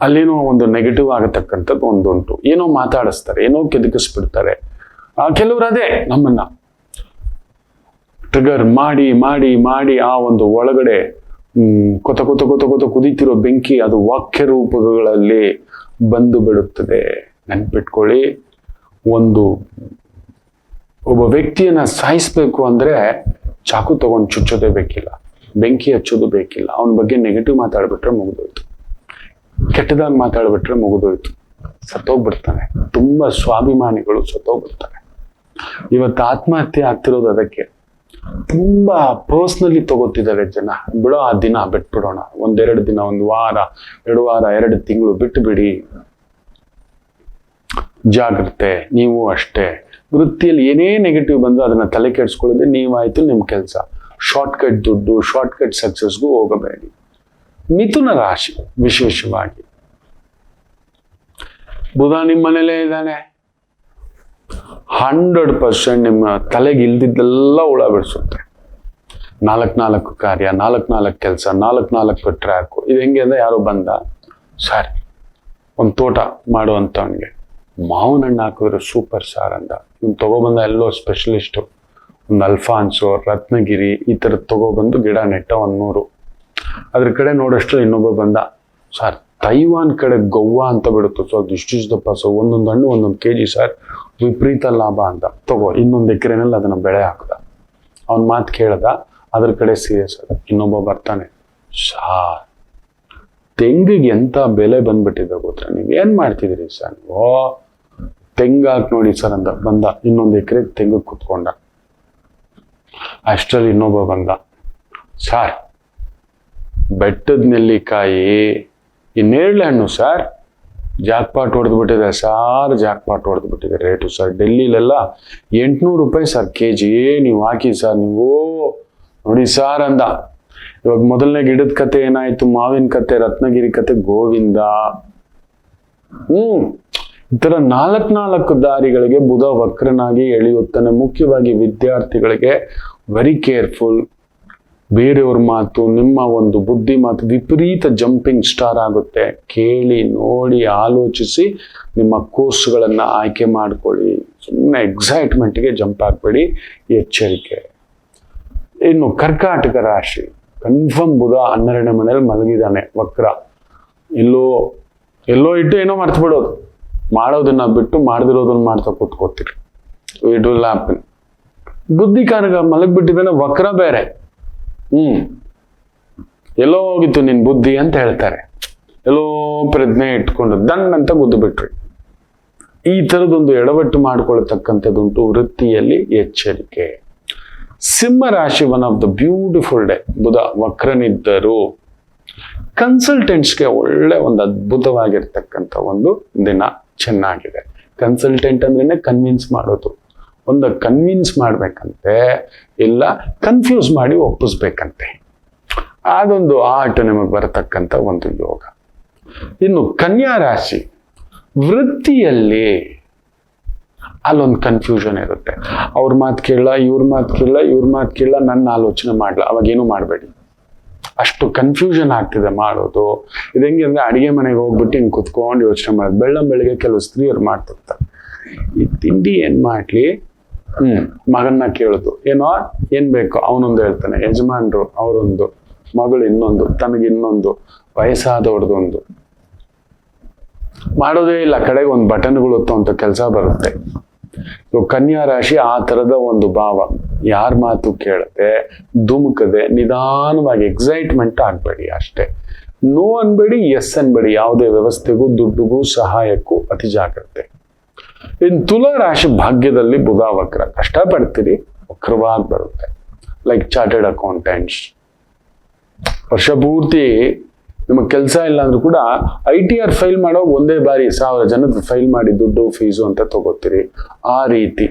Speaker 1: ಅಲ್ಲೇನೋ ಒಂದು ನೆಗೆಟಿವ್ ಆಗತಕ್ಕಂಥದ್ದು ಒಂದುಂಟು. ಏನೋ ಮಾತಾಡಿಸ್ತಾರೆ, ಏನೋ ಕೆದಕಿಸ್ಬಿಡ್ತಾರೆ. ಕೆಲವರು ಅದೇ ನಮ್ಮನ್ನ ಟ್ರಿಗರ್ ಮಾಡಿ ಮಾಡಿ ಮಾಡಿ ಆ ಒಂದು ಒಳಗಡೆ ಕೊತ ಕೊತ ಕೊತ ಕೊತ ಕುದೀತಿರೋ ಬೆಂಕಿ ಅದು ವಾಕ್ಯ ರೂಪಗಳಲ್ಲಿ ಬಂದು ಬಿಡುತ್ತದೆ. ನೆನ್ಪಿಟ್ಕೊಳ್ಳಿ, ಒಬ್ಬ ವ್ಯಕ್ತಿಯನ್ನ ಸಾಯಿಸ್ಬೇಕು ಅಂದ್ರೆ ಚಾಕು ತಗೊಂಡು ಚುಚ್ಚೋದೇ ಬೇಕಿಲ್ಲ, ಬೆಂಕಿ ಹಚ್ಚೋದು ಬೇಕಿಲ್ಲ. ಅವನ ಬಗ್ಗೆ ನೆಗೆಟಿವ್ ಮಾತಾಡ್ಬಿಟ್ರೆ ಮುಗಿದೋಯ್ತು, ಕೆಟ್ಟದಾಗಿ ಮಾತಾಡ್ಬಿಟ್ರೆ ಮುಗಿದೋಯ್ತು, ಸತ್ತೋಗ್ಬಿಡ್ತಾನೆ. ತುಂಬಾ ಸ್ವಾಭಿಮಾನಿಗಳು ಸತ್ತೋಗ್ಬಿಡ್ತಾರೆ. ಇವತ್ತು ಆತ್ಮಹತ್ಯೆ ಆಗ್ತಿರೋದು ಅದಕ್ಕೆ. ತುಂಬಾ ಪರ್ಸ್ನಲಿ ತಗೋತಿದ್ದಾರೆ ಜನ. ಬಿಡೋ, ಆ ದಿನ ಬಿಟ್ಬಿಡೋಣ, 1-2 ದಿನ, 1 ವಾರ, 2 ವಾರ, 2 ತಿಂಗಳು ಬಿಟ್ಟು ಬಿಡಿ. ಜಾಗ್ರತೆ. ನೀವು ಅಷ್ಟೇ, ವೃತ್ತಿಯಲ್ಲಿ ಏನೇ ನೆಗೆಟಿವ್ ಬಂದ್ರು ಅದನ್ನ ತಲೆ ಕೆಡಿಸ್ಕೊಳ್ಳೋದೇ ನೀವಾಯ್ತು, ನಿಮ್ ಕೆಲಸ. ಶಾರ್ಟ್ಕಟ್ ದುಡ್ಡು, ಶಾರ್ಟ್ಕಟ್ ಸಕ್ಸಸ್ಗೂ ಹೋಗಬೇಡಿ. ಮಿಥುನ ರಾಶಿ ವಿಶೇಷವಾಗಿ ಬುಧ ನಿಮ್ಮ ಮನೇಲೇ ಇದ್ದಾನೆ. 100% ನಿಮ್ಮ ತಲೆಗೆ ಇಲ್ದಿದ್ದೆಲ್ಲ ಹುಳ ಬಿಡಿಸುತ್ತೆ. 4 ಕಾರ್ಯ, 4 ಕೆಲಸ, 4 ಟ್ರ್ಯಾಕು. ಇದು ಹೆಂಗೆ ಅಂದ್ರೆ, ಯಾರೋ ಬಂದ, ಸರ್ ಒಂದು ತೋಟ ಮಾಡುವಂಥವನಿಗೆ ಮಾವಿನ ಹಣ್ಣು ಹಾಕಿದ್ರೆ ಸೂಪರ್ ಸಾರ್ ಅಂದ. ಇವ್ನು ತಗೊಬಂದ ಎಲ್ಲೋ ಸ್ಪೆಷಲಿಸ್ಟು, ಒಂದು ಅಲ್ಫಾನ್ಸೋ, ರತ್ನಗಿರಿ ಈ ಥರದ್ದು ತಗೊಬಂದು ಗಿಡ ನೆಟ್ಟ 100. ಅದ್ರ ಕಡೆ ನೋಡಷ್ಟು ಇನ್ನೊಬ್ಬ ಬಂದ, ಸರ್ ತೈವಾನ್ ಕಡೆ ಗೋವಾ ಅಂತ ಬಿಡುತ್ತೆ, ಸೊ ಅದು ಇಷ್ಟು ದಪ್ಪ, ಸೊ ಒಂದೊಂದು ಹಣ್ಣು 1 kg ಸರ್, ವಿಪರೀತ ಲಾಭ ಅಂತ. ತಗೋ, 1 ಎಕರೆನಲ್ಲಿ ಅದನ್ನ ಬೆಳೆ ಹಾಕ್ದ. ಅವನ್ ಮಾತು ಕೇಳ್ದ, ಅದ್ರ ಕಡೆ ಸೀರಿಯಸ್ ಅದ. ಇನ್ನೊಬ್ಬ ಬರ್ತಾನೆ, ಸಾರ್ ತೆಂಗಿಗೆ ಎಂತ ಬೆಲೆ ಬಂದ್ಬಿಟ್ಟಿದೆ ಗೊತ್ತಾ, ನೀವ್ ಏನ್ ಮಾಡ್ತಿದ್ದೀರಿ ಸರ್? ಓ ತೆಂಗು ಹಾಕಿ ನೋಡಿ ಸರ್ ಅಂದ. ಬಂದ 1 ಎಕರೆ ತೆಂಗು ಕುತ್ಕೊಂಡ. ಅಷ್ಟರಲ್ಲಿ ಇನ್ನೊಬ್ಬ ಬಂದ, ಸಾರ್ ಬೆಟ್ಟದ ನೆಲ್ಲಿಕಾಯಿ, ಈ ನೇರಳೆ ಹಣ್ಣು ಸರ್ ಜಾಕ್ಪಾಟ್ ಹೊಡೆದ್ಬಿಟ್ಟಿದೆ ಸಾರ್, ಜಾಕ್ಪಾಟ್ ಹೊಡೆದ್ಬಿಟ್ಟಿದೆ ರೇಟು ಸರ್. ಡೆಲ್ಲಿಲೆಲ್ಲ 800 ರೂಪಾಯಿ ಸರ್ kg, ನೀವು ಹಾಕಿ ಸರ್, ನೀವು ನೋಡಿ ಸಾರ್ ಅಂದ. ಇವಾಗ ಮೊದಲನೇ ಗಿಡದ ಕತೆ ಏನಾಯ್ತು, ಮಾವಿನ ಕತೆ, ರತ್ನಗಿರಿ ಕತೆ, ಗೋವಿಂದ. ಈ ತರ 4 ದಾರಿಗಳಿಗೆ ಬುಧ ವಕ್ರನಾಗಿ ಎಳೆಯುತ್ತಾನೆ. ಮುಖ್ಯವಾಗಿ ವಿದ್ಯಾರ್ಥಿಗಳಿಗೆ ವೆರಿ ಕೇರ್ಫುಲ್. ಬೇರೆಯವ್ರ ಮಾತು, ನಿಮ್ಮ ಒಂದು ಬುದ್ಧಿ ಮಾತು ವಿಪರೀತ ಜಂಪಿಂಗ್ ಸ್ಟಾರ್ ಆಗುತ್ತೆ. ಕೇಳಿ ನೋಡಿ ಆಲೋಚಿಸಿ ನಿಮ್ಮ ಕೋರ್ಸ್ಗಳನ್ನ ಆಯ್ಕೆ ಮಾಡ್ಕೊಳ್ಳಿ. ಸುಮ್ಮನೆ ಎಕ್ಸೈಟ್ಮೆಂಟ್ಗೆ ಜಂಪ್ ಆಗ್ಬೇಡಿ, ಎಚ್ಚರಿಕೆ. ಇನ್ನು ಕರ್ಕಾಟಕ ರಾಶಿ, ಕನ್ಫರ್ಮ್ ಬುಧ 12ನೇ ಮನೇಲಿ ಮಲಗಿದಾನೆ ವಕ್ರ. ಎಲ್ಲೋ ಇಟ್ಟು ಏನೋ ಮರ್ತು ಬಿಡೋದು, ಮಾಡೋದನ್ನ ಬಿಟ್ಟು ಮಾಡದಿರೋದನ್ನ ಮಾಡ್ತಾ ಕೂತ್ಕೋತೀರಿ. It will happen. ಬುದ್ಧಿ ಕಾರ್ಯ ಮಲಗ್ಬಿಟ್ಟಿದ್ದಾನೆ, ವಕ್ರ ಬೇರೆ. ಎಲ್ಲೋ ಹೋಗಿತ್ತು ನಿನ್ ಬುದ್ಧಿ ಅಂತ ಹೇಳ್ತಾರೆ. ಎಲ್ಲೋ ಪ್ರಜ್ಞೆ ಇಟ್ಕೊಂಡು ದನ್ ಅಂತ ಗುದ್ದು ಬಿಟ್ರಿ. ಈ ಥರದೊಂದು ಎಡವಟ್ಟು ಮಾಡಿಕೊಳ್ತಕ್ಕಂಥದ್ದುಂಟು. ವೃತ್ತಿಯಲ್ಲಿ ಎಚ್ಚರಿಕೆ. ಸಿಂಹ ರಾಶಿ one of the beautiful day. ಬುಧ ವಕ್ರನಿದ್ದರು ಕನ್ಸಲ್ಟೆಂಟ್ಸ್ಗೆ ಒಳ್ಳೆ ಒಂದು ಅದ್ಭುತವಾಗಿರ್ತಕ್ಕಂಥ ಒಂದು ದಿನ ಚೆನ್ನಾಗಿದೆ. ಕನ್ಸಲ್ಟೆಂಟ್ ಅಂದ್ರೇನೆ ಕನ್ವಿನ್ಸ್ ಮಾಡೋದು. ಒಂದು ಕನ್ವಿನ್ಸ್ ಮಾಡ್ಬೇಕಂತೆ, ಇಲ್ಲ ಕನ್ಫ್ಯೂಸ್ ಮಾಡಿ ಒಪ್ಪಿಸ್ಬೇಕಂತೆ. ಅದೊಂದು ಆರ್ಟ್ ನಿಮಗೆ ಬರತಕ್ಕಂಥ ಒಂದು ಯೋಗ. ಇನ್ನು ಕನ್ಯಾ ರಾಶಿ ವೃತ್ತಿಯಲ್ಲಿ ಅಲ್ಲೊಂದು ಕನ್ಫ್ಯೂಷನ್ ಇರುತ್ತೆ. ಅವ್ರ ಮಾತು ಕೇಳಲ್ಲ, ಇವ್ರ ಮಾತು ಕೇಳಲ್ಲ, ಇವ್ರ ಮಾತು ಕೇಳಲ್ಲ, ನನ್ನ ಆಲೋಚನೆ ಮಾಡಲ್ಲ. ಅವಾಗೇನು ಮಾಡಬೇಡಿ. ಅಷ್ಟು ಕನ್ಫ್ಯೂಷನ್ ಆಗ್ತಿದೆ ಮಾಡೋದು. ಇದು ಹೆಂಗೆ ಅಂದ್ರೆ ಅಡಿಗೆ ಮನೆಗೆ ಹೋಗ್ಬಿಟ್ಟು ಹಿಂಗೆ ಕುತ್ಕೊಂಡು ಯೋಚನೆ ಮಾಡೋದು. ಬೆಳ್ಳಂಬೆಳಿಗ್ಗೆ ಕೆಲವು ಸ್ತ್ರೀಯರು ಮಾಡ್ತಿರ್ತಾರೆ, ಈ ತಿಂಡಿ ಏನ್ ಮಾಡ್ಲಿ, ಮಗನ್ನ ಕೇಳುದು, ಏನೋ ಏನ್ ಬೇಕು ಅವನೊಂದು ಹೇಳ್ತಾನೆ, ಯಜಮಾನ್ರು ಅವರೊಂದು, ಮಗಳು ಇನ್ನೊಂದು, ತನಗಿನ್ನೊಂದು, ವಯಸ್ಸಾದವ್ರದೊಂದು. ಮಾಡೋದೇ ಇಲ್ಲ, ಕಡೆಗೆ ಒಂದು ಬಟನ್ಗಳು ಒತ್ತುವಂತ ಕೆಲಸ ಬರುತ್ತೆ. ಕನ್ಯಾ ರಾಶಿ ಆ ತರದ ಒಂದು ಭಾವ. ಯಾರ ಮಾತು ಕೇಳದೆ, ಧುಮುಕದೆ, ನಿಧಾನವಾಗಿ ಎಕ್ಸೈಟ್ಮೆಂಟ್ ಆಗ್ಬೇಡಿ ಅಷ್ಟೇ. ನೋ ಅನ್ಬೇಡಿ, ಎಸ್ ಅನ್ಬೇಡಿ. ಯಾವುದೇ ವ್ಯವಸ್ಥೆಗೂ ದುಡ್ಡುಗೂ ಸಹಾಯಕ್ಕೂ ಅತಿ ಜಾಗ್ರತೆ. ಇನ್ನು ತುಲಾ ರಾಶಿ ಭಾಗ್ಯದಲ್ಲಿ ಬುಧ ವಕ್ರ. ಕಷ್ಟಪಡ್ತೀರಿ, ವಕ್ರವಾಗಿ ಬರುತ್ತೆ. Like chartered accountants. ವರ್ಷ ಪೂರ್ತಿ ನಿಮಗೆ ಕೆಲಸ ಇಲ್ಲ ಅಂದ್ರೂ ಕೂಡ ITR ಫೈಲ್ ಮಾಡೋ ಒಂದೇ ಬಾರಿ 1000 ಜನದ ಫೈಲ್ ಮಾಡಿ ದುಡ್ಡು ಫೀಸು ಅಂತ ತಗೋತೀರಿ. ಆ ರೀತಿ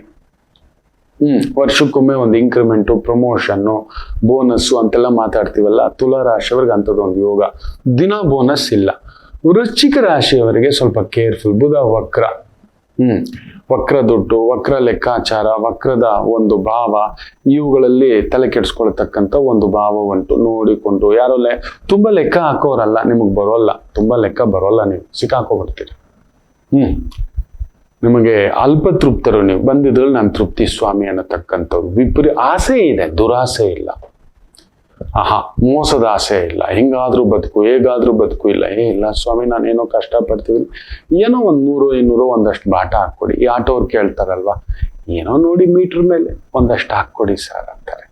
Speaker 1: ವರ್ಷಕ್ಕೊಮ್ಮೆ ಒಂದು ಇನ್ಕ್ರಿಮೆಂಟು, ಪ್ರಮೋಷನ್ನು, ಬೋನಸ್ಸು ಅಂತೆಲ್ಲ ಮಾತಾಡ್ತೀವಲ್ಲ, ತುಲಾ ರಾಶಿಯವರಿಗೆ ಅಂಥದ್ದೊಂದು ಯೋಗ. ದಿನ ಬೋನಸ್ ಇಲ್ಲ. ವೃಶ್ಚಿಕ ರಾಶಿಯವರಿಗೆ ಸ್ವಲ್ಪ ಕೇರ್ಫುಲ್. ಬುಧ ವಕ್ರ. ವಕ್ರ ದುಡ್ಡು, ವಕ್ರ ಲೆಕ್ಕಾಚಾರ, ವಕ್ರದ ಒಂದು ಭಾವ, ಇವುಗಳಲ್ಲಿ ತಲೆ ಕೆಡಿಸ್ಕೊಳ್ತಕ್ಕಂಥ ಒಂದು ಭಾವ ಉಂಟು. ನೋಡಿಕೊಂಡು ಯಾರೋ ತುಂಬಾ ಲೆಕ್ಕ ಹಾಕೋರಲ್ಲ, ನಿಮಗೆ ಬರೋಲ್ಲ, ತುಂಬಾ ಲೆಕ್ಕ ಬರೋಲ್ಲ, ನೀವು ಸಿಕ್ಕಾಕೋಬಿಡ್ತೀರಿ. ನಿಮಗೆ ಅಲ್ಪತೃಪ್ತರು ನೀವು. ಬಂದಿದ್ರಲ್ಲಿ ನಾನು ತೃಪ್ತಿ ಸ್ವಾಮಿ ಅನ್ನತಕ್ಕಂಥವ್ರು. ಆಸೆ ಇದೆ, ದುರಾಸೆ ಇಲ್ಲ. ಮೋಸದ ಆಸೆ ಇಲ್ಲ. ಹಿಂಗಾದ್ರೂ ಬದುಕು, ಹೇಗಾದ್ರೂ ಬದುಕು ಇಲ್ಲ. ಇಲ್ಲ ಸ್ವಾಮಿ, ನಾನೇನೋ ಕಷ್ಟಪಡ್ತಿದ್ದೀನಿ, ಏನೋ 100, 200 ಒಂದಷ್ಟು ಬಾಟ ಹಾಕ್ಕೊಡಿ. ಈ ಆಟೋವ್ರು ಕೇಳ್ತಾರಲ್ವಾ, ಏನೋ ನೋಡಿ ಮೀಟರ್ ಮೇಲೆ ಒಂದಷ್ಟು ಹಾಕ್ಕೊಡಿ ಸರ್ ಅಂತಾರೆ.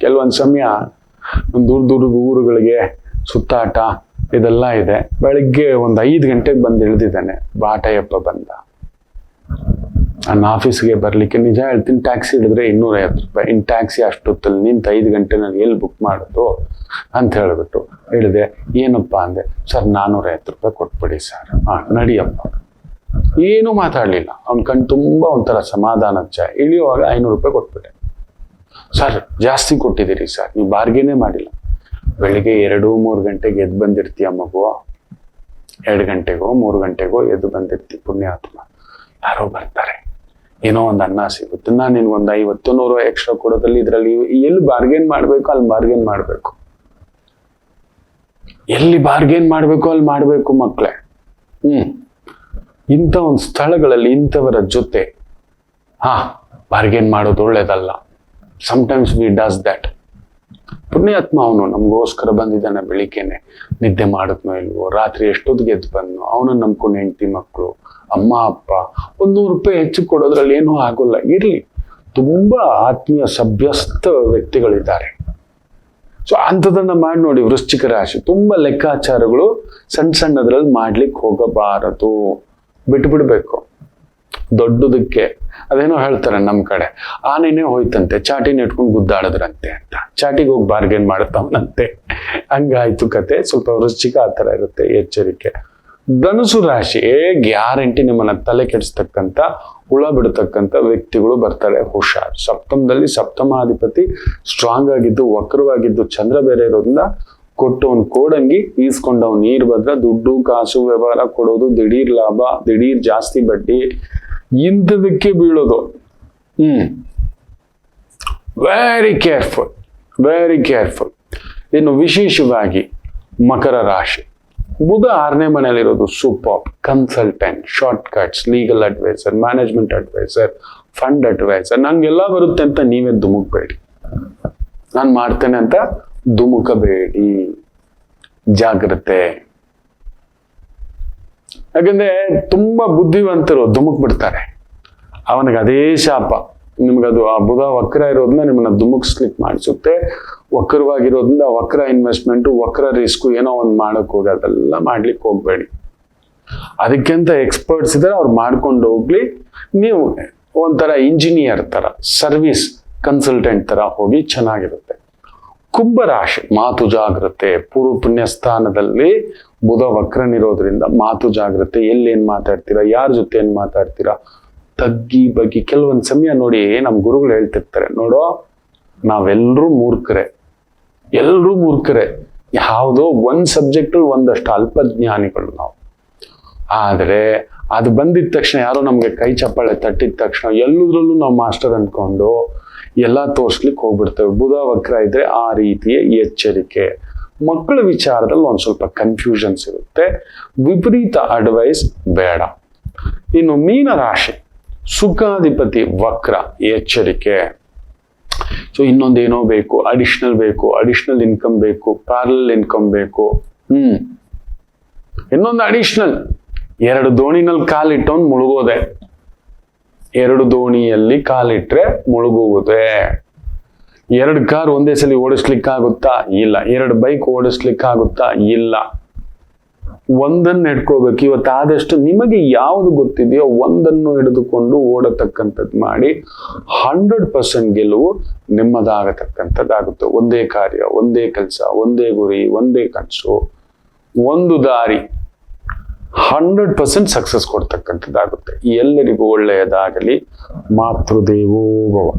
Speaker 1: ಕೆಲವೊಂದು ಸಮಯ ದೂರ ಊರುಗಳಿಗೆ ಸುತ್ತಾಟ ಇದೆಲ್ಲ ಇದೆ. ಬೆಳಿಗ್ಗೆ ಒಂದು 5 ಗಂಟೆಗೆ ಬಂದು ಇಳಿದಿದ್ದಾನೆ, ಬಾಟಯಪ್ಪ ಬಂದ. ನನ್ನ ಆಫೀಸ್ಗೆ ಬರ್ಲಿಕ್ಕೆ ನಿಜ ಹೇಳ್ತೀನಿ, ಟ್ಯಾಕ್ಸಿ ಹಿಡಿದ್ರೆ 250 ರೂಪಾಯಿ. ಇನ್ ಟ್ಯಾಕ್ಸಿ ಅಷ್ಟೊತ್ತಲ್ಲಿ ನಿಂತು 5 ಗಂಟೆ ನಾನು ಎಲ್ಲಿ ಬುಕ್ ಮಾಡೋದು ಅಂತ ಹೇಳ್ಬಿಟ್ಟು ಹೇಳಿದೆ. ಏನಪ್ಪಾ ಅಂದೆ, ಸರ್ 450 ರೂಪಾಯಿ ಕೊಟ್ಬಿಡಿ ಸರ್. ನಡಿಯಪ್ಪ. ಏನೂ ಮಾತಾಡ್ಲಿಲ್ಲ. ಅವ್ನ ಕಣ್ ತುಂಬಾ ಒಂಥರ ಸಮಾಧಾನದ ಛಾಯೆ. ಇಳಿಯುವಾಗ 500 ರೂಪಾಯಿ ಕೊಟ್ಬಿಟ್ಟೆ. ಸರ್ ಜಾಸ್ತಿ ಕೊಟ್ಟಿದ್ದೀರಿ ಸರ್, ನೀವು ಬಾರ್ಗೇನೇ ಮಾಡಿಲ್ಲ. ಬೆಳಿಗ್ಗೆ 2-3 ಗಂಟೆಗೆ ಎದ್ದು ಬಂದಿರ್ತೀಯ ಮಗು, 2 ಗಂಟೆಗೋ 3 ಗಂಟೆಗೋ ಎದ್ದು ಬಂದಿರ್ತಿ. ಪುಣ್ಯಾತ್ಮ, ಯಾರೋ ಬರ್ತಾರೆ, ಏನೋ ಒಂದು ಅನ್ನ ಸಿಗುತ್ತೆ, ನಾನು ನಿನ್ಗೊಂದು 50-100 ಎಕ್ಸ್ಟ್ರಾ ಕೊಡೋದ್ರಲ್ಲಿ ಇದರಲ್ಲಿ ಎಲ್ಲಿ ಬಾರ್ಗೇನ್ ಮಾಡ್ಬೇಕು ಅಲ್ಲಿ ಬಾರ್ಗೇನ್ ಮಾಡ್ಬೇಕು. ಎಲ್ಲಿ ಬಾರ್ಗೇನ್ ಮಾಡ್ಬೇಕು ಅಲ್ಲಿ ಮಾಡ್ಬೇಕು ಮಕ್ಕಳೇ. ಇಂಥ ಒಂದು ಸ್ಥಳಗಳಲ್ಲಿ ಇಂಥವರ ಜೊತೆ ಬಾರ್ಗೇನ್ ಮಾಡೋದು ಒಳ್ಳೇದಲ್ಲ. Sometimes we does that. ಪುಣ್ಯಾತ್ಮ, ಅವನು ನಮಗೋಸ್ಕರ ಬಂದಿದ್ದಾನೆ. ಬೆಳಿಗ್ಗೆನೆ ನಿದ್ದೆ ಮಾಡಿದ್ನೋ ಇಲ್ವೋ, ರಾತ್ರಿ ಎಷ್ಟೊತ್ತಿಗೆ ಎದ್ದು ಬಂದ್ನೋ, ಅವನನ್ನ ನಂಬ್ಕೊಂಡು ಹೆಂಡತಿ ಮಕ್ಕಳು, ಅಮ್ಮ ಅಪ್ಪ 100 ರೂಪಾಯಿ ಹೆಚ್ಚು ಕೊಡೋದ್ರಲ್ಲಿ ಏನೂ ಆಗೋಲ್ಲ. ಇರ್ಲಿ, ತುಂಬಾ ಆತ್ಮೀಯ ಸಭ್ಯಸ್ಥ ವ್ಯಕ್ತಿಗಳಿದ್ದಾರೆ. ಸೊ ಅಂಥದನ್ನ ಮಾಡಿ ನೋಡಿ. ವೃಶ್ಚಿಕ ರಾಶಿ ತುಂಬಾ ಲೆಕ್ಕಾಚಾರಗಳು ಸಣ್ಣದ್ರಲ್ಲಿ ಮಾಡ್ಲಿಕ್ಕೆ ಹೋಗಬಾರದು, ಬಿಟ್ಬಿಡ್ಬೇಕು. ದೊಡ್ಡದಕ್ಕೆ ಅದೇನೋ ಹೇಳ್ತಾರೆ ನಮ್ಮ ಕಡೆ, ಆನೆನೇ ಹೋಯ್ತಂತೆ, ಚಾಟಿನ ಇಟ್ಕೊಂಡು ಗುದ್ದಾಡದ್ರಂತೆ ಅಂತ. ಚಾಟಿಗೆ ಹೋಗಿ ಬಾರ್ಗೇನ್ ಮಾಡುತ್ತವನಂತೆ. ಹಂಗಾಯ್ತು ಕತೆ. ಸ್ವಲ್ಪ ವೃಶ್ಚಿಕ ಆ ಥರ ಇರುತ್ತೆ, ಎಚ್ಚರಿಕೆ. ಧನುಸು ರಾಶಿ ಗ್ಯಾರಂಟಿ ನಿಮ್ಮನ್ನ ತಲೆ ಕೆಡಿಸ್ತಕ್ಕಂಥ, ಹುಳ ಬಿಡತಕ್ಕಂಥ ವ್ಯಕ್ತಿಗಳು ಬರ್ತಾರೆ. ಹುಷಾರ್. ಸಪ್ತಮದಲ್ಲಿ ಸಪ್ತಮಾಧಿಪತಿ ಸ್ಟ್ರಾಂಗ್ ಆಗಿದ್ದು, ವಕ್ರವಾಗಿದ್ದು, ಚಂದ್ರ ಬೇರೆ ಇರೋದ್ರಿಂದ ಕೊಟ್ಟವನ್ ಕೋಡಂಗಿ, ಈಸ್ಕೊಂಡವ್ ನೀರ್ ಭದ್ರ. ದುಡ್ಡು ಕಾಸು ವ್ಯವಹಾರ ಕೊಡೋದು, ದಿಢೀರ್ ಲಾಭ, ದಿಢೀರ್ ಜಾಸ್ತಿ ಬಡ್ಡಿ, ಇಂಥದಕ್ಕೆ ಬೀಳೋದು. Very careful, very careful. ಇನ್ನು ವಿಶೇಷವಾಗಿ ಮಕರ ರಾಶಿ. ಬುಧ 6ನೇ ಮನೆಯಲ್ಲಿರೋದು. Super. Consultant, shortcuts, legal adviser, management adviser, fund adviser. ನಂಗೆಲ್ಲ ಬರುತ್ತೆ ಅಂತ ನೀವೇ ಧುಮುಕ್ಬೇಡಿ. ನಾನು ಮಾಡ್ತೇನೆ ಅಂತ ಧುಮುಕಬೇಡಿ, ಜಾಗ್ರತೆ. ಯಾಕಂದ್ರೆ ತುಂಬಾ ಬುದ್ಧಿವಂತರು ಧುಮುಕ್ ಬಿಡ್ತಾರೆ. ಅವನಿಗೆ ಅದೇ ಶಾಪ. ನಿಮ್ಗದು ಆ ಬುಧ ವಕ್ರ ಇರೋದನ್ನ ನಿಮ್ಮನ್ನ ಧುಮುಕ್ಸ್ಲಿಕ್ಕೆ ಮಾಡಿಸುತ್ತೆ. ವಕ್ರವಾಗಿರೋದ್ರಿಂದ ವಕ್ರ ಇನ್ವೆಸ್ಟ್ಮೆಂಟು, ವಕ್ರ ರಿಸ್ಕು ಏನೋ ಒಂದು ಮಾಡಕ್ ಹೋಗಿ ಅದೆಲ್ಲ ಮಾಡ್ಲಿಕ್ಕೆ ಹೋಗ್ಬೇಡಿ. ಅದಕ್ಕಿಂತ ಎಕ್ಸ್ಪರ್ಟ್ಸ್ ಇದ್ದಾರೆ, ಅವ್ರು ಮಾಡ್ಕೊಂಡು ಹೋಗ್ಲಿ. ನೀವು ಒಂಥರ ಇಂಜಿನಿಯರ್ ತರ, ಸರ್ವಿಸ್ ಕನ್ಸಲ್ಟೆಂಟ್ ತರ ಹೋಗಿ, ಚೆನ್ನಾಗಿರುತ್ತೆ. ಕುಂಭರಾಶಿ, ಮಾತು ಜಾಗ್ರತೆ. ಪೂರ್ವ ಪುಣ್ಯ ಸ್ಥಾನದಲ್ಲಿ ಬುಧ ವಕ್ರನಿರೋದ್ರಿಂದ ಮಾತು ಜಾಗ್ರತೆ. ಎಲ್ಲೇನ್ ಮಾತಾಡ್ತೀರಾ, ಯಾರ ಜೊತೆ ಏನ್ ಮಾತಾಡ್ತೀರಾ, ತಗ್ಗಿ ಬಗ್ಗಿ. ಕೆಲವೊಂದ್ ಸಮಯ ನೋಡಿ ನಮ್ ಗುರುಗಳು ಹೇಳ್ತಿರ್ತಾರೆ, ನೋಡೋ ನಾವೆಲ್ಲರೂ ಮೂರ್ಖರೇ, ಎಲ್ರೂ ಮೂರ್ಖರೇ. ಯಾವುದೋ ಒಂದ್ ಸಬ್ಜೆಕ್ಟ್ ಒಂದಷ್ಟು ಅಲ್ಪಜ್ಞಾನಿಗಳು ನಾವು. ಆದ್ರೆ ಅದು ಬಂದಿದ ತಕ್ಷಣ, ಯಾರೋ ನಮ್ಗೆ ಕೈ ಚಪ್ಪಾಳೆ ತಟ್ಟಿದ ತಕ್ಷಣ ಎಲ್ಲದ್ರಲ್ಲೂ ನಾವು ಮಾಸ್ಟರ್ ಅನ್ಕೊಂಡು ಎಲ್ಲ ತೋರ್ಸ್ಲಿಕ್ಕೆ ಹೋಗ್ಬಿಡ್ತೇವೆ. ಬುಧ ವಕ್ರ ಇದ್ರೆ ಆ ರೀತಿಯ ಎಚ್ಚರಿಕೆ. ಮಕ್ಕಳ ವಿಚಾರದಲ್ಲಿ ಒಂದ್ ಸ್ವಲ್ಪ ಕನ್ಫ್ಯೂಷನ್ಸ್ ಇರುತ್ತೆ. ವಿಪರೀತ ಅಡ್ವೈಸ್ ಬೇಡ. ಇನ್ನು ಮೀನ ರಾಶಿ, ಸುಖಾಧಿಪತಿ ವಕ್ರ, ಎಚ್ಚರಿಕೆ. ಸೊ ಇನ್ನೊಂದೇನೋ ಬೇಕು, ಅಡಿಷನಲ್ ಇನ್ಕಮ್ ಬೇಕು, ಪ್ಯಾರಲಲ್ ಇನ್ಕಮ್ ಬೇಕು. ಇನ್ನೊಂದು ಅಡಿಷನಲ್. 2 ದೋಣಿನಲ್ಲಿ ಕಾಲಿಟ್ಟವನ್ ಮುಳುಗೋದೆ. 2 ದೋಣಿಯಲ್ಲಿ ಕಾಲಿಟ್ರೆ ಮುಳುಗುವುದೇ. 2 ಕಾರ್ ಒಂದೇ ಸಲ ಓಡಿಸ್ಲಿಕ್ಕಾಗುತ್ತಾ? ಇಲ್ಲ. 2 ಬೈಕ್ ಓಡಿಸ್ಲಿಕ್ಕಾಗುತ್ತಾ? ಇಲ್ಲ. ಒಂದನ್ನು ಹಿಡ್ಕೋಬೇಕು. ಇವತ್ತು ಆದಷ್ಟು ನಿಮಗೆ ಯಾವುದು ಗೊತ್ತಿದೆಯೋ ಒಂದನ್ನು ಹಿಡಿದುಕೊಂಡು ಓಡತಕ್ಕಂಥದ್ದು ಮಾಡಿ. 100% ಗೆಲುವು ನಿಮ್ಮದಾಗತಕ್ಕಂಥದ್ದಾಗುತ್ತೆ. ಒಂದೇ ಕಾರ್ಯ, ಒಂದೇ ಕೆಲಸ, ಒಂದೇ ಗುರಿ, ಒಂದೇ ಕನಸು, ಒಂದು ದಾರಿ, 100% ಸಕ್ಸಸ್ ಕೊಡ್ತಕ್ಕಂಥದ್ದಾಗುತ್ತೆ. ಎಲ್ಲರಿಗೂ ಒಳ್ಳೆಯದಾಗಲಿ. ಮಾತೃದೇವೋ ಭವ.